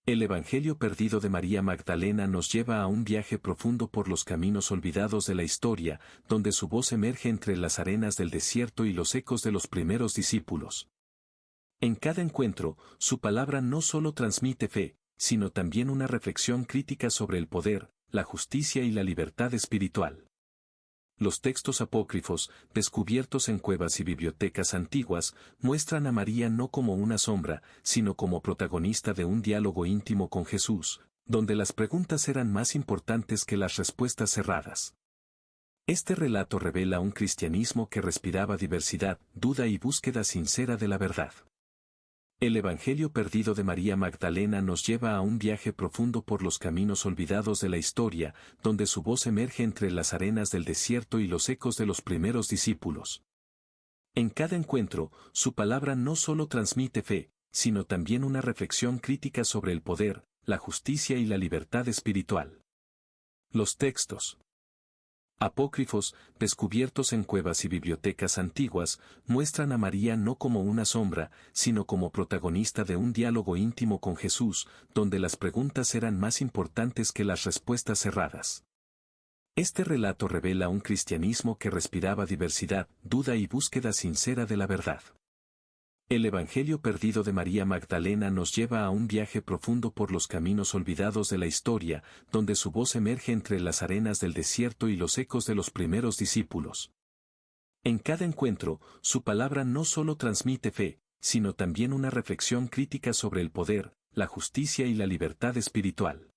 A: El Evangelio perdido de María Magdalena nos lleva a un viaje profundo por los caminos olvidados de la historia, donde su voz emerge entre las arenas del desierto y los ecos de los primeros discípulos. En cada encuentro, su palabra no solo transmite fe, sino también una reflexión crítica sobre el poder, la justicia y la libertad espiritual. Los textos apócrifos, descubiertos en cuevas y bibliotecas antiguas, muestran a María no como una sombra, sino como protagonista de un diálogo íntimo con Jesús, donde las preguntas eran más importantes que las respuestas cerradas. Este relato revela un cristianismo que respiraba diversidad, duda y búsqueda sincera de la verdad. El Evangelio perdido de María Magdalena nos lleva a un viaje profundo por los caminos olvidados de la historia, donde su voz emerge entre las arenas del desierto y los ecos de los primeros discípulos. En cada encuentro, su palabra no solo transmite fe, sino también una reflexión crítica sobre el poder, la justicia y la libertad espiritual. Los textos apócrifos, descubiertos en cuevas y bibliotecas antiguas, muestran a María no como una sombra, sino como protagonista de un diálogo íntimo con Jesús, donde las preguntas eran más importantes que las respuestas cerradas. Este relato revela un cristianismo que respiraba diversidad, duda y búsqueda sincera de la verdad. El Evangelio perdido de María Magdalena nos lleva a un viaje profundo por los caminos olvidados de la historia, donde su voz emerge entre las arenas del desierto y los ecos de los primeros discípulos. En cada encuentro, su palabra no solo transmite fe, sino también una reflexión crítica sobre el poder, la justicia y la libertad espiritual.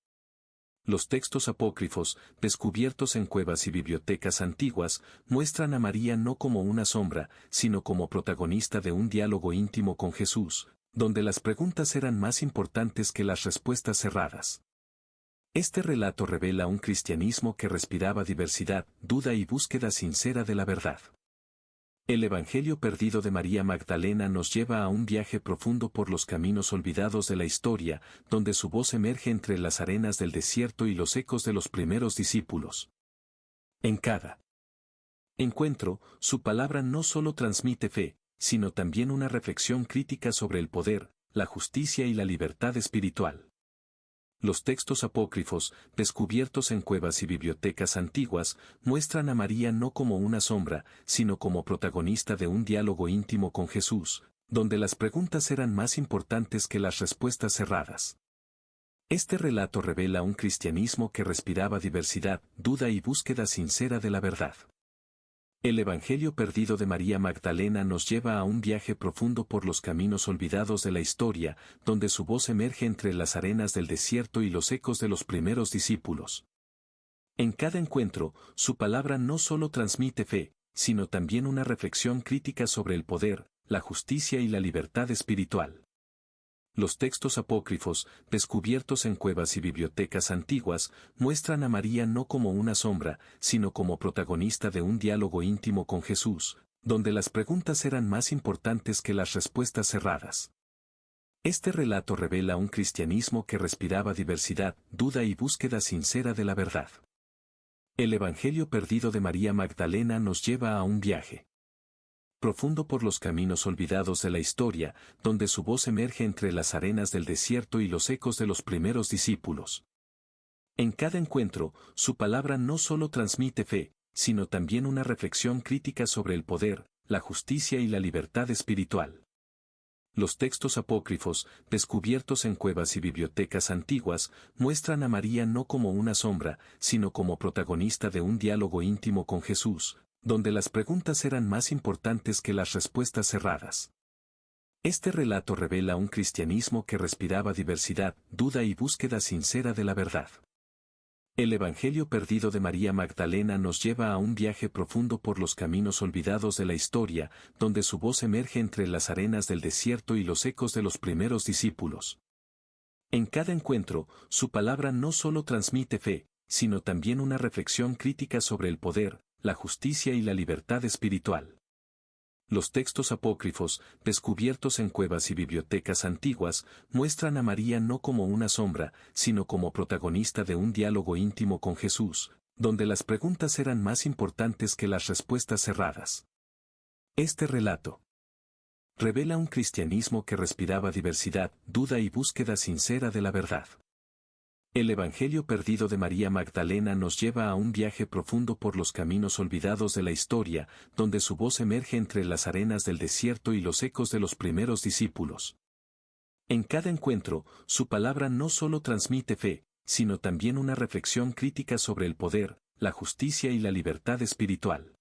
A: Los textos apócrifos, descubiertos en cuevas y bibliotecas antiguas, muestran a María no como una sombra, sino como protagonista de un diálogo íntimo con Jesús, donde las preguntas eran más importantes que las respuestas cerradas. Este relato revela un cristianismo que respiraba diversidad, duda y búsqueda sincera de la verdad. El Evangelio perdido de María Magdalena nos lleva a un viaje profundo por los caminos olvidados de la historia, donde su voz emerge entre las arenas del desierto y los ecos de los primeros discípulos. En cada encuentro, su palabra no solo transmite fe, sino también una reflexión crítica sobre el poder, la justicia y la libertad espiritual. Los textos apócrifos, descubiertos en cuevas y bibliotecas antiguas, muestran a María no como una sombra, sino como protagonista de un diálogo íntimo con Jesús, donde las preguntas eran más importantes que las respuestas cerradas. Este relato revela un cristianismo que respiraba diversidad, duda y búsqueda sincera de la verdad. El Evangelio perdido de María Magdalena nos lleva a un viaje profundo por los caminos olvidados de la historia, donde su voz emerge entre las arenas del desierto y los ecos de los primeros discípulos. En cada encuentro, su palabra no solo transmite fe, sino también una reflexión crítica sobre el poder, la justicia y la libertad espiritual. Los textos apócrifos, descubiertos en cuevas y bibliotecas antiguas, muestran a María no como una sombra, sino como protagonista de un diálogo íntimo con Jesús, donde las preguntas eran más importantes que las respuestas cerradas. Este relato revela un cristianismo que respiraba diversidad, duda y búsqueda sincera de la verdad. El Evangelio perdido de María Magdalena nos lleva a un viaje profundo por los caminos olvidados de la historia, donde su voz emerge entre las arenas del desierto y los ecos de los primeros discípulos. En cada encuentro, su palabra no solo transmite fe, sino también una reflexión crítica sobre el poder, la justicia y la libertad espiritual. Los textos apócrifos, descubiertos en cuevas y bibliotecas antiguas, muestran a María no como una sombra, sino como protagonista de un diálogo íntimo con Jesús, donde las preguntas eran más importantes que las respuestas cerradas. Este relato revela un cristianismo que respiraba diversidad, duda y búsqueda sincera de la verdad. El Evangelio perdido de María Magdalena nos lleva a un viaje profundo por los caminos olvidados de la historia, donde su voz emerge entre las arenas del desierto y los ecos de los primeros discípulos. En cada encuentro, su palabra no solo transmite fe, sino también una reflexión crítica sobre el poder, la justicia y la libertad espiritual. Los textos apócrifos, descubiertos en cuevas y bibliotecas antiguas, muestran a María no como una sombra, sino como protagonista de un diálogo íntimo con Jesús, donde las preguntas eran más importantes que las respuestas cerradas. Este relato revela un cristianismo que respiraba diversidad, duda y búsqueda sincera de la verdad. El Evangelio perdido de María Magdalena nos lleva a un viaje profundo por los caminos olvidados de la historia, donde su voz emerge entre las arenas del desierto y los ecos de los primeros discípulos. En cada encuentro, su palabra no solo transmite fe, sino también una reflexión crítica sobre el poder, la justicia y la libertad espiritual.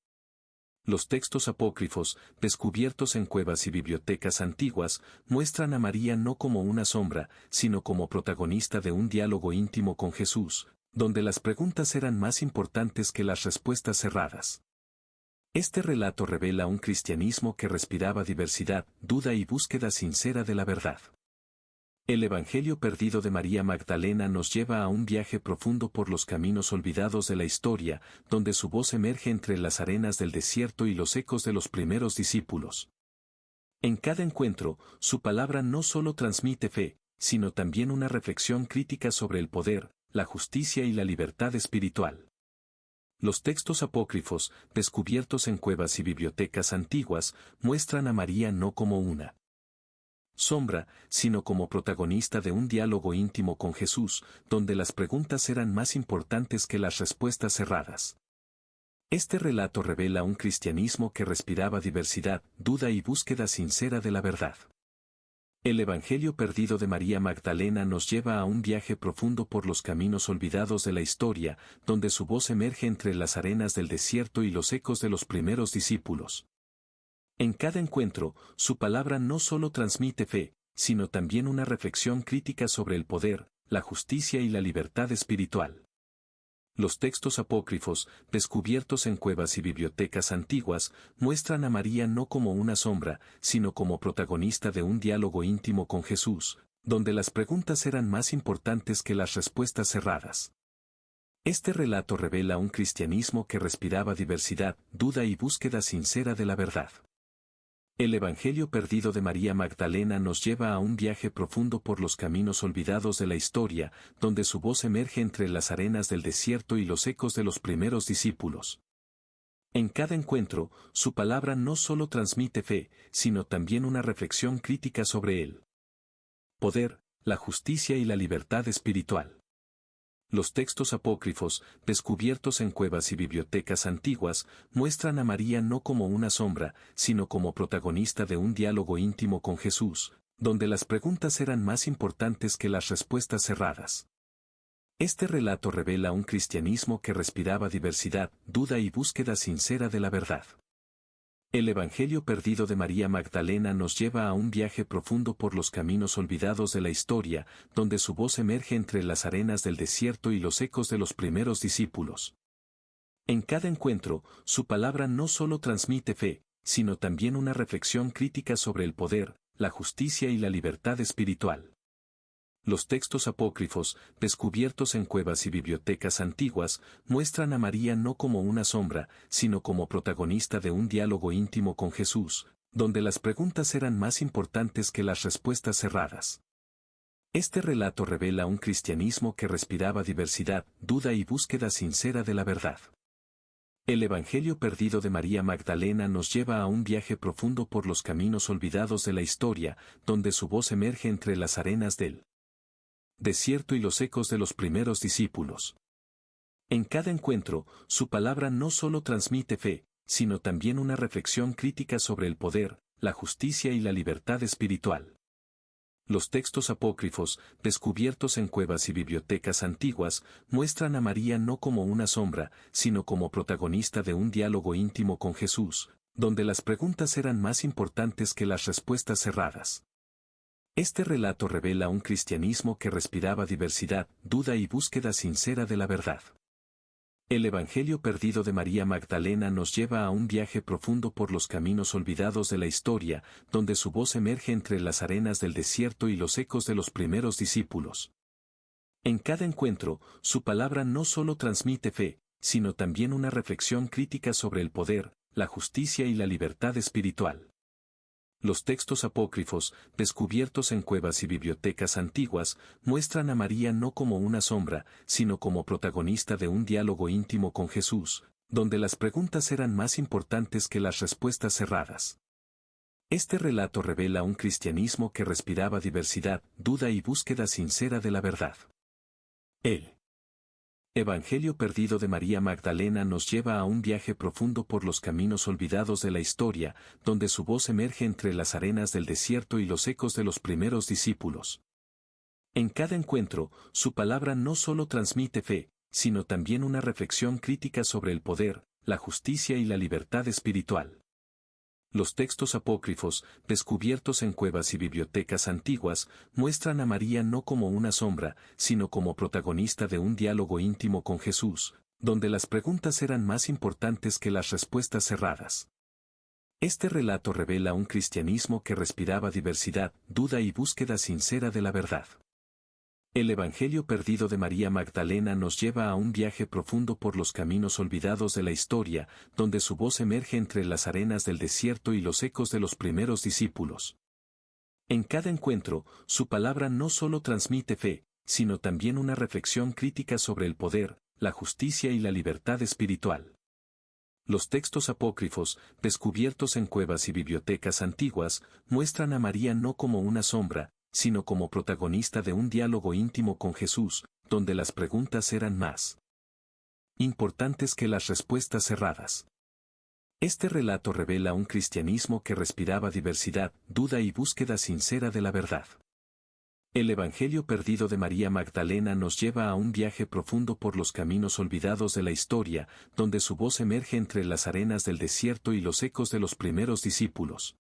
A: Los textos apócrifos, descubiertos en cuevas y bibliotecas antiguas, muestran a María no como una sombra, sino como protagonista de un diálogo íntimo con Jesús, donde las preguntas eran más importantes que las respuestas cerradas. Este relato revela un cristianismo que respiraba diversidad, duda y búsqueda sincera de la verdad. El Evangelio perdido de María Magdalena nos lleva a un viaje profundo por los caminos olvidados de la historia, donde su voz emerge entre las arenas del desierto y los ecos de los primeros discípulos. En cada encuentro, su palabra no solo transmite fe, sino también una reflexión crítica sobre el poder, la justicia y la libertad espiritual. Los textos apócrifos, descubiertos en cuevas y bibliotecas antiguas, muestran a María no como una sombra, sino como protagonista de un diálogo íntimo con Jesús, donde las preguntas eran más importantes que las respuestas cerradas. Este relato revela un cristianismo que respiraba diversidad, duda y búsqueda sincera de la verdad. El Evangelio perdido de María Magdalena nos lleva a un viaje profundo por los caminos olvidados de la historia, donde su voz emerge entre las arenas del desierto y los ecos de los primeros discípulos. En cada encuentro, su palabra no solo transmite fe, sino también una reflexión crítica sobre el poder, la justicia y la libertad espiritual. Los textos apócrifos, descubiertos en cuevas y bibliotecas antiguas, muestran a María no como una sombra, sino como protagonista de un diálogo íntimo con Jesús, donde las preguntas eran más importantes que las respuestas cerradas. Este relato revela un cristianismo que respiraba diversidad, duda y búsqueda sincera de la verdad. El Evangelio perdido de María Magdalena nos lleva a un viaje profundo por los caminos olvidados de la historia, donde su voz emerge entre las arenas del desierto y los ecos de los primeros discípulos. En cada encuentro, su palabra no solo transmite fe, sino también una reflexión crítica sobre el poder, la justicia y la libertad espiritual. Los textos apócrifos, descubiertos en cuevas y bibliotecas antiguas, muestran a María no como una sombra, sino como protagonista de un diálogo íntimo con Jesús, donde las preguntas eran más importantes que las respuestas cerradas. Este relato revela un cristianismo que respiraba diversidad, duda y búsqueda sincera de la verdad. El Evangelio perdido de María Magdalena nos lleva a un viaje profundo por los caminos olvidados de la historia, donde su voz emerge entre las arenas del desierto y los ecos de los primeros discípulos. En cada encuentro, su palabra no solo transmite fe, sino también una reflexión crítica sobre el poder, la justicia y la libertad espiritual. Los textos apócrifos, descubiertos en cuevas y bibliotecas antiguas, muestran a María no como una sombra, sino como protagonista de un diálogo íntimo con Jesús, donde las preguntas eran más importantes que las respuestas cerradas. Este relato revela un cristianismo que respiraba diversidad, duda y búsqueda sincera de la verdad. El Evangelio perdido de María Magdalena nos lleva a un viaje profundo por los caminos olvidados de la historia, donde su voz emerge entre las arenas del desierto y los ecos de los primeros discípulos. En cada encuentro, su palabra no solo transmite fe, sino también una reflexión crítica sobre el poder, la justicia y la libertad espiritual. Los textos apócrifos, descubiertos en cuevas y bibliotecas antiguas, muestran a María no como una sombra, sino como protagonista de un diálogo íntimo con Jesús, donde las preguntas eran más importantes que las respuestas cerradas. Este relato revela un cristianismo que respiraba diversidad, duda y búsqueda sincera de la verdad. El Evangelio perdido de María Magdalena nos lleva a un viaje profundo por los caminos olvidados de la historia, donde su voz emerge entre las arenas del desierto y los ecos de los primeros discípulos. En cada encuentro, su palabra no solo transmite fe, sino también una reflexión crítica sobre el poder, la justicia y la libertad espiritual. Los textos apócrifos, descubiertos en cuevas y bibliotecas antiguas, muestran a María no como una sombra, sino como protagonista de un diálogo íntimo con Jesús, donde las preguntas eran más importantes que las respuestas cerradas. Este relato revela un cristianismo que respiraba diversidad, duda y búsqueda sincera de la verdad. El Evangelio perdido de María Magdalena nos lleva a un viaje profundo por los caminos olvidados de la historia, donde su voz emerge entre las arenas del desierto y los ecos de los primeros discípulos. En cada encuentro, su palabra no solo transmite fe, sino también una reflexión crítica sobre el poder, la justicia y la libertad espiritual. Los textos apócrifos, descubiertos en cuevas y bibliotecas antiguas, muestran a María no como una sombra, sino como protagonista de un diálogo íntimo con Jesús, donde las preguntas eran más importantes que las respuestas cerradas. Este relato revela un cristianismo que respiraba diversidad, duda y búsqueda sincera de la verdad. El Evangelio perdido de María Magdalena nos lleva a un viaje profundo por los caminos olvidados de la historia, donde su voz emerge entre las arenas del desierto y los ecos de los primeros discípulos. En cada encuentro, su palabra no solo transmite fe, sino también una reflexión crítica sobre el poder, la justicia y la libertad espiritual. Los textos apócrifos, descubiertos en cuevas y bibliotecas antiguas, muestran a María no como una sombra, sino como protagonista de un diálogo íntimo con Jesús, donde las preguntas eran más importantes que las respuestas cerradas. Este relato revela un cristianismo que respiraba diversidad, duda y búsqueda sincera de la verdad. El Evangelio perdido de María Magdalena nos lleva a un viaje profundo por los caminos olvidados de la historia, donde su voz emerge entre las arenas del desierto y los ecos de los primeros discípulos.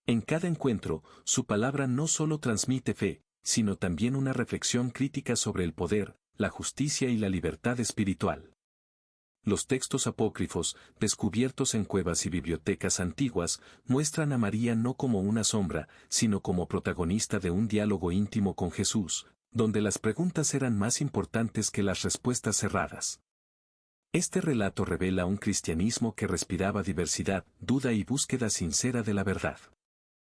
A: En cada encuentro, su palabra no solo transmite fe, sino también una reflexión crítica sobre el poder, la justicia y la libertad espiritual. Los textos apócrifos, descubiertos en cuevas y bibliotecas antiguas, muestran a María no como una sombra, sino como protagonista de un diálogo íntimo con Jesús, donde las preguntas eran más importantes que las respuestas cerradas. Este relato revela un cristianismo que respiraba diversidad, duda y búsqueda sincera de la verdad.